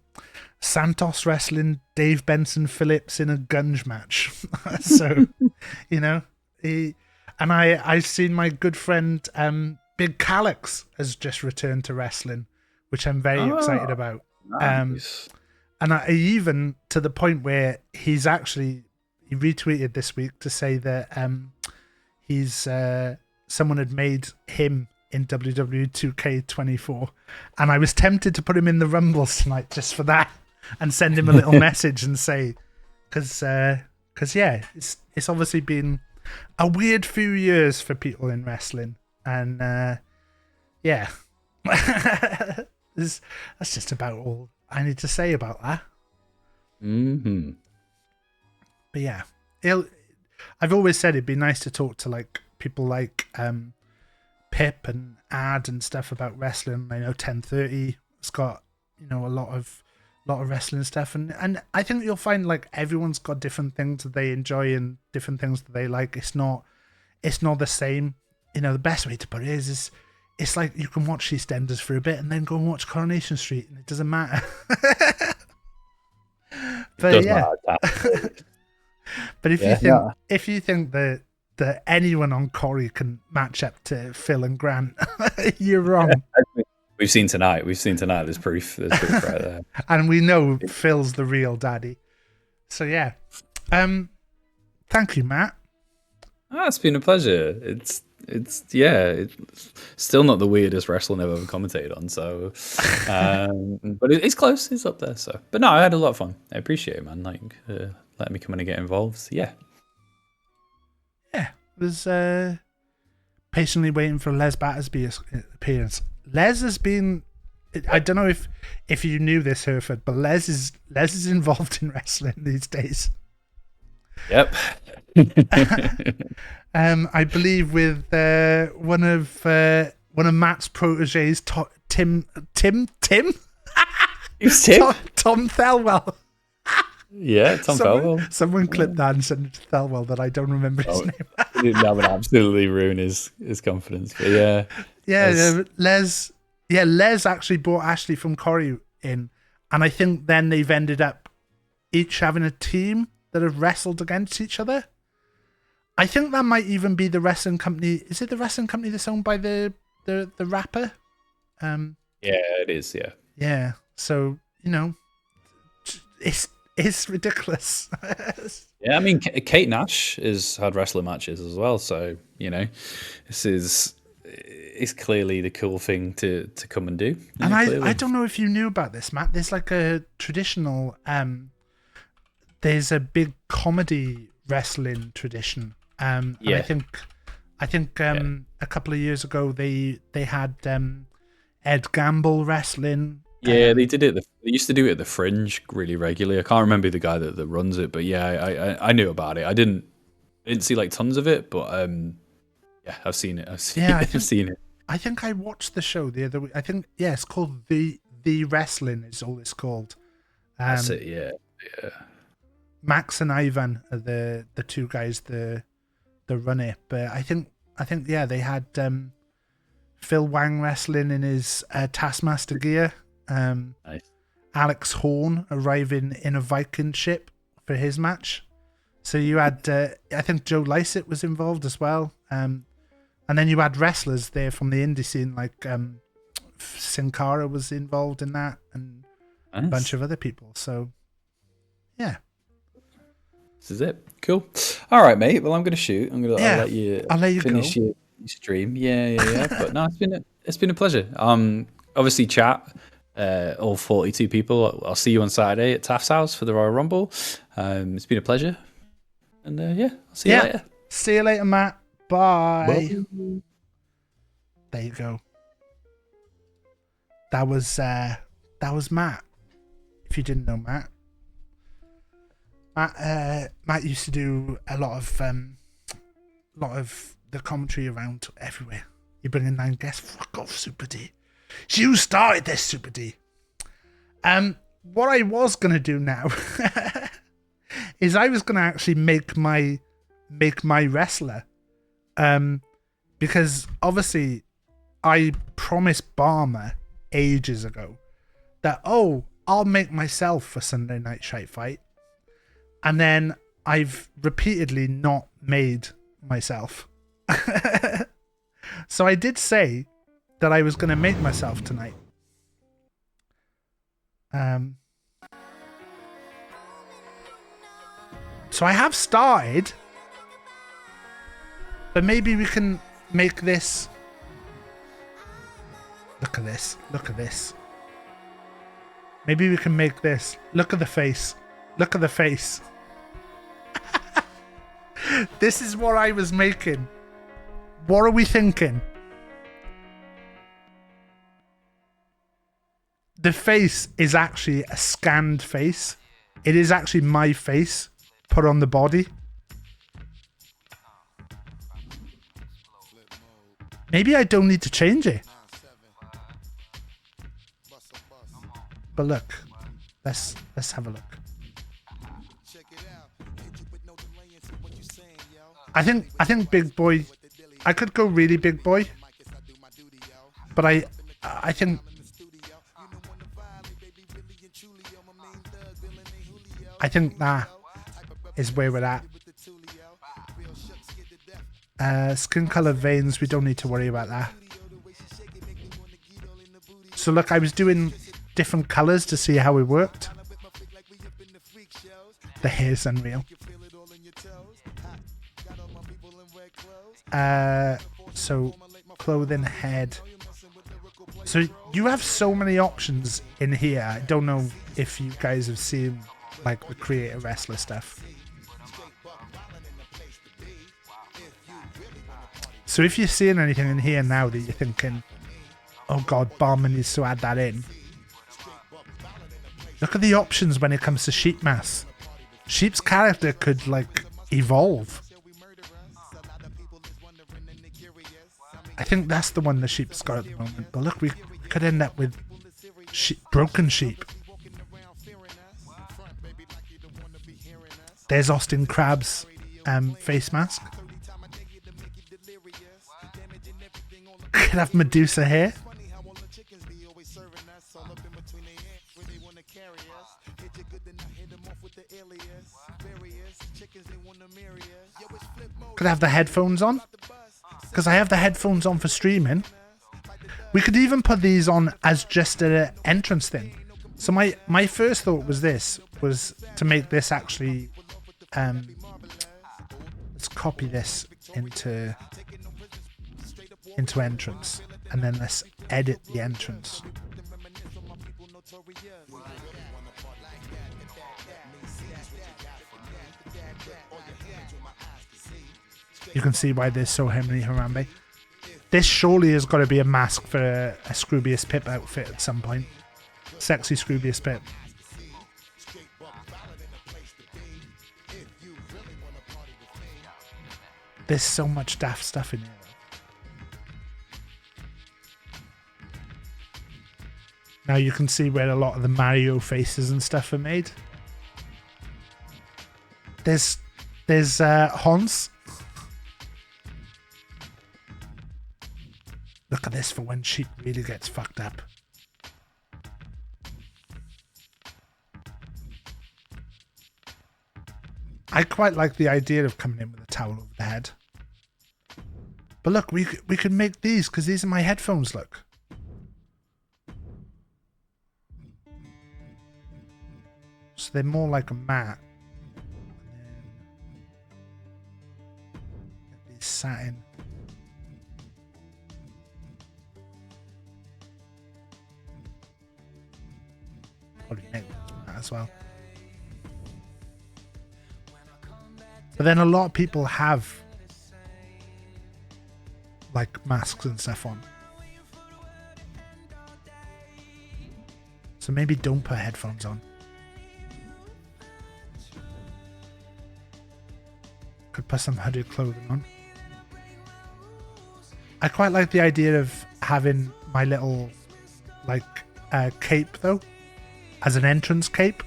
[SPEAKER 4] Santos wrestling Dave Benson Phillips in a gunge match. So, you know, I've seen my good friend Big Calix has just returned to wrestling, which I'm very excited about.
[SPEAKER 9] Nice.
[SPEAKER 4] And I even to the point where he retweeted this week to say that he's someone had made him in WWE 2K24, and I was tempted to put him in the Rumbles tonight just for that and send him a little message and say, because yeah, it's obviously been a weird few years for people in wrestling, and yeah, that's just about all I need to say about that.
[SPEAKER 9] Mm-hmm.
[SPEAKER 4] But yeah, I've always said it'd be nice to talk to like people like Pip and Ad and stuff about wrestling. I know 1030 has got, you know, a lot of wrestling stuff, and I think you'll find like everyone's got different things that they enjoy and different things that they like. It's not the same. You know, the best way to put it is it's like you can watch EastEnders for a bit and then go and watch Coronation Street, and it doesn't matter. But yeah. But if you think that anyone on Corey can match up to Phil and Grant, you're wrong.
[SPEAKER 9] We've seen tonight. There's proof. There's proof right there.
[SPEAKER 4] And we know Phil's the real daddy. So yeah. Thank you, Matt.
[SPEAKER 9] It's been a pleasure. It's still not the weirdest wrestling I've ever commentated on. So, but it's close. It's up there. So, but no, I had a lot of fun. I appreciate it, man. Like letting me come in and get involved. So, yeah.
[SPEAKER 4] Yeah, was patiently waiting for Les Battersby's appearance. Les has been. I don't know if you knew this, Hereford, but Les is involved in wrestling these days.
[SPEAKER 9] Yep.
[SPEAKER 4] I believe with one of Matt's proteges, Tim.
[SPEAKER 9] Who's Tim?
[SPEAKER 4] Tom Thelwell.
[SPEAKER 9] Yeah, Tom Thelwell.
[SPEAKER 4] Someone clipped that and sent it to Thelwell that I don't remember his name.
[SPEAKER 9] That would absolutely ruin his confidence. But yeah.
[SPEAKER 4] Yeah, Les actually brought Ashley from Corrie in, and I think then they've ended up each having a team that have wrestled against each other. I think that might even be the wrestling company. Is it the wrestling company that's owned by the rapper?
[SPEAKER 9] Yeah, it is. Yeah.
[SPEAKER 4] Yeah. So, you know, it's ridiculous.
[SPEAKER 9] Yeah, I mean, Kate Nash has had wrestling matches as well. So, you know, it's clearly the cool thing to come and do.
[SPEAKER 4] And I don't know if you knew about this, Matt. There's like a traditional, there's a big comedy wrestling tradition. And I think a couple of years ago they had Ed Gamble wrestling.
[SPEAKER 9] Yeah, they did it. They used to do it at the Fringe really regularly. I can't remember the guy that runs it, but yeah, I knew about it. I didn't see like tons of it, but yeah, I've seen it. I've seen it.
[SPEAKER 4] I think I watched the show the other week. I think it's called the Wrestling is all it's called.
[SPEAKER 9] That's it. Yeah.
[SPEAKER 4] Max and Ivan are the two guys that run it, but I think they had Phil Wang wrestling in his Taskmaster gear.
[SPEAKER 9] Nice.
[SPEAKER 4] Alex Horn arriving in a Viking ship for his match. So you had, I think Joe Lycett was involved as well. And then you had wrestlers there from the indie scene, like Sin Cara was involved in that, and a bunch of other people. So, yeah.
[SPEAKER 9] This is it. Cool. All right, mate. Well, I'm going to shoot. I'll let you
[SPEAKER 4] finish
[SPEAKER 9] your stream. Yeah. But no, it's been a pleasure. Obviously, chat. All 42 people. I'll see you on Saturday at Taff's house for the Royal Rumble. It's been a pleasure. And yeah, I'll see you later.
[SPEAKER 4] See you later, Matt. Bye. There you go. That was Matt. If you didn't know Matt. Matt used to do a lot of the commentary around everywhere. You bring in 9 guests. Fuck off, Super D. You started this, Super D. What I was gonna do now is I was gonna actually make my wrestler. Because obviously I promised Barmer ages ago that I'll make myself for Sunday Night Shite Fight. And then I've repeatedly not made myself. So I did say that I was going to make myself tonight. So I have started, but maybe we can make this. Look at this. Look at this. Maybe we can make this. Look at the face. Look at the face. This is what I was making. What are we thinking? The face is actually a scanned face. It is actually my face put on the body. Maybe I don't need to change it. But look, let's have a look. I think big boy. I could go really big boy, but I think that is where we're at. Skin color, veins, we don't need to worry about that. So look, I was doing different colors to see how it worked. The hair's unreal. So clothing, head. So you have so many options in here. I don't know if you guys have seen like the creator wrestler stuff. So if you're seeing anything in here now that you're thinking, oh god, Barman needs to add that in. Look at the options when it comes to Sheep Mask. Sheep's character could like evolve. I think that's the one the Sheep's got at the moment. But look, we could end up with broken sheep. There's Austin Crab's face mask. Could have Medusa hair. Could have the headphones on. Because I have the headphones on for streaming. We could even put these on as just an entrance thing. So my first thought was to make this actually let's copy this into entrance, and then let's edit the entrance. You can see why there's so many Harambe. This surely has got to be a mask for a Scroobius Pip outfit at some point. Sexy Scroobius Pip. There's so much daft stuff in here. Now you can see where a lot of the Mario faces and stuff are made. There's Hans. Look at this for when Sheep really gets fucked up. I quite like the idea of coming in with a towel over the head. But look, we could make these because these are my headphones, look. So they're more like a mat. And then get these satin. Probably make that as well. But then a lot of people have like masks and stuff on. So maybe don't put headphones on. Could put some hooded clothing on. I quite like the idea of having my little like cape though, as an entrance cape.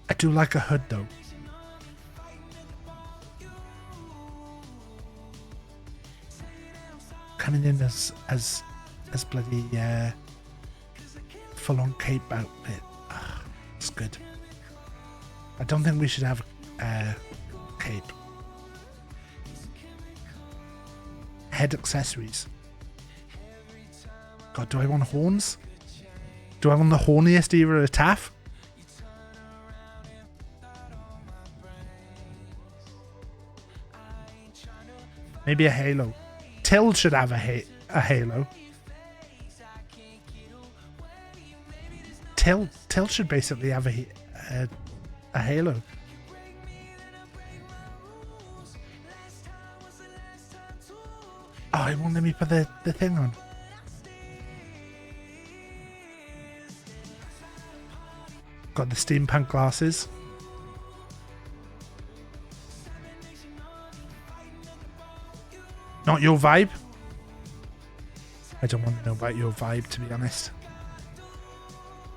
[SPEAKER 4] I do like a hood though. Coming in as bloody full on cape outfit. It's good. I don't think we should have a cape. Head accessories. God, do I want horns? Do I want the horniest era of Taff? Maybe a halo. Till should have a halo. Till should basically have a halo. Oh, it won't let me put the thing on. Got the steampunk glasses. Not your vibe? I don't want to know about your vibe, to be honest.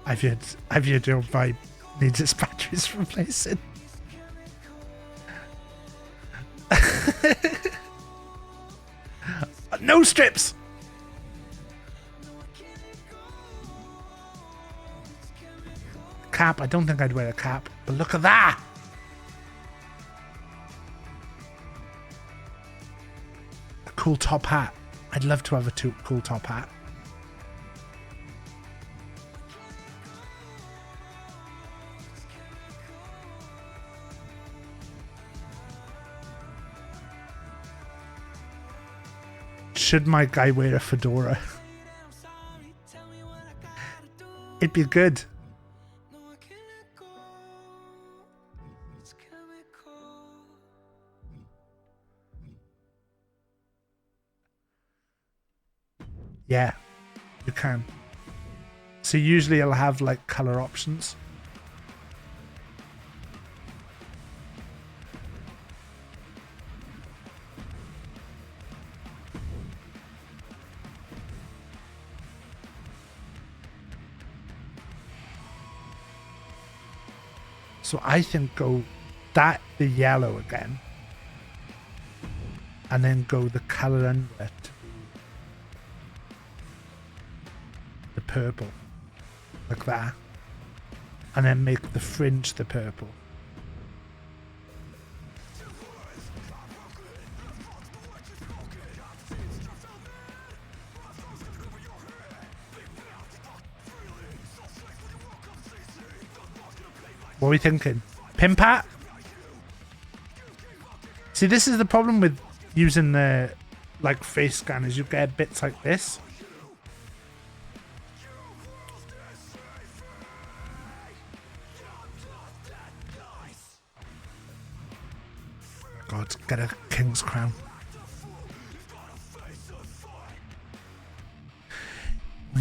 [SPEAKER 4] I've heard your vibe needs its batteries replacing. No strips! Cap, I don't think I'd wear a cap, but look at that! A cool top hat. I'd love to have a cool top hat. Should my guy wear a fedora? It'd be good. Yeah, you can. So usually I'll have like color options. So I think go the yellow again, and then go the color under it to be the purple, like that, and then make the fringe the purple. What are we thinking? Pimp hat? See, this is the problem with using the like face scanners. You get bits like this. God, get a king's crown.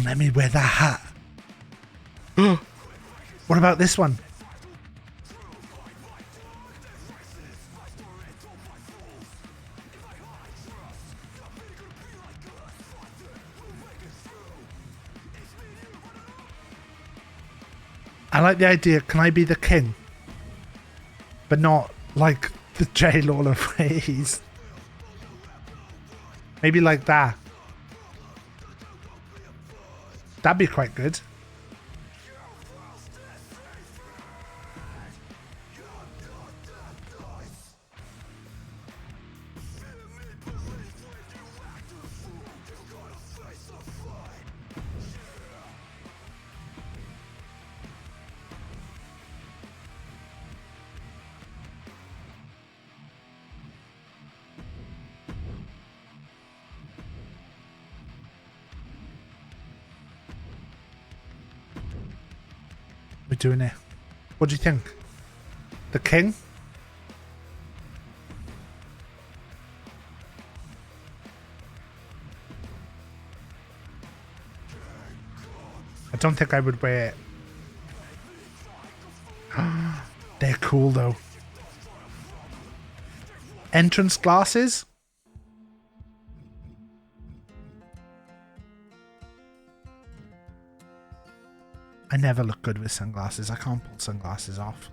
[SPEAKER 4] Let me wear that hat. What about this one? I like the idea. Can I be the king? But not like the J Lawler phrase. Maybe like that. That'd be quite good. We're doing it. What do you think? The king? I don't think I would wear it. They're cool though. Entrance glasses? I never look good with sunglasses. I can't pull sunglasses off.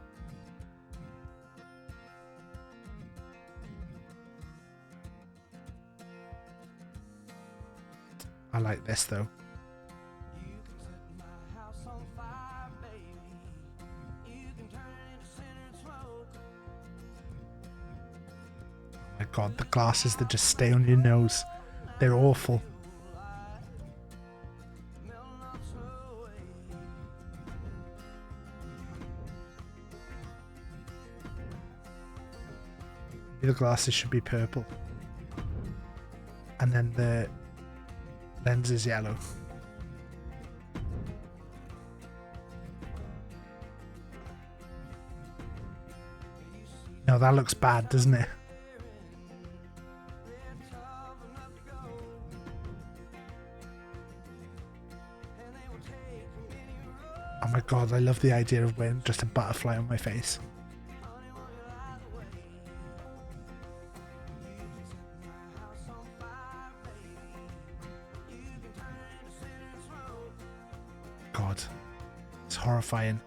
[SPEAKER 4] I like this though. Oh my god, the glasses that just stay on your nose. They're awful. The glasses should be purple. And then the lens is yellow. No, that looks bad, doesn't it? Oh my god, I love the idea of wearing just a butterfly on my face. God, it's horrifying.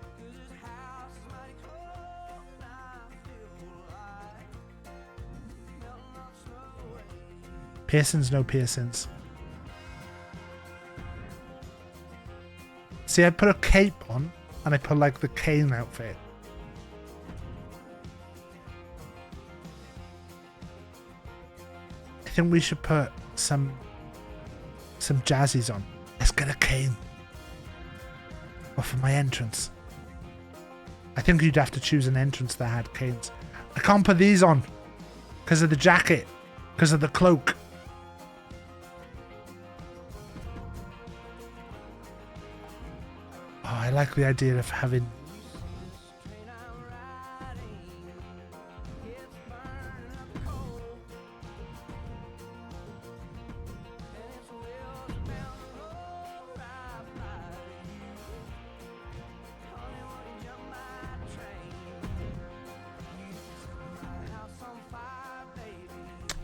[SPEAKER 4] Piercings, no piercings. See, I put a cape on and I put like the cane outfit. I think we should put some jazzies on. Let's get a cane. Or for my entrance. I think you'd have to choose an entrance that had canes. I can't put these on because of the jacket, because of the cloak. Oh, I like the idea of having...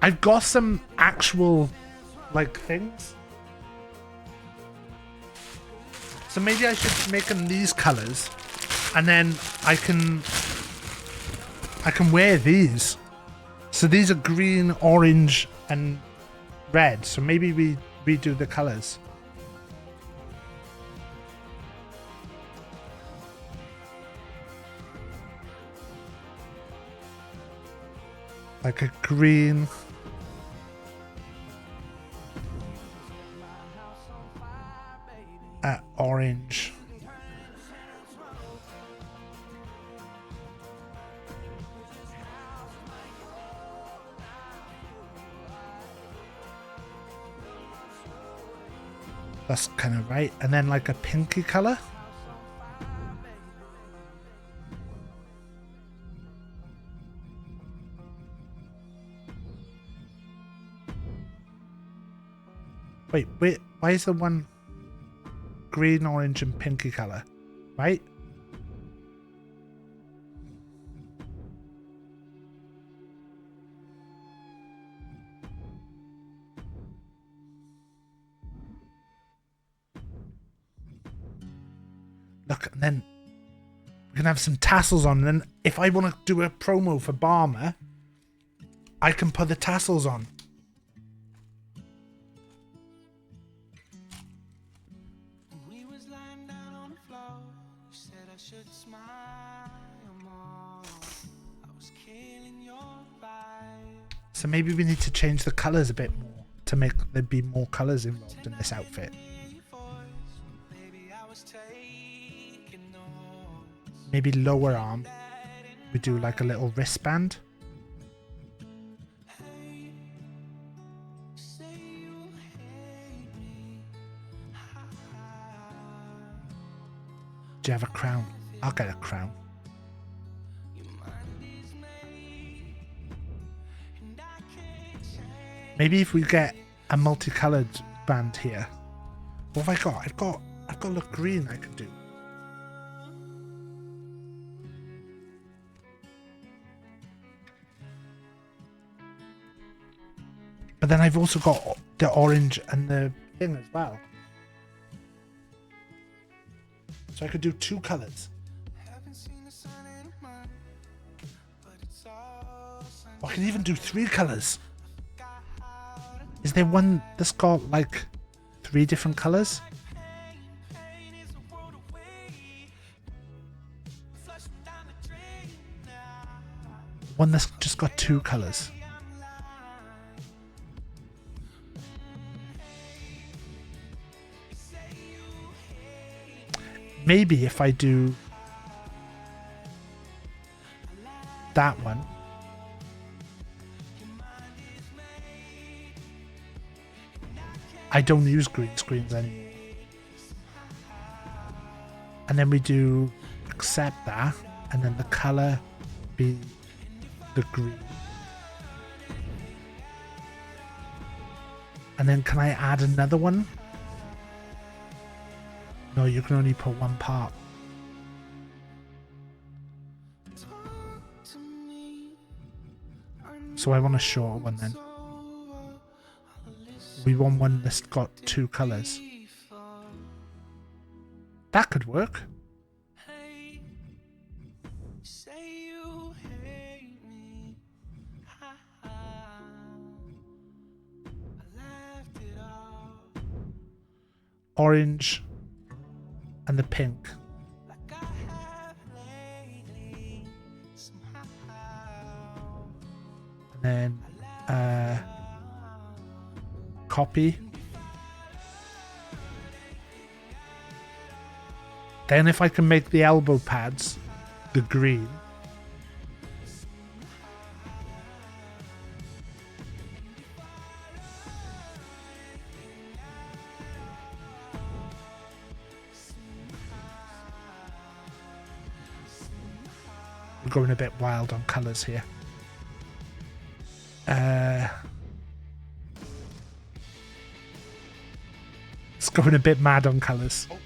[SPEAKER 4] I've got some actual, like, things. So maybe I should make them these colours, and then I can wear these. So these are green, orange, and red. So maybe we redo the colours. Like a green. Orange. That's kind of right. And then like a pinky color. Wait, why is the one green, orange, and pinky color? Right? Look, and then we can have some tassels on. And then if I want to do a promo for Barmer, I can put the tassels on. So maybe we need to change the colours a bit more to make there be more colours involved in this outfit. Maybe lower arm, we do like a little wristband. Do you have a crown? I'll get a crown. Maybe if we get a multicolored band here. What have I got? I've got look green I could do. But then I've also got the orange and the thing as well. So I could do 2 colors. I can even do 3 colors. Is there one that's got like 3 different colors? One that's just got 2 colors. Maybe if I do that one. I don't use green screens anymore. And then we do accept that, and then the color be the green. And then can I add another one? No, you can only put one part. So I want a shorter one then. We want one that's got 2 colors. That could work. Orange and the pink. And then copy. Then if I can make the elbow pads the green. We're going a bit wild on colours here. It's going a bit mad on colours.
[SPEAKER 8] Oh,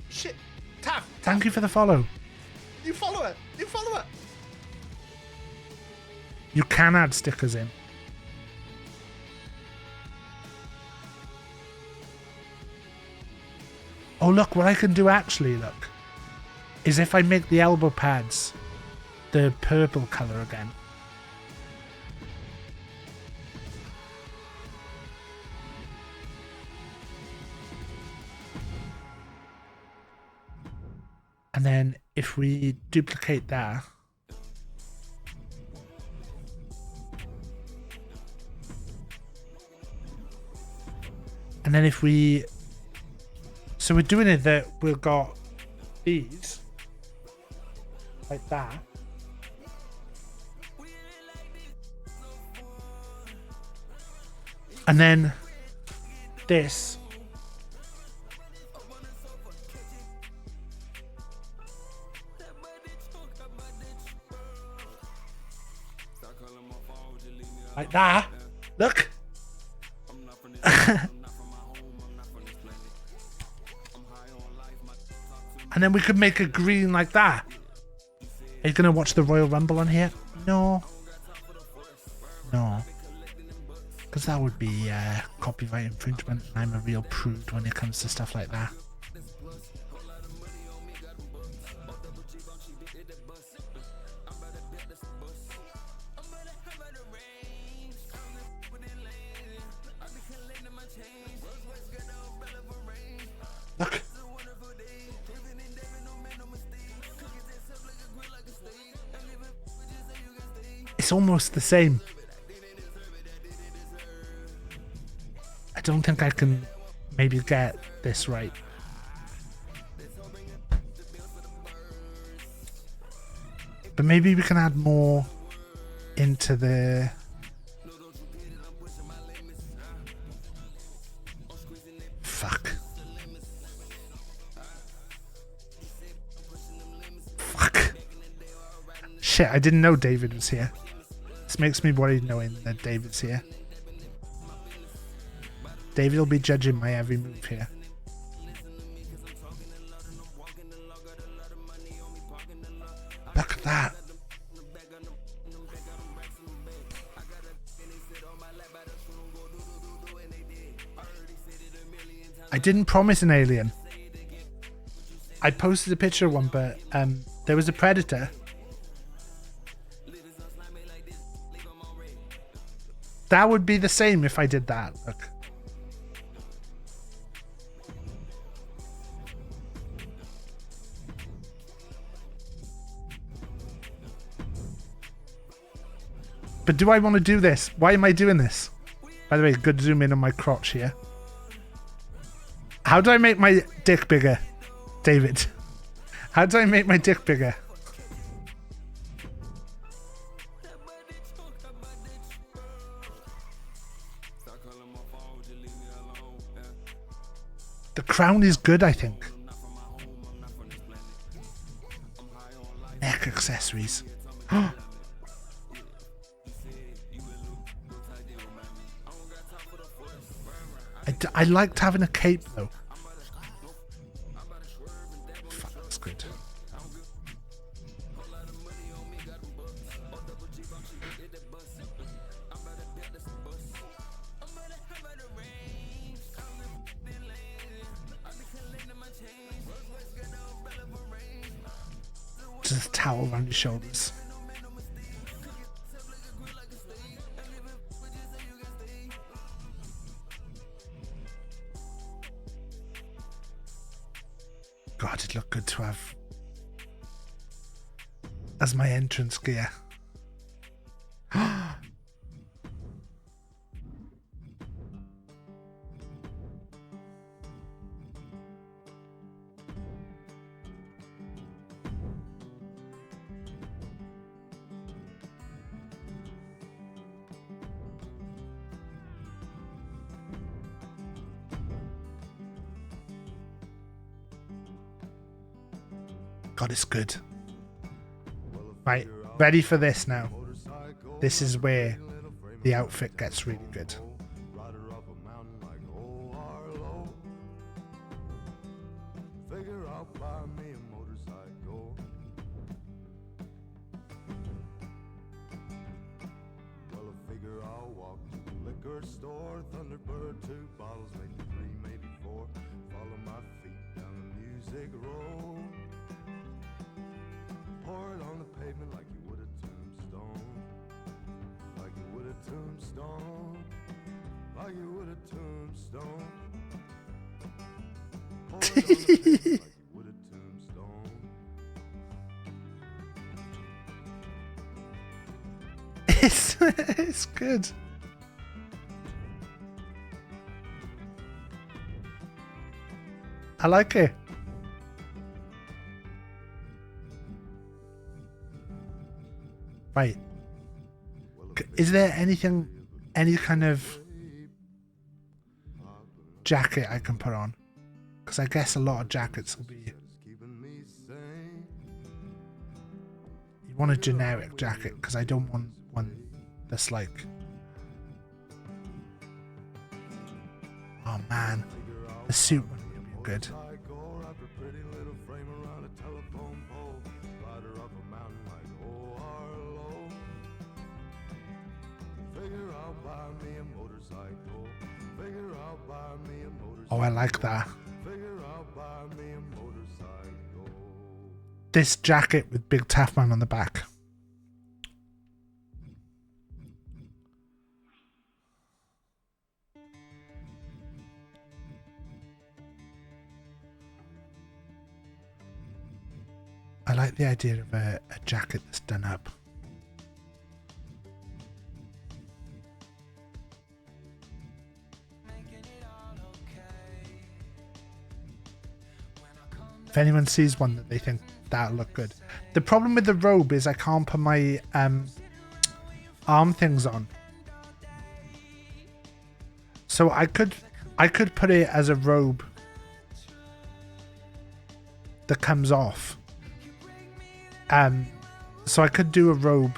[SPEAKER 8] shit. Taff!
[SPEAKER 4] Thank you for the follow.
[SPEAKER 8] New follower! New follower!
[SPEAKER 4] You can add stickers in. Oh, look, what I can do actually, look, is if I make the elbow pads the purple colour again. And then if we duplicate that, and then if we, so we're doing it that we've got these like that. And then this. Like that. Look. And then we could make a green like that. Are you going to watch the Royal Rumble on here? No. No. Because that would be copyright infringement. I'm a real prude when it comes to stuff like that. Look. It's almost the same. I don't think I can maybe get this right. But maybe we can add more into the... Fuck. Shit, I didn't know David was here. This makes me worried knowing that David's here. David will be judging my every move here. Look at that. I didn't promise an alien. I posted a picture of one, but there was a predator. That would be the same if I did that. Look. But do I want to do this? Why am I doing this? By the way, good zoom in on my crotch here. How do I make my dick bigger, David? How do I make my dick bigger? The crown is good, I think. Neck accessories. I liked having a cape though. Fuck, that's good. Just a towel around your shoulders. God, it'd look good to have as my entrance gear. God, it's good. Right, ready for this now. This is where the outfit gets really good. It's good. I like it. Right. Is there anything, any kind of jacket I can put on? Because I guess a lot of jackets will be... You want a generic jacket, because I don't want one that's like... Oh man, the suit would be good. Oh, I like that. This jacket with BigTaffMan on the back. I like the idea of a jacket that's done up. If anyone sees one that they think that'll look good. The problem with the robe is I can't put my arm things on. So I could put it as a robe that comes off. So I could do a robe.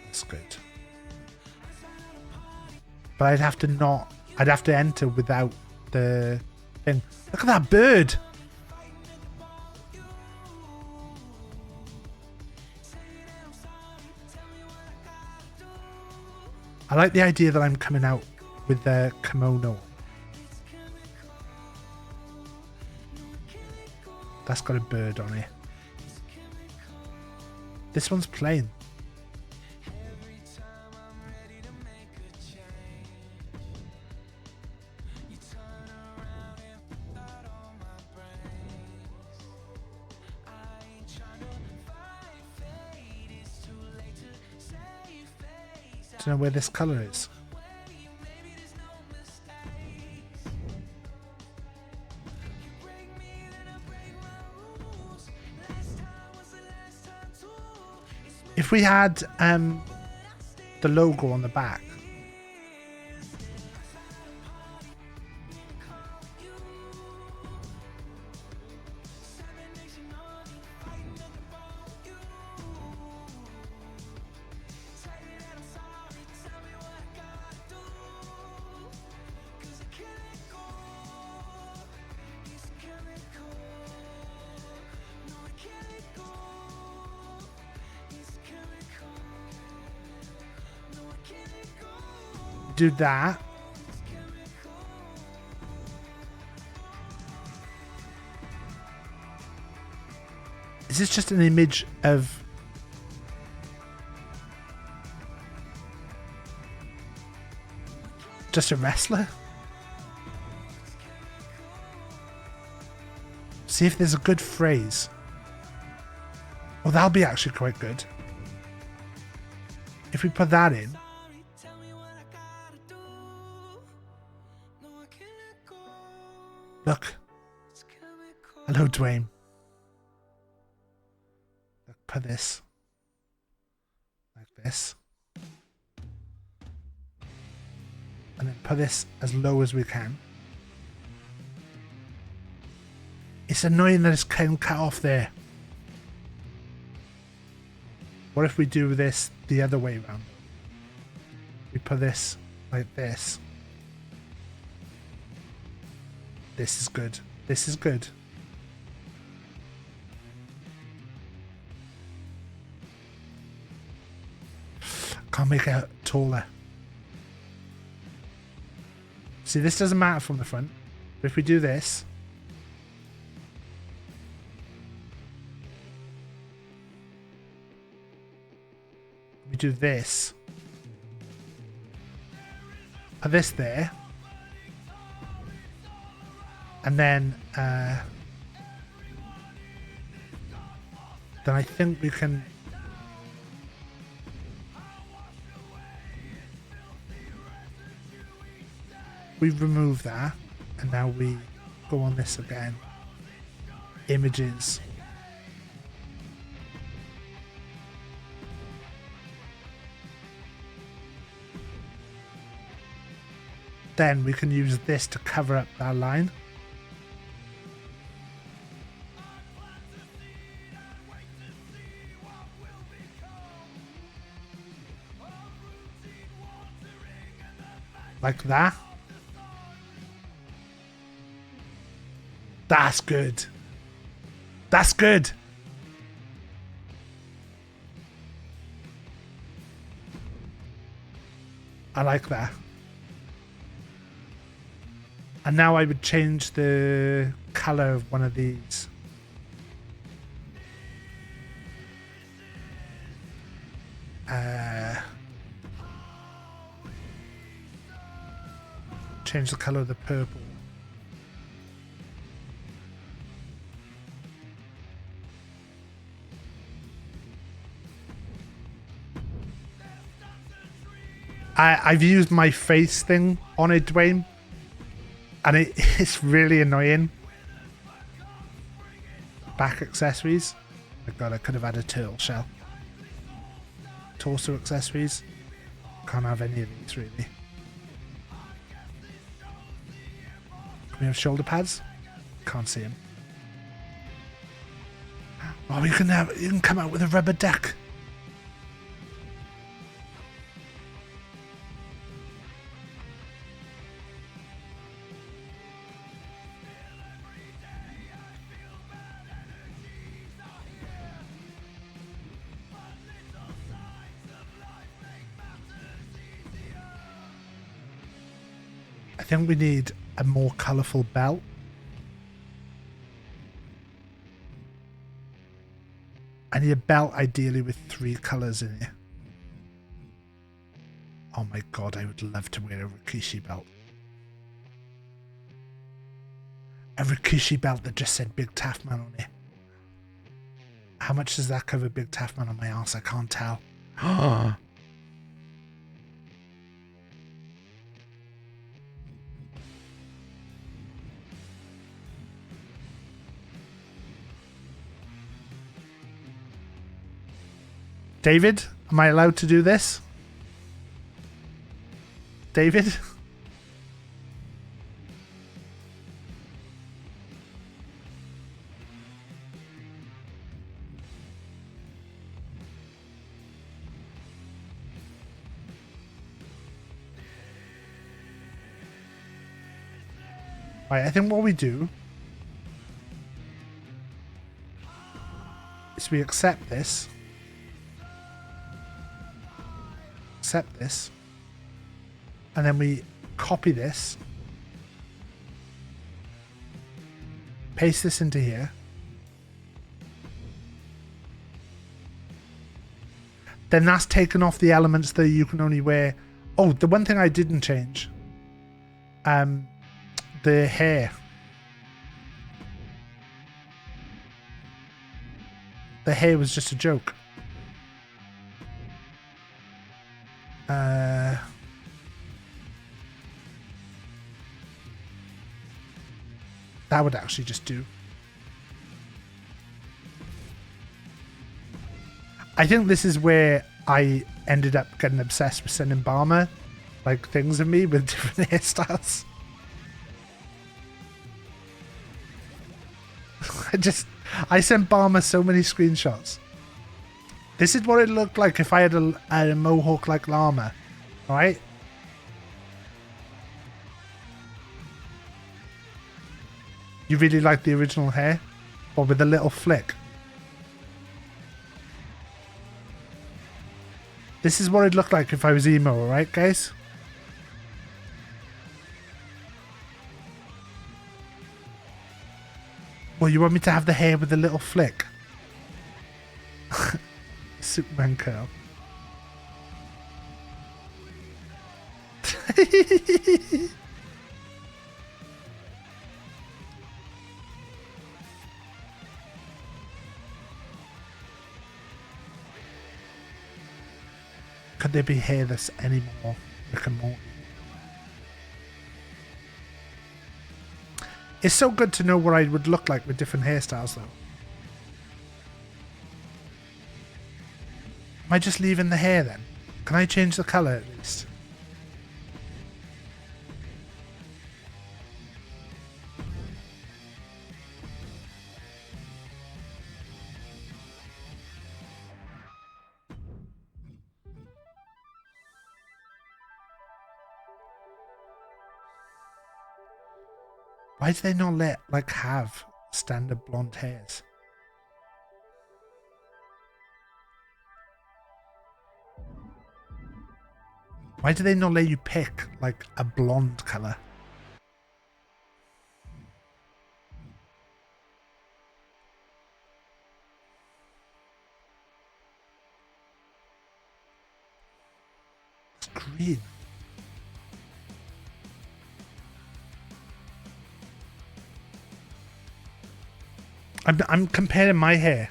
[SPEAKER 4] That's good. But I'd have to enter without the thing. Look at that bird! I like the idea that I'm coming out with the kimono. That's got a bird on it. This one's plain. Do you know where this colour is? If we had the logo on the back. Do that. Is this just an image of just a wrestler? See if there's a good phrase. Well, that'll be actually quite good. If we put that in. Look. Hello, Dwayne. Look, put this. Like this. And then put this as low as we can. It's annoying that it's kind of cut off there. What if we do this the other way around? We put this like this. This is good. This is good. Can't make it taller. See, this doesn't matter from the front. But if we do this. We do this. Put this there. And then I think we can remove that, and now we go on this again. Images. Then we can use this to cover up that line. Like that. That's good. That's good. I like that. And now I would change the color of one of these. Change the color of the purple. I've used my face thing on it, Dwayne, and it's really annoying. Back accessories. My God, I could have had a turtle shell. Torso accessories. Can't have any of these really. Can we have shoulder pads? Can't see him. Oh, you can come out with a rubber duck. I think we need a more colourful belt. I need a belt ideally with 3 colours in it. Oh my god, I would love to wear a Rikishi belt. A Rikishi belt that just said BigTaffMan on it. How much does that cover BigTaffMan on my arse? I can't tell. David, am I allowed to do this? David? Right, I think what we do is we accept this. Accept this, and then we copy this, paste this into here, then that's taken off the elements that you can only wear. Oh, the one thing I didn't change, the hair. The hair was just a joke. That would actually just do. I think this is where I ended up getting obsessed with sending Barmer like things of me with different hairstyles. I sent Barmer so many screenshots. This is what it looked like if I had a mohawk like llama, alright? You really like the original hair? Or with a little flick? This is what it looked like if I was emo, alright guys? Well, you want me to have the hair with a little flick? Superman curl. Could there be hairless anymore? Rick and Morty. It's so good to know what I would look like with different hairstyles though. Am I just leaving the hair then? Can I change the colour at least? Why do they not have standard blonde hairs? Why do they not let you pick like a blonde colour? It's green. I'm comparing my hair.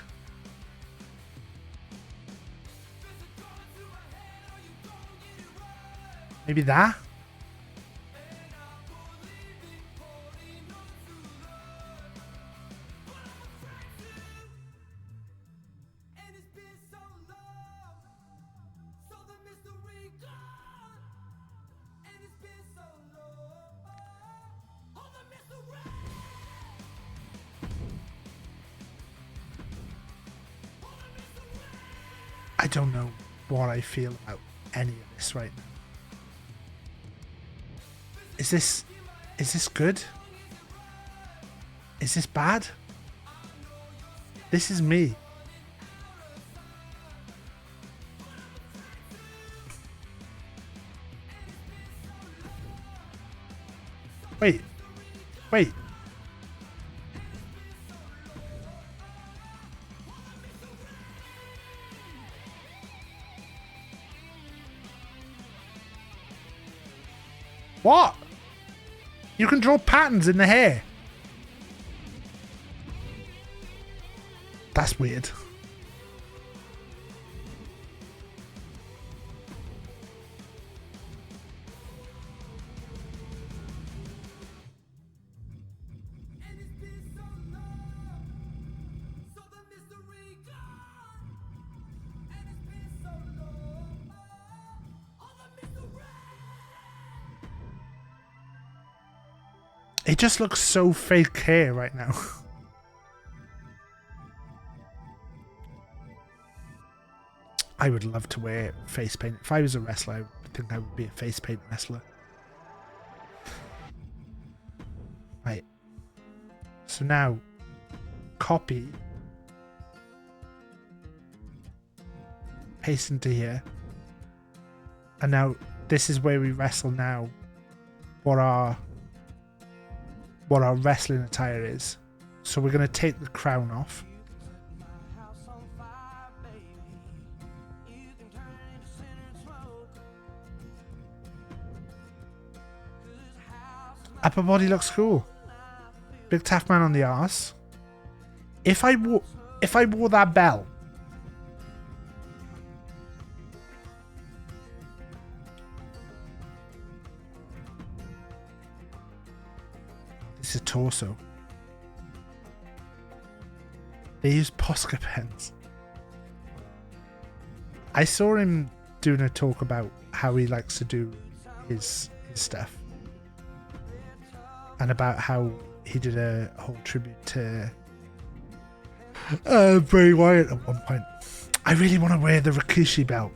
[SPEAKER 4] Maybe that? don't know what I feel about any of this right now. Is this good? Is this bad? This is me. Wait. What? You can draw patterns in the hair. That's weird. It just looks so fake hair right now. I would love to wear face paint. If I was a wrestler, I think I would be a face paint wrestler. Right. So now, copy. Paste into here. And now, this is where we wrestle now. What our wrestling attire is. So we're going to take the crown off. Upper body looks cool. Big Taff Man on the arse. If I wore that belt, this is torso. They use Posca pens. I saw him doing a talk about how he likes to do his stuff. And about how he did a whole tribute to Bray Wyatt at one point. I really want to wear the Rikishi belt.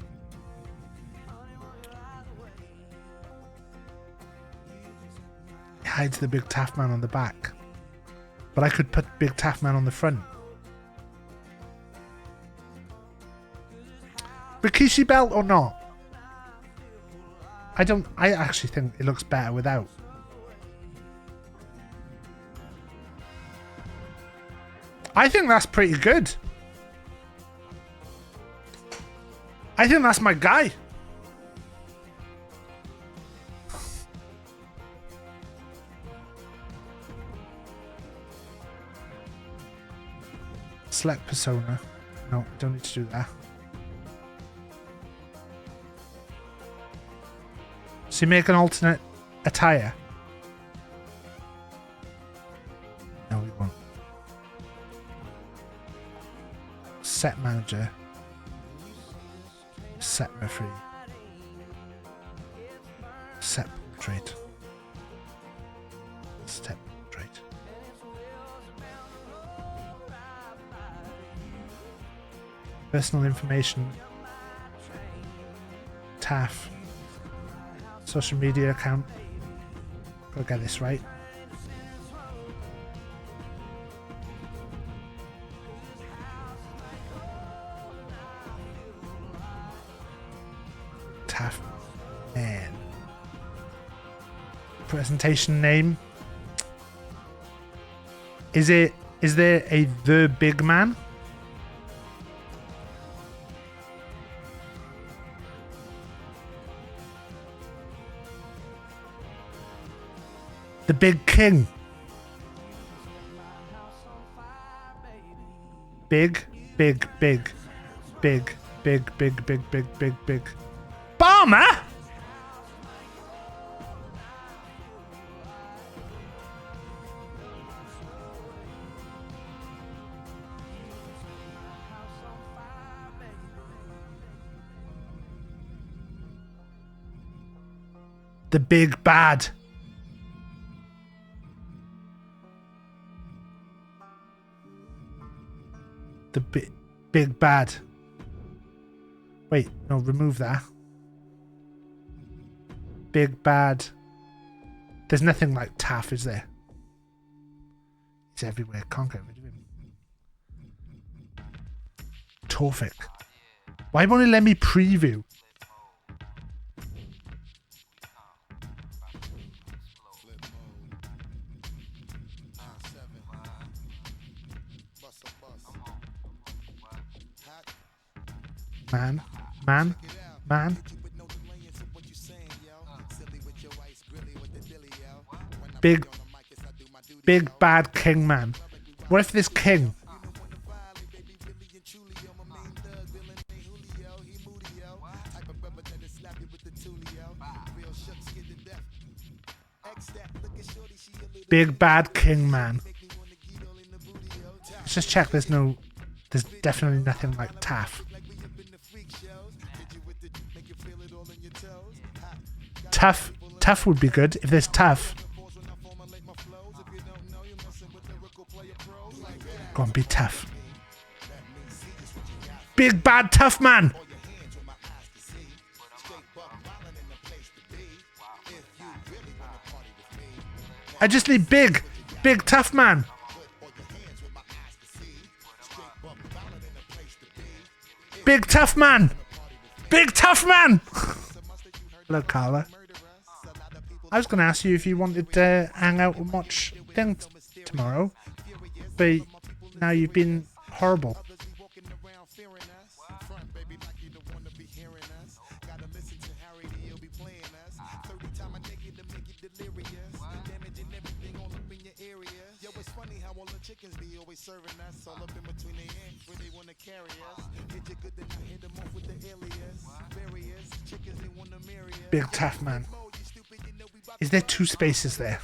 [SPEAKER 4] It hides the Big Taff Man on the back. But I could put Big Taff Man on the front. Rikishi belt or not? I actually think it looks better without. I think that's pretty good. I think that's my guy. Select persona. No, don't need to do that. So you make an alternate attire. No, we won't. Set manager. Set referee. Set portrait. Step portrait. Personal information. Taff. Social media account. Gotta get this right. Taff Man. Presentation name. Is there a The Big Man? The Big King. Big. Bomber? The Big Bad. The big bad. Wait, no, remove that. Big bad. There's nothing like Taff, is there? He's everywhere. Can't get rid of him. Torfik. Why won't it let me preview? Man. Big bad king man. What if this king? Big bad king man. Let's just check there's definitely nothing like Taff. Taff would be good if there's Taff. Go on, be tough. Big bad tough man. I just need big tough man. Big tough man. Big tough man. Hello, Carla. I was going to ask you if you wanted to hang out and watch things tomorrow, but now you've been horrible. Big tough man. Is there 2 spaces there?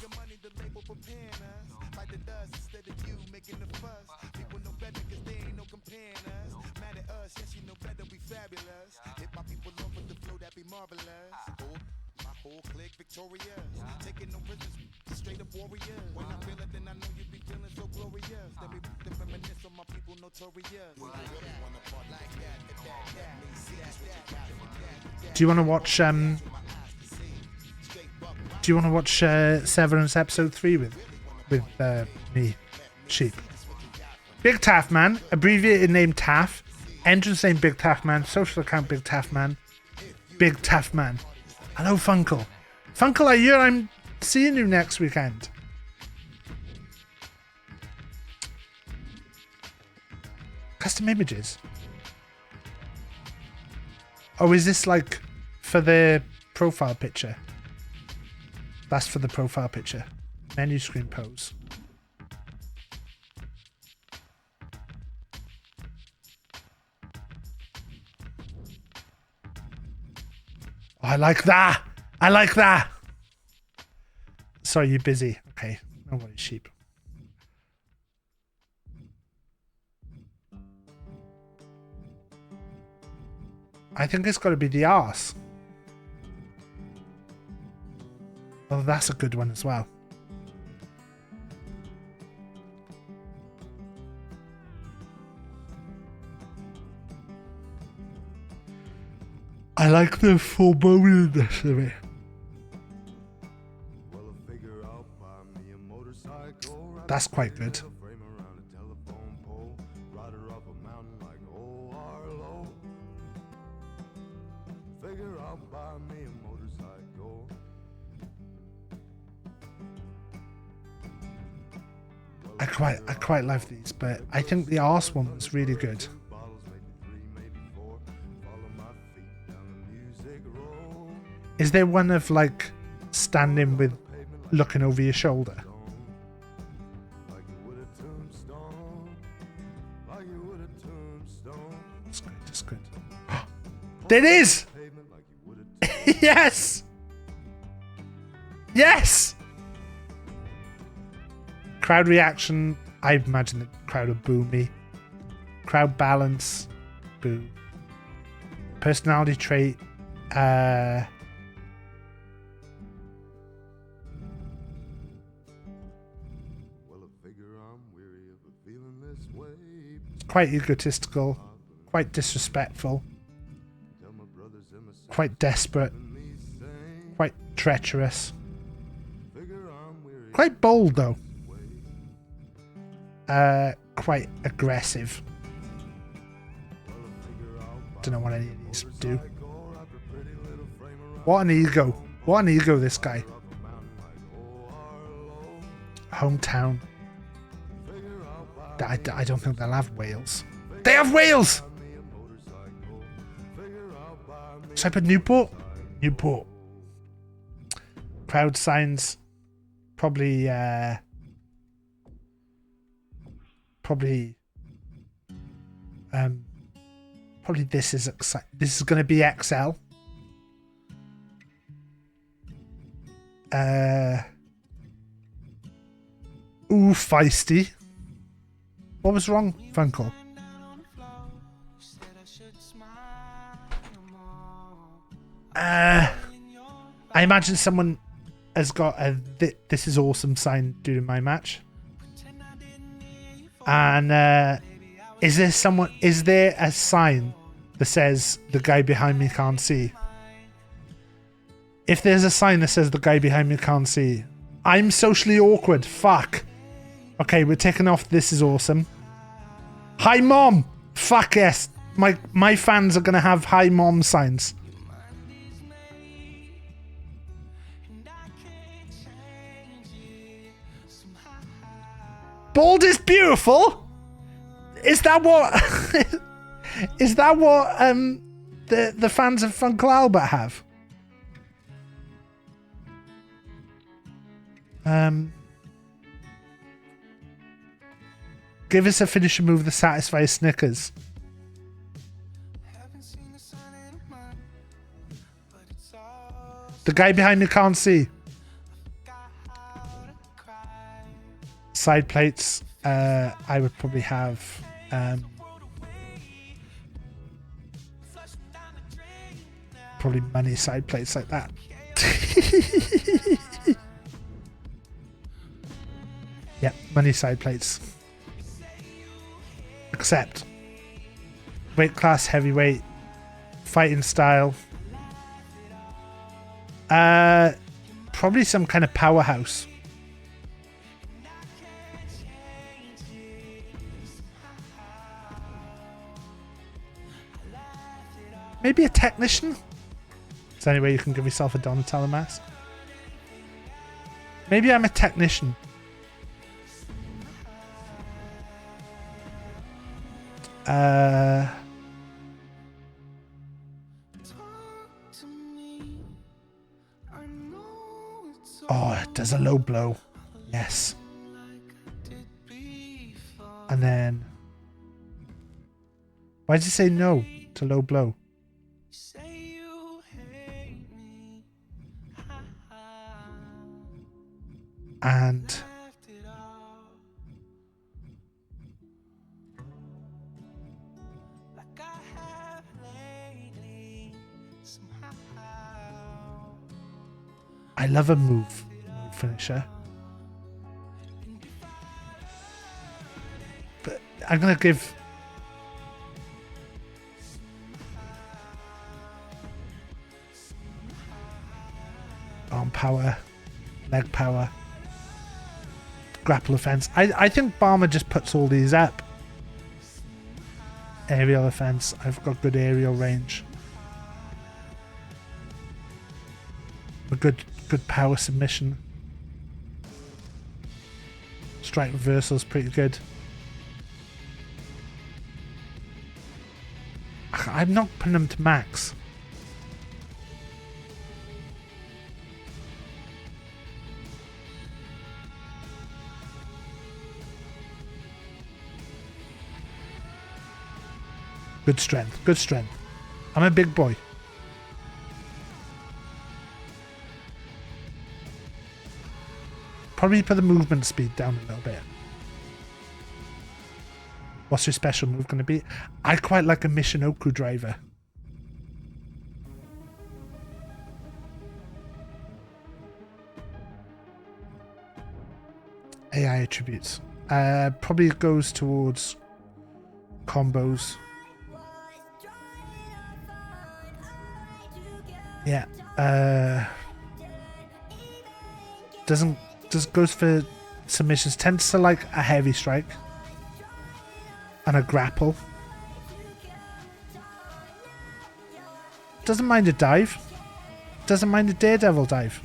[SPEAKER 4] Do you want to watch Severance episode 3 with me, Sheep? BigTaffMan, abbreviated name Taff, entrance name BigTaffMan, social account BigTaffMan, BigTaffMan. Hello, Funkle. Funkle, I hear I'm seeing you next weekend. Custom images. Oh, is this like for the profile picture? That's for the profile picture. Menu screen pose. Oh, I like that. I like that. Sorry, you're busy. Okay, no worries, Sheep. I think it's got to be the arse. Oh, that's a good one as well. I like the forebodingness of it. That's quite good. I quite love these, but I think the arse one was really good. Is there one of like standing with looking over your shoulder? That's good, that's good. There it is! Yes! Yes! Crowd reaction, I imagine the crowd would boo me. Crowd balance, boo. Personality trait, quite egotistical, quite disrespectful. quite desperate, quite treacherous, quite bold though, quite aggressive. Don't know what any of these do. What an ego. What an ego, this guy. Hometown. I don't think they'll have Wales. They have Wales! Should I put Newport? Newport. Crowd signs. Probably, probably this is going to be XL. Ooh, feisty. What was wrong, phone call? I imagine someone has got a "this is awesome" sign during my match. And is there a sign that says "the guy behind me can't see"? If there's a sign that says "the guy behind me can't see," I'm socially awkward. Fuck. Okay, we're taking off "this is awesome." Hi mom. Fuck yes. My fans are gonna have hi mom signs. Bald is beautiful. Is that what? Is that what the fans of Funkle Albert have? Give us a finisher move that satisfies Snickers. The guy behind me can't see. Side plates, I would probably have probably money side plates like that. Yeah, money side plates. Except weight class, heavyweight, fighting style. Probably some kind of powerhouse. Maybe a technician? Is there any way you can give yourself a Donatello mask? Maybe I'm a technician. Oh, it does a low blow. Yes. And then... why did you say no to low blow? And... I love a move finisher. But I'm going to give... arm power, leg power, grapple offense. I think Barmer just puts all these up. Aerial offense. I've got good aerial range. A good power submission. Strike reversal's pretty good. I'm not putting them to max. Good strength. Good strength. I'm a big boy. Probably put the movement speed down a little bit. What's your special move going to be? I quite like a Michinoku driver. AI attributes. Probably goes towards Yeah. Goes for submissions. Tends to like a heavy strike and a grapple. Doesn't mind a dive. Doesn't mind a daredevil dive.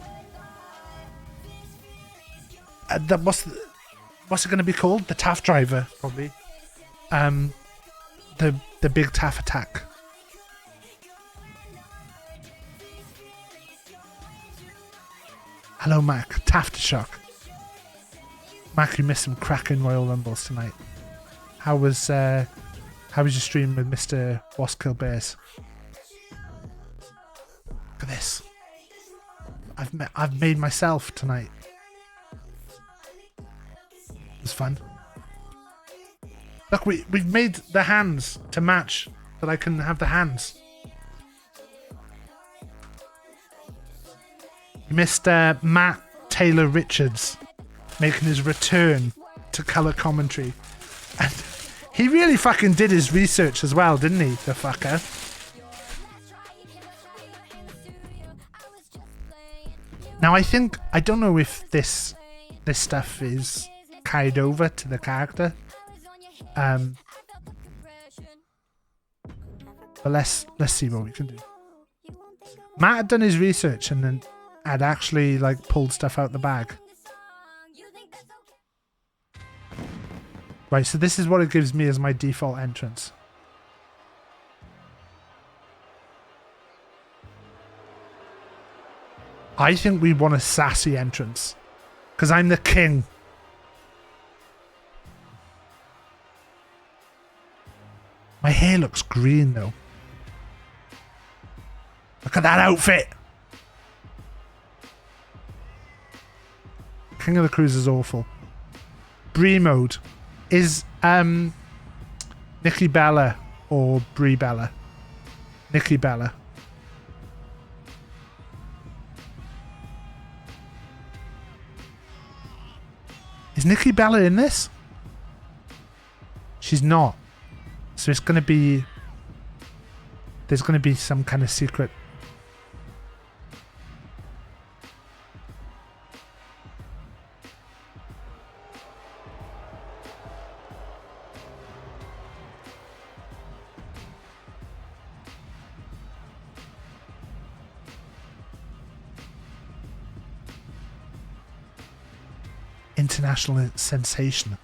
[SPEAKER 4] What's it going to be called? The Taff driver, probably. The big Taff attack. Hello, Mac. Aftershock. Mac, you missed some cracking Royal Rumbles tonight. How was your stream with Mr. Waskill Bears? Look at this. I've made myself tonight. It was fun. Look, we've made the hands to match, that I can have the hands. Mr. Matt Taylor Richards making his return to colour commentary. And he really fucking did his research as well, didn't he, the fucker? Now I don't know if this stuff is carried over to the character. But let's see what we can do. Matt had done his research and then had actually like pulled stuff out the bag. Right, so this is what it gives me as my default entrance. I think we want a sassy entrance, because I'm the king. My hair looks green though. Look at that outfit. King of the Cruise is awful. Brie mode. Is Nikki Bella or Brie Bella? Nikki Bella. Is Nikki Bella in this? She's not. So it's gonna be... There's gonna be some kind of secret. International Sensation.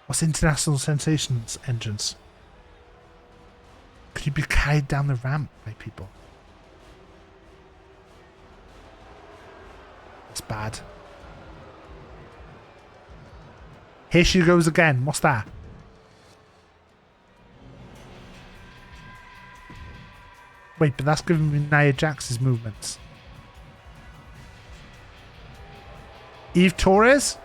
[SPEAKER 4] What's International Sensation's entrance? Could you be carried down the ramp by people? It's bad. Here she goes again. What's that? Wait, but that's giving me Nia Jax's movements. Eve Torres?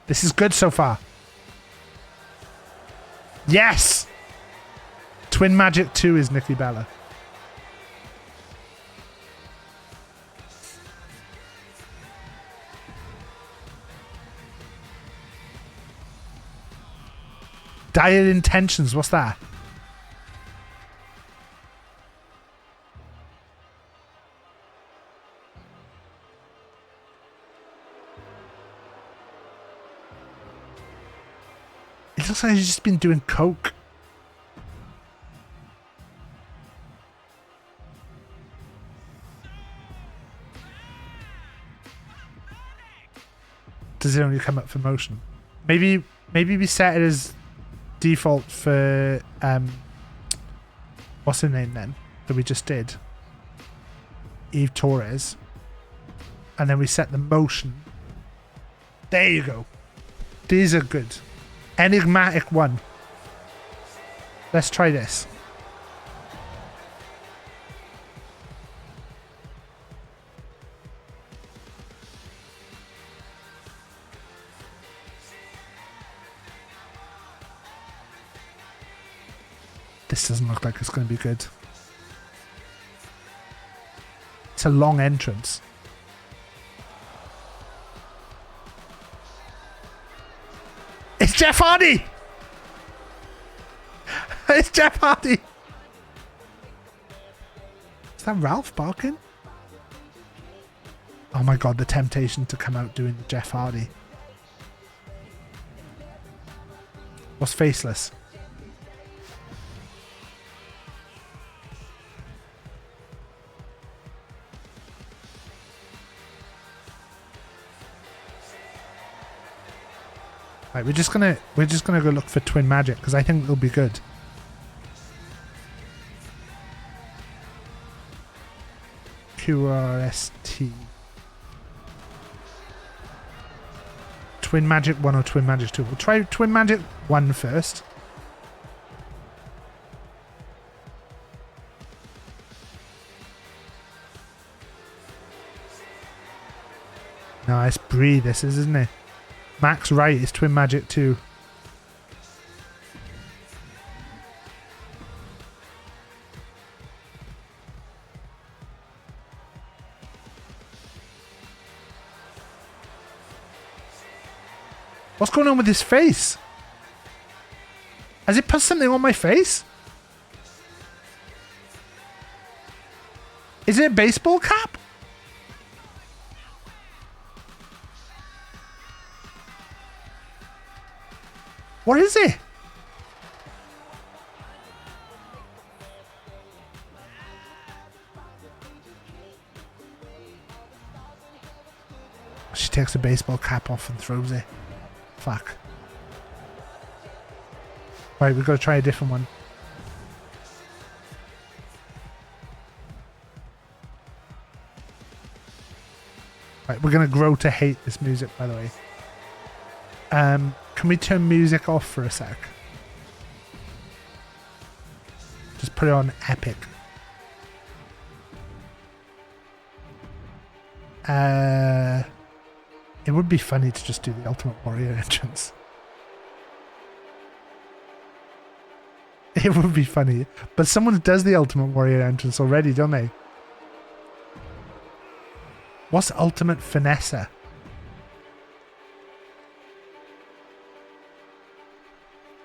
[SPEAKER 4] This is good so far. Yes! Twin Magic 2 is Nikki Bella. Dire Intentions, what's that? It looks like he's just been doing coke. Does it only come up for motion? Maybe we set it as default for what's her name then that we just did, Eve Torres, and then we set the motion. There you go. These are good. Enigmatic one. Let's try this. This doesn't look like it's going to be good. It's a long entrance. It's Jeff Hardy! It's Jeff Hardy. Is that Ralph barking? Oh my god, the temptation to come out doing the Jeff Hardy. What's faceless? Right, we're just gonna go look for Twin Magic because I think it'll be good. QRST. Twin Magic 1 or Twin Magic 2. We'll try Twin Magic 1 first. Nice Brie, this is, isn't it? Max Wright is Twin Magic 2. What's going on with his face? Has it put something on my face? Is it a baseball cap? What is it? She takes the baseball cap off and throws it. Fuck. Right, we've got to try a different one. Right, we're going to grow to hate this music, by the way. Can we turn music off for a sec? Just put it on epic. It would be funny to just do the Ultimate Warrior entrance. It would be funny. But someone does the Ultimate Warrior entrance already, don't they? What's Ultimate Finesser?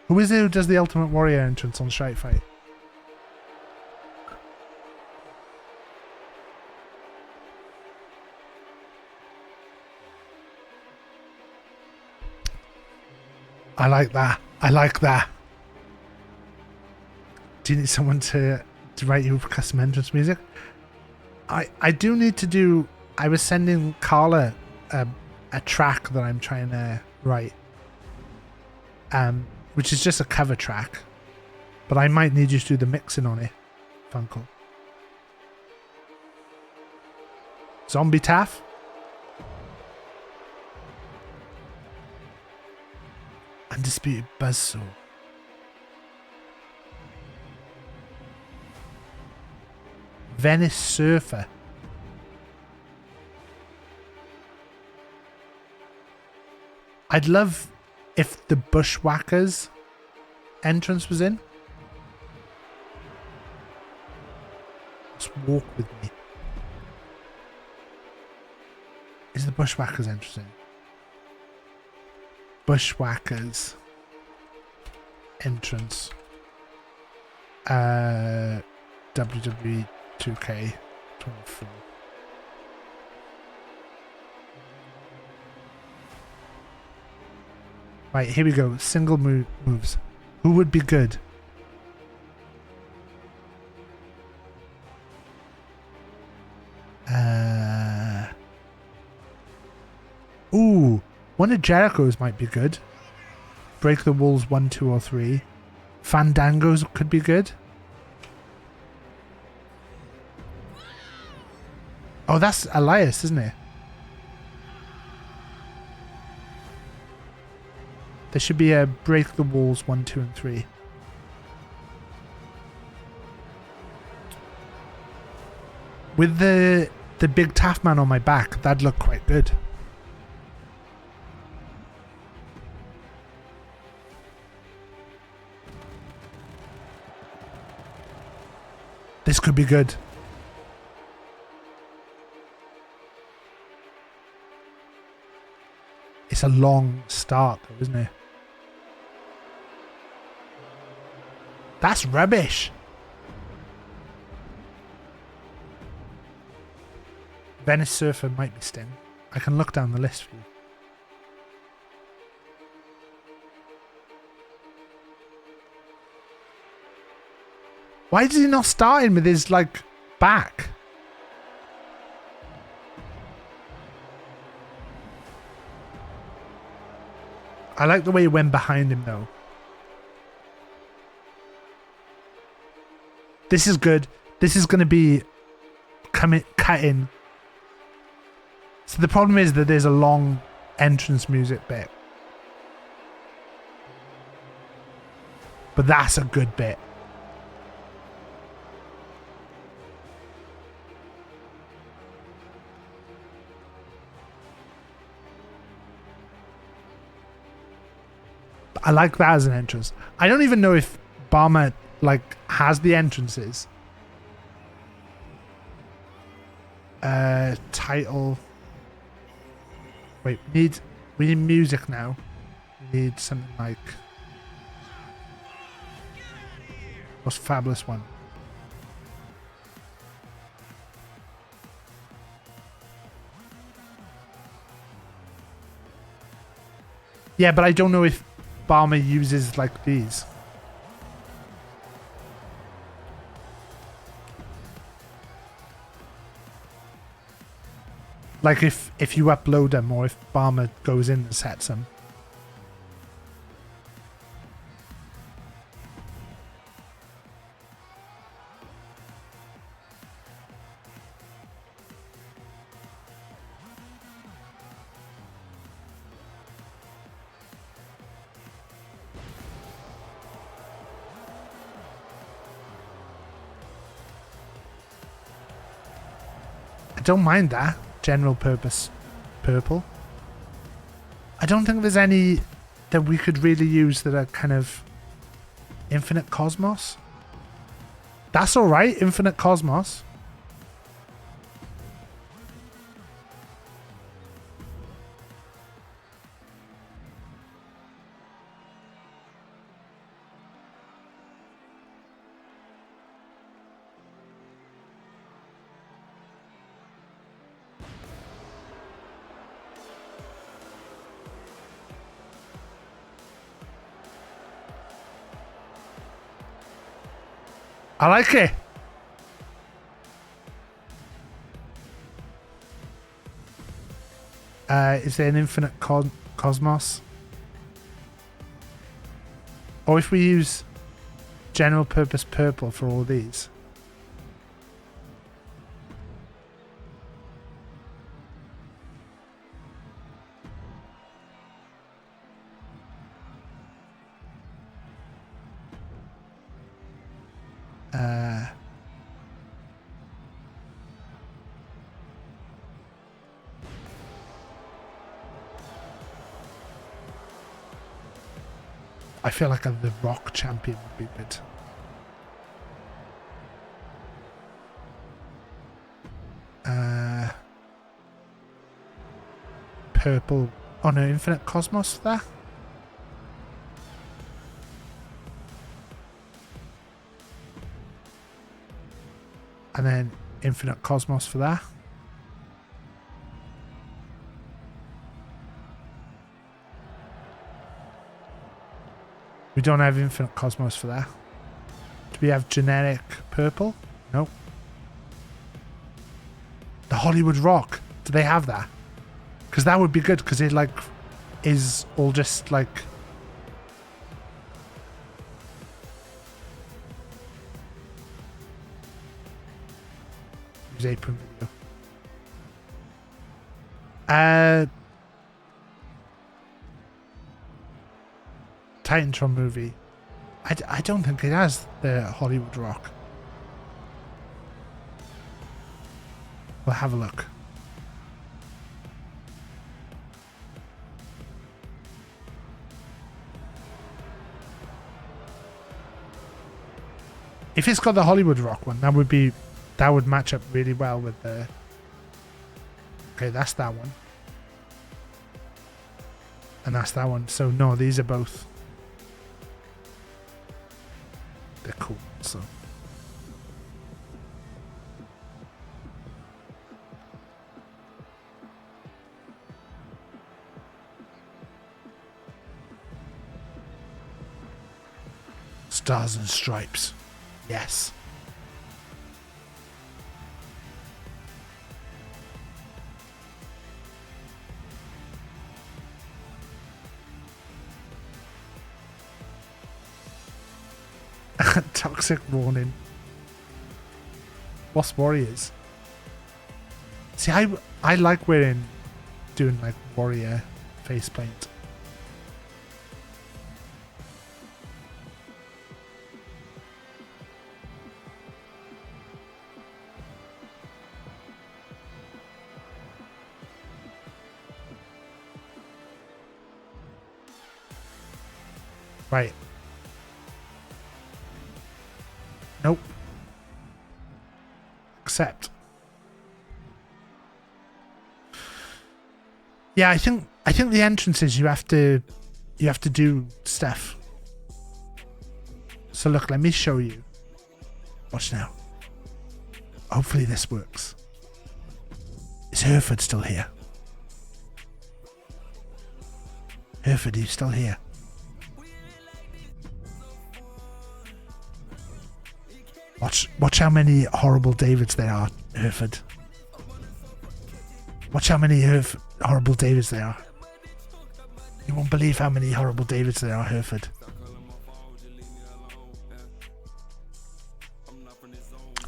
[SPEAKER 4] Who is it who does the Ultimate Warrior entrance on Strike Fight? I like that. I like that. Do you need someone to write you custom entrance music? I do need to do... I was sending Carla a track that I'm trying to write. Which is just a cover track. But I might need you to do the mixing on it, Funko. Zombie Taff? Undisputed Buzzsaw. Venice Surfer. I'd love if the Bushwhackers entrance was in. Just walk with me. Is the Bushwhackers entrance in? Bushwhackers entrance. WWE 2K24. Right, here we go. Single moves. Who would be good? Ooh, one of Jericho's might be good. Break the Walls 1, 2, or 3. Fandango's could be good. Oh, that's Elias, isn't it? There should be a Break the Walls 1, 2, and 3. With the BigTaffMan on my back, that'd look quite good. This could be good. It's a long start though, isn't it? That's rubbish. Venice Surfer might be Sting. I can look down the list for you. Why is he not starting with his, like, back? I like the way he went behind him, though. This is good. This is going to be cut in. So the problem is that there's a long entrance music bit. But that's a good bit. I like that as an entrance. I don't even know if Barma like has the entrances. Title. Wait, we need music now. We need something like most fabulous one. Yeah, but I don't know if Barma uses like these. Like if you upload them or if Barma goes in and sets them. I don't mind that. General purpose purple. I don't think there's any that we could really use that are kind of Infinite Cosmos. That's alright, Infinite Cosmos. I like it. Is there an Infinite Cosmos? Or if we use general purpose purple for all these. I feel like the Rock champion would be good. Purple. Oh no, Infinite Cosmos there. And then Infinite Cosmos for that. We don't have Infinite Cosmos for that. Do we have generic purple? Nope. The Hollywood Rock. Do they have that? Because that would be good because it like is all just like use apron video. Titantron movie. I don't think it has the Hollywood Rock. We'll have a look. If it's got the Hollywood Rock one, that would match up really well with the. Okay, that's that one. And that's that one. So no, these are both. They're Stars and Stripes. Yes. Toxic warning. Wasp Warriors. See, I like doing like warrior facepaint. Right. Nope. Accept. Yeah, I think the entrances you have to do stuff. So look, let me show you. Watch now. Hopefully this works. Is Hereford still here? Hereford, are you still here? Watch how many horrible Davids there are, Hereford. Watch how many horrible Davids there are. You won't believe how many horrible Davids there are, Hereford.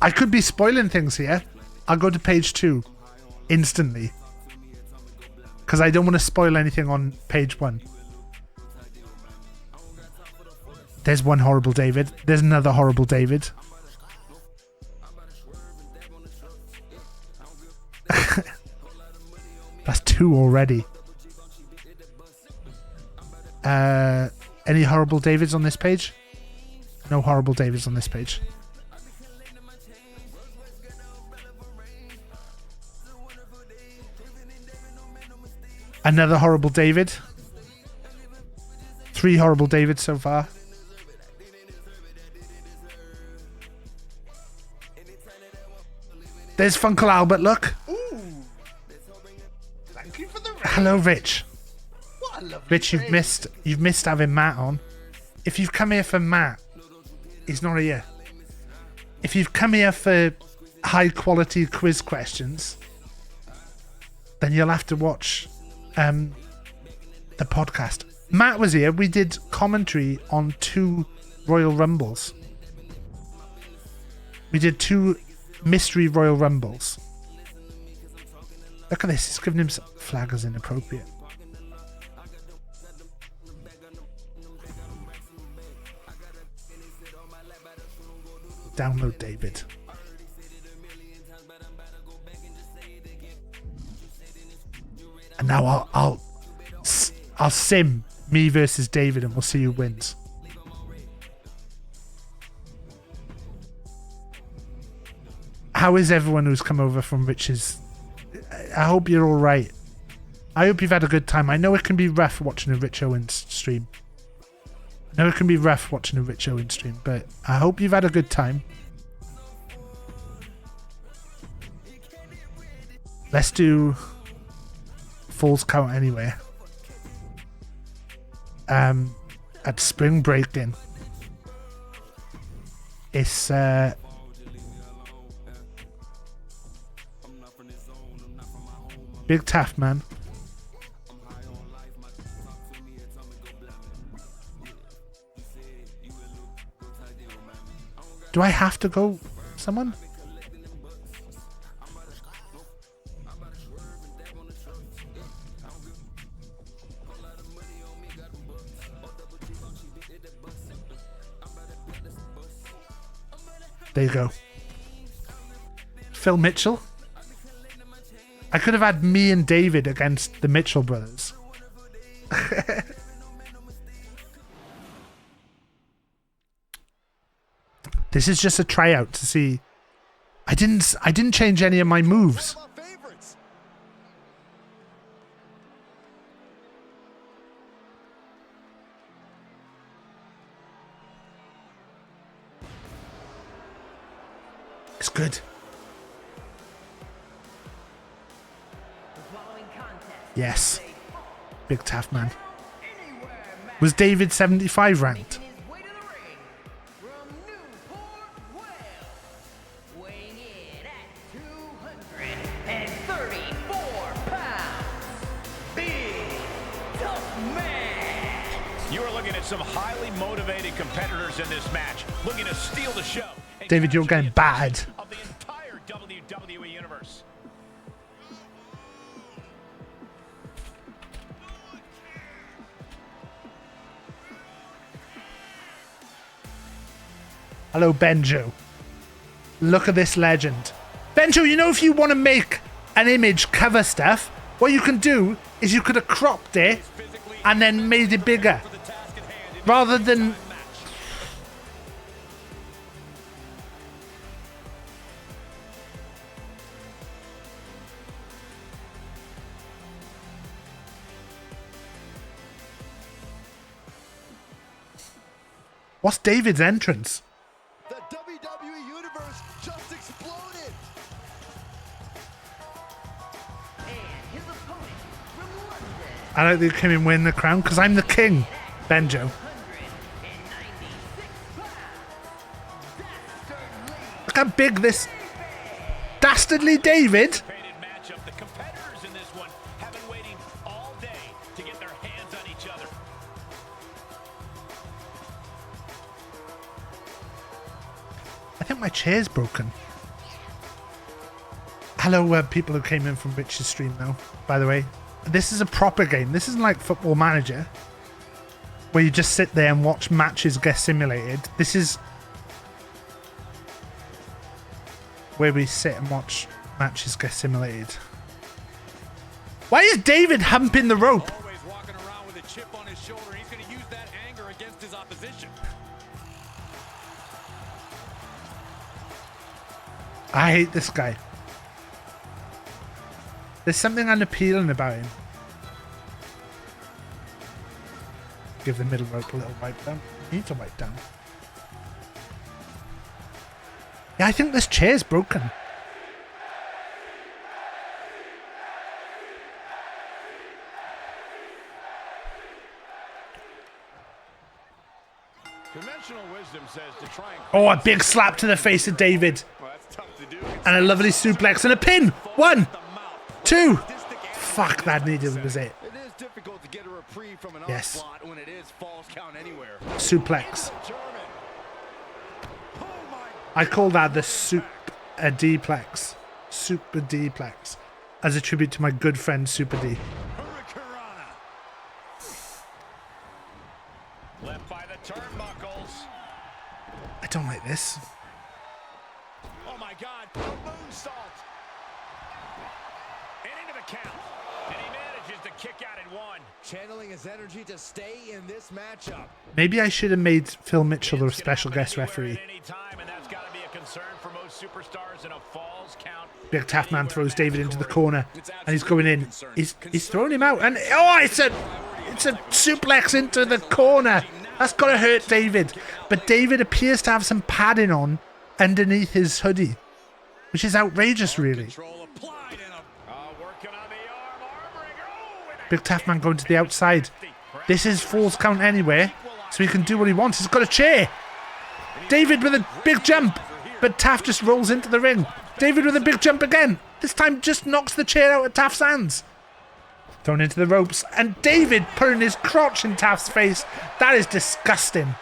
[SPEAKER 4] I could be spoiling things here. I'll go to page 2 instantly. Because I don't want to spoil anything on page 1. There's one horrible David. There's another horrible David. That's 2 already. Any horrible Davids on this page? No horrible Davids on this page. Another horrible David. 3 horrible Davids so far. There's Funkle Albert, look.
[SPEAKER 8] Ooh. Thank you for the
[SPEAKER 4] Hello, Rich.
[SPEAKER 8] What a lovely
[SPEAKER 4] Rich, you've missed having Matt on. If you've come here for Matt, he's not here. If you've come here for high quality quiz questions, then you'll have to watch the podcast. Matt was here. We did commentary on 2 Royal Rumbles. We did 2 mystery Royal Rumbles. Look at this. He's giving himself flag as inappropriate. Download David. And now I'll sim me versus David, and we'll see who wins. How is everyone who's come over from Rich's? I hope you're all right. I hope you've had a good time. I know it can be rough watching a Rich Owens stream. I know it can be rough watching a Rich Owens stream, but I hope you've had a good time. Let's do Falls Count Anywhere. At Spring Breaking. It's BigTaffMan. Do I have to go? Someone? There you go. Phil Mitchell. I could have had me and David against the Mitchell brothers. This is just a tryout to see. I didn't change any of my moves. It's good. Yes. BigTaffMan. Was David 75 ranked?
[SPEAKER 11] at some highly motivated competitors in this match, looking to steal the show.
[SPEAKER 4] David, you're getting bad.
[SPEAKER 11] Of the entire WWE universe.
[SPEAKER 4] Hello, Benjo. Look at this legend. Benjo, you know if you want to make an image cover stuff, what you can do is you could have cropped it and then made it bigger. Rather than... What's David's entrance?
[SPEAKER 12] The WWE Universe just exploded!
[SPEAKER 4] I don't think he can win the crown because I'm the king, Benjo. Look how big this dastardly David.
[SPEAKER 11] Matchup. The competitors in this one have been waiting all day to get their hands on each other.
[SPEAKER 4] I think my chair's broken. Hello, people who came in from Rich's stream now, by the way. This is a proper game. This isn't like Football Manager, where you just sit there and watch matches get simulated. This is where we sit and watch matches get simulated. Why is David humping the rope?
[SPEAKER 11] Always walking around with a chip on his shoulder. He's going to use that anger against his opposition.
[SPEAKER 4] I hate this guy. There's something unappealing about him. Give the middle rope a little wipe down. Need to wipe down. Yeah, I think this chair's broken.
[SPEAKER 11] Conventional wisdom says to try and...
[SPEAKER 4] Oh, a big slap to the face of David. And a lovely suplex and a pin. 1, 2. Fuck, that needed was it.
[SPEAKER 12] It is difficult to get a reprieve from an
[SPEAKER 4] Yes.
[SPEAKER 12] onslaught when it is falls count anywhere.
[SPEAKER 4] Suplex. I call that the D-plex. Super D-plex. As a tribute to my good friend Super D.
[SPEAKER 11] Left by the turnbuckles.
[SPEAKER 4] I don't like this.
[SPEAKER 11] Oh my God, a moonsault. And into the count. And he manages to kick out at 1.
[SPEAKER 12] Channeling his energy to stay in this matchup.
[SPEAKER 4] Maybe I should have made Phil Mitchell the special guest referee. BigTaffMan throws David into the corner and he's going in. He's throwing him out and it's a suplex into the corner. That's gotta hurt David. But David appears to have some padding on underneath his hoodie, which is outrageous, really. BigTaffMan going to the outside. This is Falls Count anywhere, so he can do what he wants. He's got a chair. David with a big jump, but Taff just rolls into the ring. David with a big jump again. This time just knocks the chair out of Taff's hands. Thrown into the ropes, and David putting his crotch in Taff's face. That is disgusting.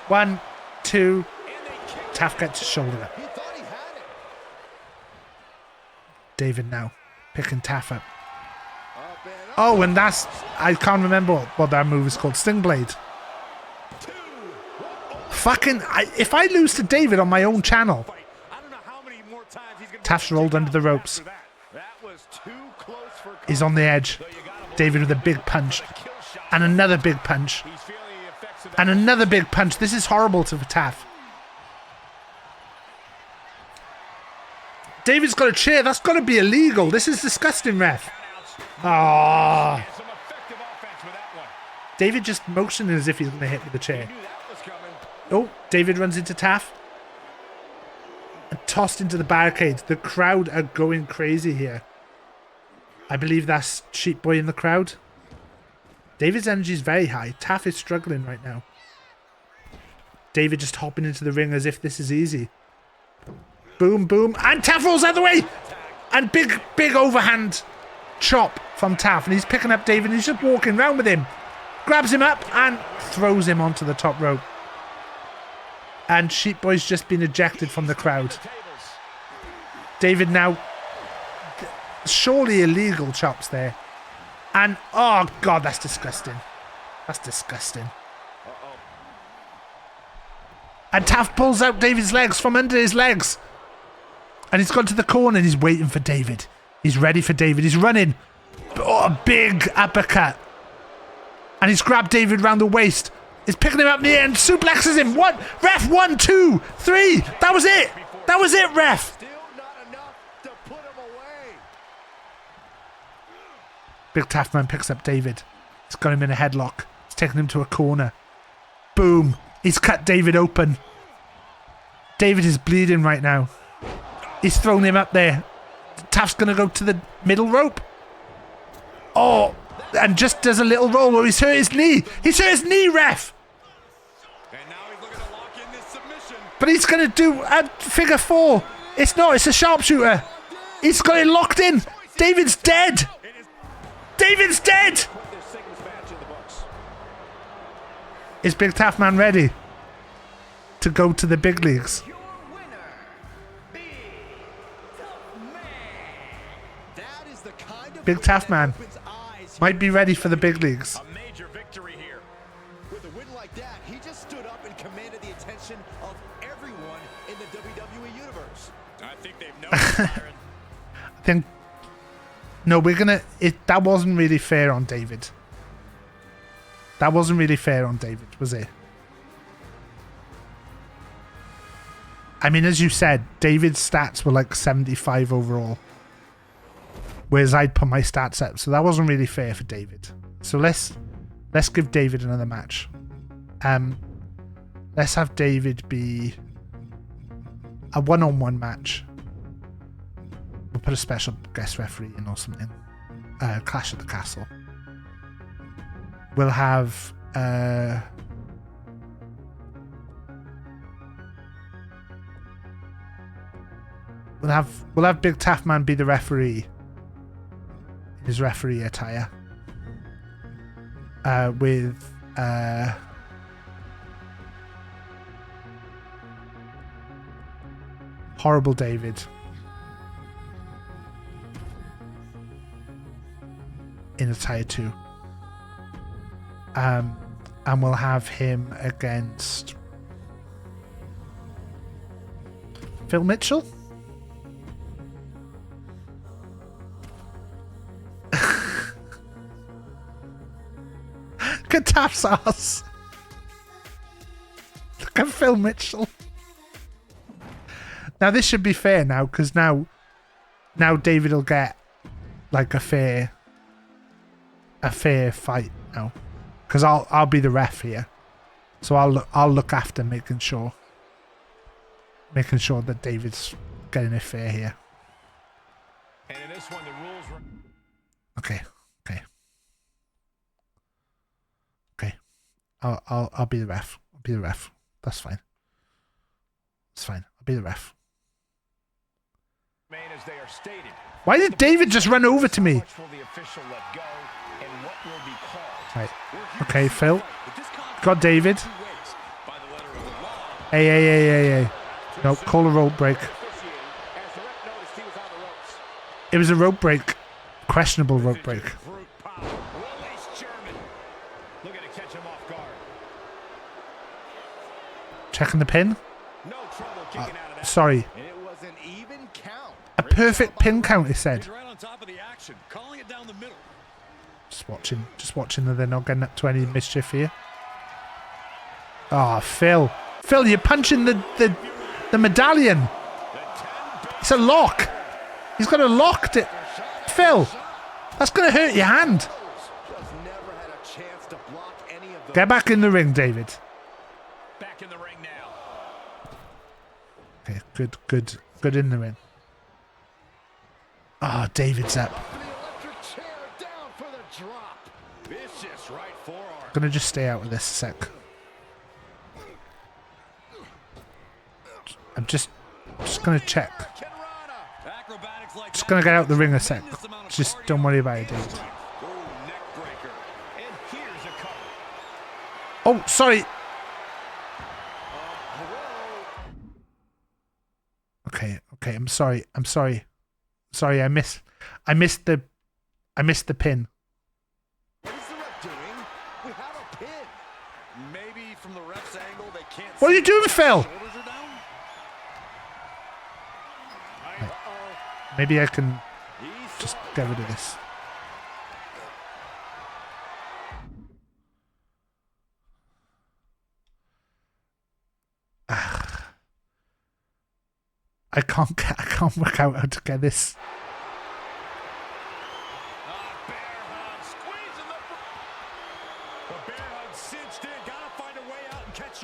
[SPEAKER 4] 1, 2. Taff gets his shoulder up. David now picking Taff up. Oh, and that's... I can't remember what that move is called. Stingblade. Fucking... if I lose to David on my own channel... Taff's rolled under the ropes. He's on the edge. David with a big punch. And another big punch. And another big punch. This is horrible to Taff. David's got a chair. That's got to be illegal. This is disgusting, ref. Ah. David just motioning as if he's going to hit with the chair. Oh, David runs into Taff. And tossed into the barricade. The crowd are going crazy here. I believe that's Sheep Boy in the crowd. David's energy is very high. Taff is struggling right now. David just hopping into the ring as if this is easy. Boom, boom. And Taff rolls out of the way. And big overhand chop from Taff. And he's picking up David and he's just walking around with him. grabs him up and throws him onto the top rope. And Sheep Boy's just been ejected from the crowd. David now, surely illegal chops there. And, oh God, that's disgusting. That's disgusting. And Taff pulls out David's legs from under his legs. And he's gone to the corner and he's waiting for David. He's ready for David. He's running. Oh, a big uppercut. And he's grabbed David round the waist. He's picking him up in the air and suplexes him. One, ref, 1, 2, 3. That was it. That was it, ref. BigTaffMan picks up David. He's got him in a headlock. He's taking him to a corner. Boom. He's cut David open. David is bleeding right now. He's thrown him up there. Taff's going to go to the middle rope. Oh, and just does a little roll where he's hurt his knee. He's hurt his knee, ref. But he's going to do a figure 4. It's not. It's a sharpshooter. He's got it locked in. David's dead. David's dead. Is BigTaffMan ready to go to the big leagues? BigTaffMan might be ready for the big leagues.
[SPEAKER 12] A major victory here. With a win like that, he just stood up and commanded the attention of everyone in the WWE universe. I think they've noticed, Byron.
[SPEAKER 4] I think no, we're gonna. That wasn't really fair on David. That wasn't really fair on David, was it? I mean, as you said, David's stats were like 75 overall. Whereas I'd put my stats up, so that wasn't really fair for David. So let's give David another match. Let's have David be a one-on-one match. We'll put a special guest referee in or something. Clash at the Castle. We'll have we'll have BigTaffMan be the referee. His referee attire. With Horrible David in attire 2. And we'll have him against Phil Mitchell. Look at Taff's ass. Look at Phil Mitchell. Now this should be fair now, because now David will get like a fair fight now, because I'll be the ref here, so I'll look after making sure that David's getting it fair here.
[SPEAKER 11] And in this one, the rules were...
[SPEAKER 4] Okay. I'll be the ref. I'll be the ref. That's fine. It's fine. I'll be the ref.
[SPEAKER 11] As they are stated.
[SPEAKER 4] Why did David just run over to me? Right. Okay, Phil. Got David. Hey. Nope, call a rope break. It was a rope break. Questionable rope break. Checking the pin. Sorry. A perfect pin count, he said. Just watching that they're not getting up to any mischief here. Oh, Phil, you're punching the medallion. It's a lock. He's got a locked it. Phil, that's going to hurt your hand. Get back in the ring, David.
[SPEAKER 11] Back in the ring now.
[SPEAKER 4] Okay, good in the ring. Oh, David's up. Gonna just stay out of this a sec. I'm just gonna check. Just gonna get out the ring a sec. Just don't worry about it, David. Oh, sorry. Okay, I'm sorry. Sorry, I missed the pin.
[SPEAKER 12] What is the ref doing? We have a pin. Maybe from the ref's angle they can't.
[SPEAKER 4] What are you doing, Phil?
[SPEAKER 12] Shoulders are down.
[SPEAKER 4] Maybe I can just get rid of this. I can't work out how to get this.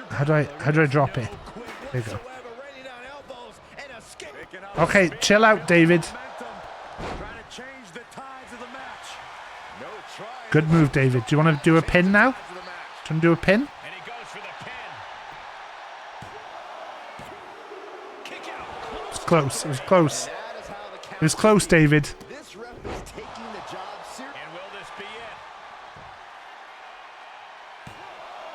[SPEAKER 4] How do I drop it? There you go. Okay, chill out, David. Good move, David. Do you want to do a pin now? Do you want to do a pin? It was close. It was close. It was close, David.
[SPEAKER 12] This ref is taking the job seriously. And will this be it?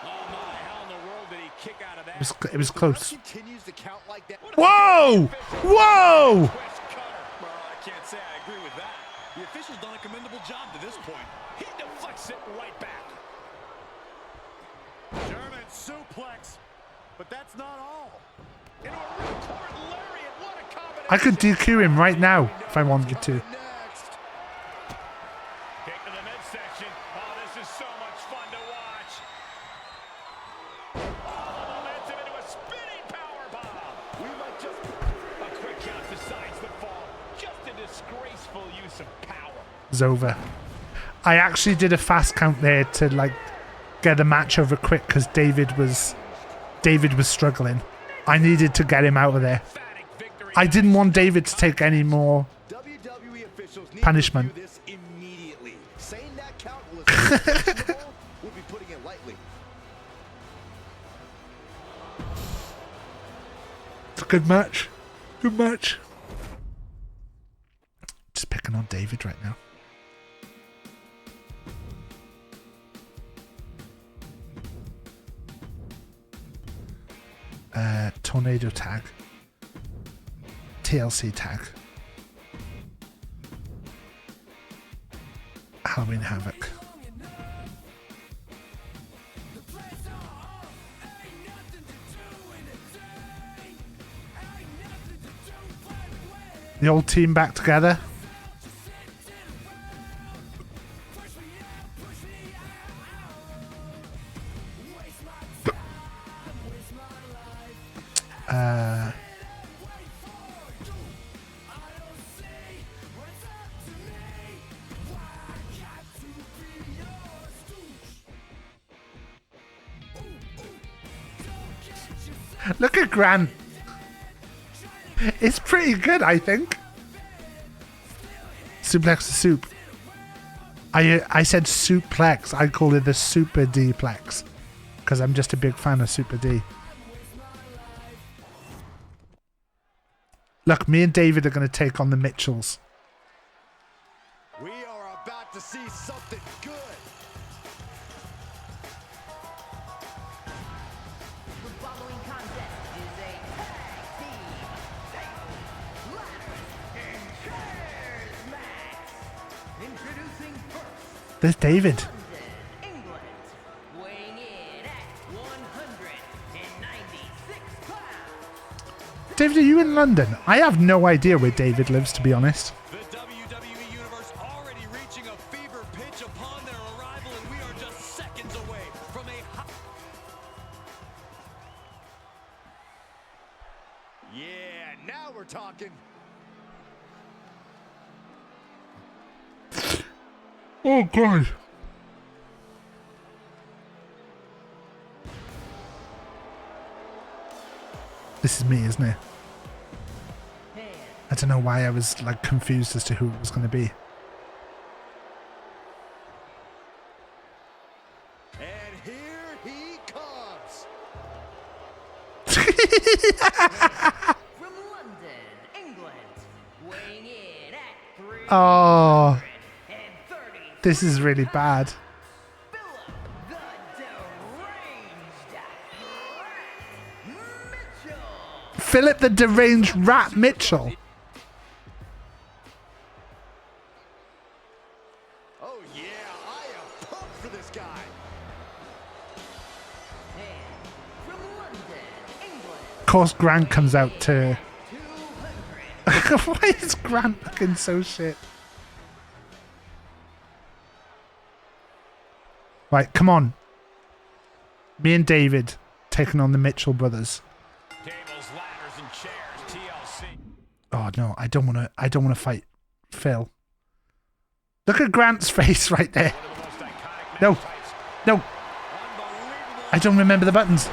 [SPEAKER 12] Oh my, how in the world did he kick out of that?
[SPEAKER 4] It was close.
[SPEAKER 12] Continues to count like that.
[SPEAKER 4] Whoa! Whoa!
[SPEAKER 12] Well, I can't say I agree with that. The official's done a commendable job to this point. He deflects it right back. German suplex, but that's not all. Into a ripcord lariat. What a combination.
[SPEAKER 4] I could DQ him right now if I wanted to.
[SPEAKER 11] Kick to the midsection. Oh, this is so much fun to watch. Oh, momentum into a spinning powerbomb. We might just a quick count decides the fall. Just a disgraceful use of power.
[SPEAKER 4] It's over. I actually did a fast count there to like get the match over quick because David was struggling. I needed to get him out of there. I didn't want David to take any more punishment.
[SPEAKER 12] This immediately. Saying that count was questionable would be putting it lightly.
[SPEAKER 4] It's a good match. Good match. Just picking on David right now. Tornado tag. TLC tag. Halloween Havoc. The old team back together. Look at Grant. It's pretty good, I think. Suplex the soup. I said suplex. I call it the Super D-plex because I'm just a big fan of Super D. Look, me and David are going to take on the Mitchells.
[SPEAKER 12] We are about to see something good.
[SPEAKER 10] The following contest is a tag team table, ladders, and chairs match. Introducing first,
[SPEAKER 4] There's David.
[SPEAKER 10] England, weighing in at 196 pounds.
[SPEAKER 4] David, are you in London? I have no idea where David lives, to be honest.
[SPEAKER 12] The WWE Universe already reaching a fever pitch upon their arrival, and we are just seconds away from a hot... Yeah, now we're talking.
[SPEAKER 4] Oh, God. This is me, isn't it? I don't know why I was like confused as to who it was going to be.
[SPEAKER 12] And here he comes.
[SPEAKER 10] From London, England, weighing in at 330.
[SPEAKER 4] Oh, this is really bad.
[SPEAKER 10] The
[SPEAKER 4] Philip the Deranged Rat Mitchell.
[SPEAKER 12] Oh yeah, I am pumped for this guy.
[SPEAKER 4] Of course, Grant comes out to... Why is Grant looking so shit? Right, come on. Me and David taking on the Mitchell brothers.
[SPEAKER 11] Tables, ladders, and chairs. TLC.
[SPEAKER 4] Oh no, I don't want to fight Phil. Look at Grant's face right there. No, no. I don't remember the buttons.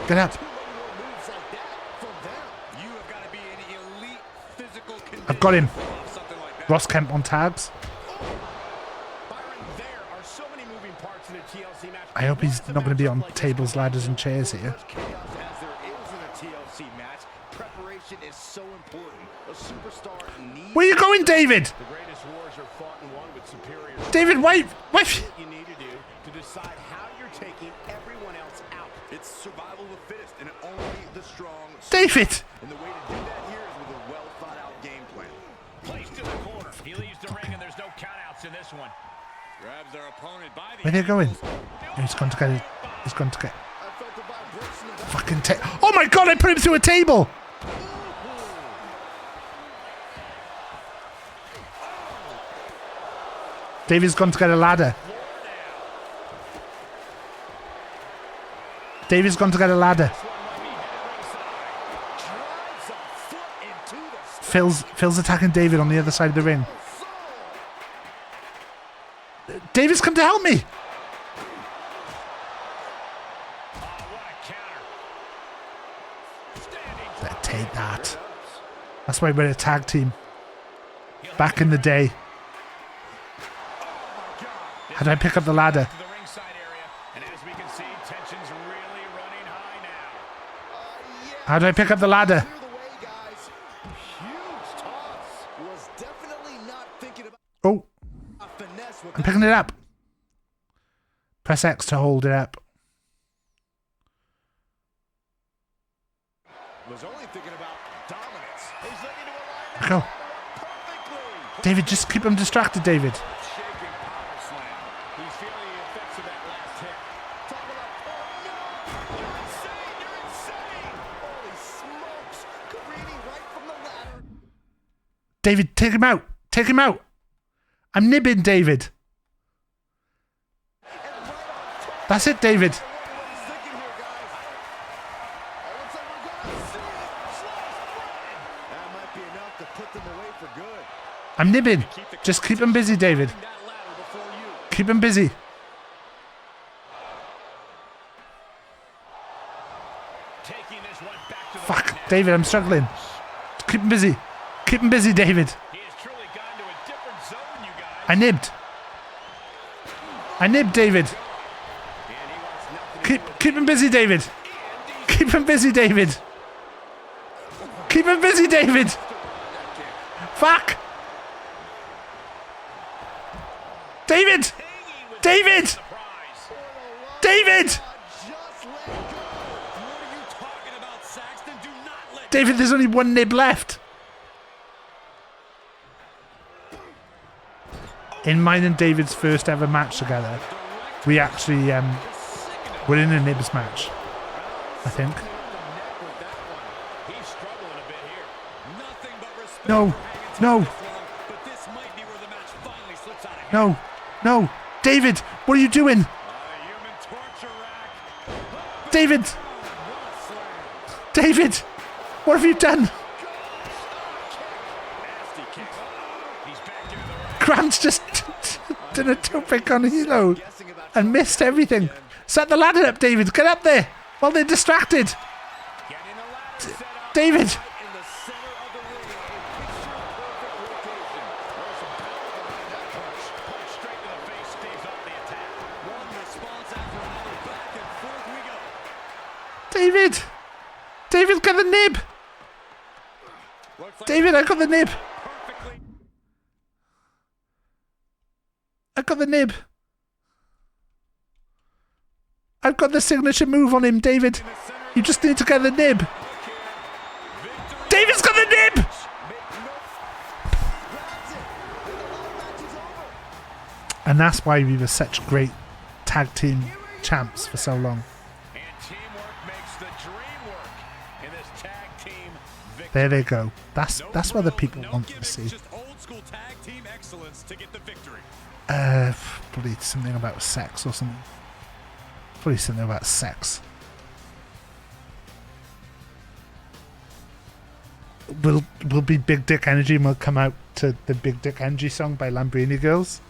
[SPEAKER 4] Get up. I've got him. Ross Kemp on tags. I hope he's not going to be on tables, ladders, and chairs here. Where are you going, David? David, wait! Wait!
[SPEAKER 12] It's survival of the fittest, and only the strong.
[SPEAKER 4] David!
[SPEAKER 12] And the way to do that here is with a well thought out game plan.
[SPEAKER 11] Plays to the corner. He leaves the ring, and there's no countouts in this one.
[SPEAKER 12] Grabs their opponent by the
[SPEAKER 4] Where are they going? He's gone to get it. He's gone to get. Fucking oh my god! I put him through a table. David's gone to get a ladder. David's gone to get a ladder. Phil's attacking David on the other side of the ring. David's come to help me. Take that. That's why we're a tag team. Back in the day. How do I pick up the ladder? How do I pick up the ladder? Oh. I'm picking it up. Press X to hold it up. Go. David, just keep him distracted, David. David, take him out. Take him out. I'm nibbing David. That's it, David. I'm nibbing. Just keep him busy, David. Keep him busy. Fuck, David, I'm struggling. Keep him busy. Keep him busy, David. I nibbed. I nibbed, David. Keep him busy, David. Keep him busy, David. Keep him busy, David. Fuck. David. David. David. David, there's only one nib left. In mine and David's first ever match together, we actually were in a nibs match, I think. No, no. No, no. David, what are you doing? David! David! What have you done? Grant's just done a toe pick on Hilo and missed everything. Set the ladder up, David. Get up there while they're distracted. David. David. David, get the nib. David, I got the nib. I got the nib. I've got the signature move on him, David. You just need to get the nib. David's got the nib! And that's why we were such great tag team champs for so long. There they go. That's what the people want to see. Probably something about sex or something. Probably something about sex. We'll be Big Dick Energy and we'll come out to the Big Dick Energy song by Lamborghini Girls.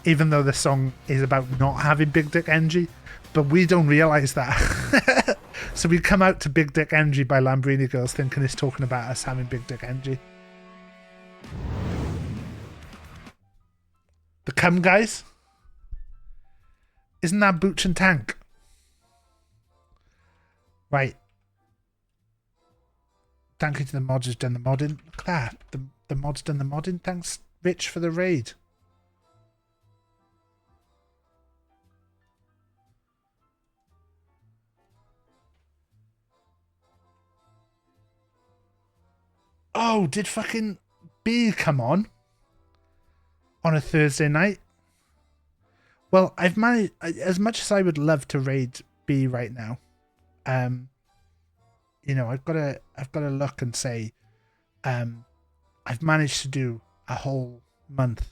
[SPEAKER 4] Even though the song is about not having Big Dick Energy. But we don't realise that. So we come out to Big Dick Energy by Lamborghini Girls thinking it's talking about us having Big Dick Energy. The cum guys? Isn't that Booch and Tank? Right. Thank you to the mods who's done the modding. Look at that. The mods done the modding. Thanks, Rich, for the raid. Oh, did fucking B come on a Thursday night? Well, I've managed, as much as I would love to raid B right now, you know, I've got to look and say, I've managed to do a whole month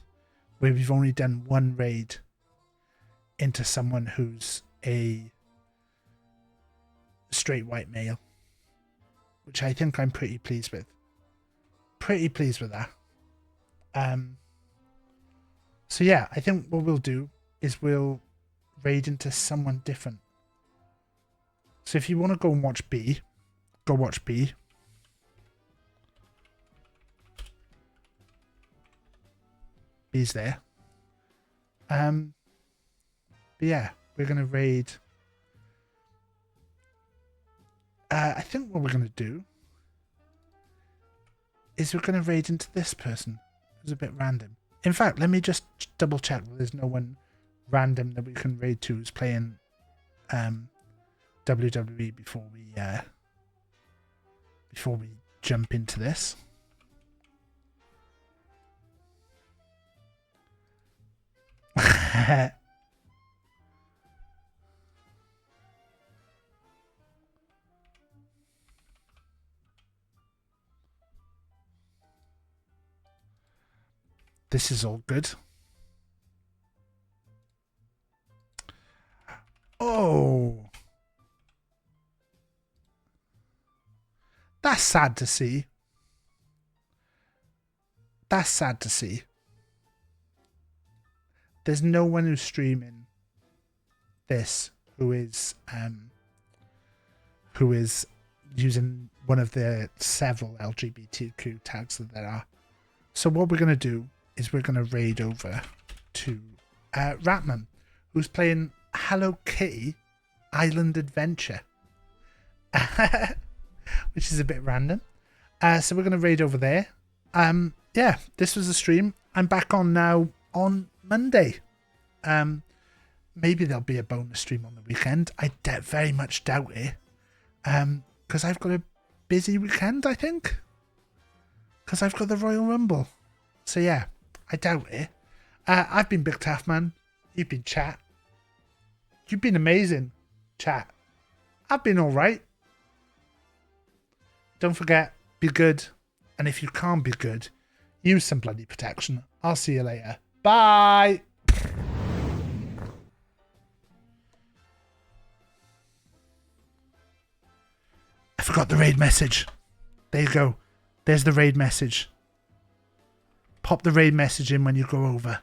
[SPEAKER 4] where we've only done one raid into someone who's a straight white male, which I think I'm pretty pleased with. Pretty pleased with that. So yeah, I think what we'll do is we'll raid into someone different. So if you want to go and watch B, go watch B. B's there. But yeah, we're gonna raid. I think what we're gonna do is we're going to raid into this person who's a bit random. In fact, let me just double check that there's no one random that we can raid to who's playing WWE before we jump into this. This is all good. Oh. That's sad to see. That's sad to see. There's no one who's streaming this who is using one of the several LGBTQ tags that there are. So what we're going to do is we're going to raid over to Ratman, who's playing Hello Kitty Island Adventure, which is a bit random. So we're going to raid over there. Yeah, this was the stream. I'm back on now on Monday. Maybe there'll be a bonus stream on the weekend. I very much doubt it, because I've got a busy weekend, I think, because I've got the Royal Rumble. So yeah, I doubt it. I've been BigTaffMan. You've been Chat. You've been amazing, Chat. I've been alright. Don't forget, be good. And if you can't be good, use some bloody protection. I'll see you later. Bye! I forgot the raid message. There you go. There's the raid message. Pop the raid message in when you go over.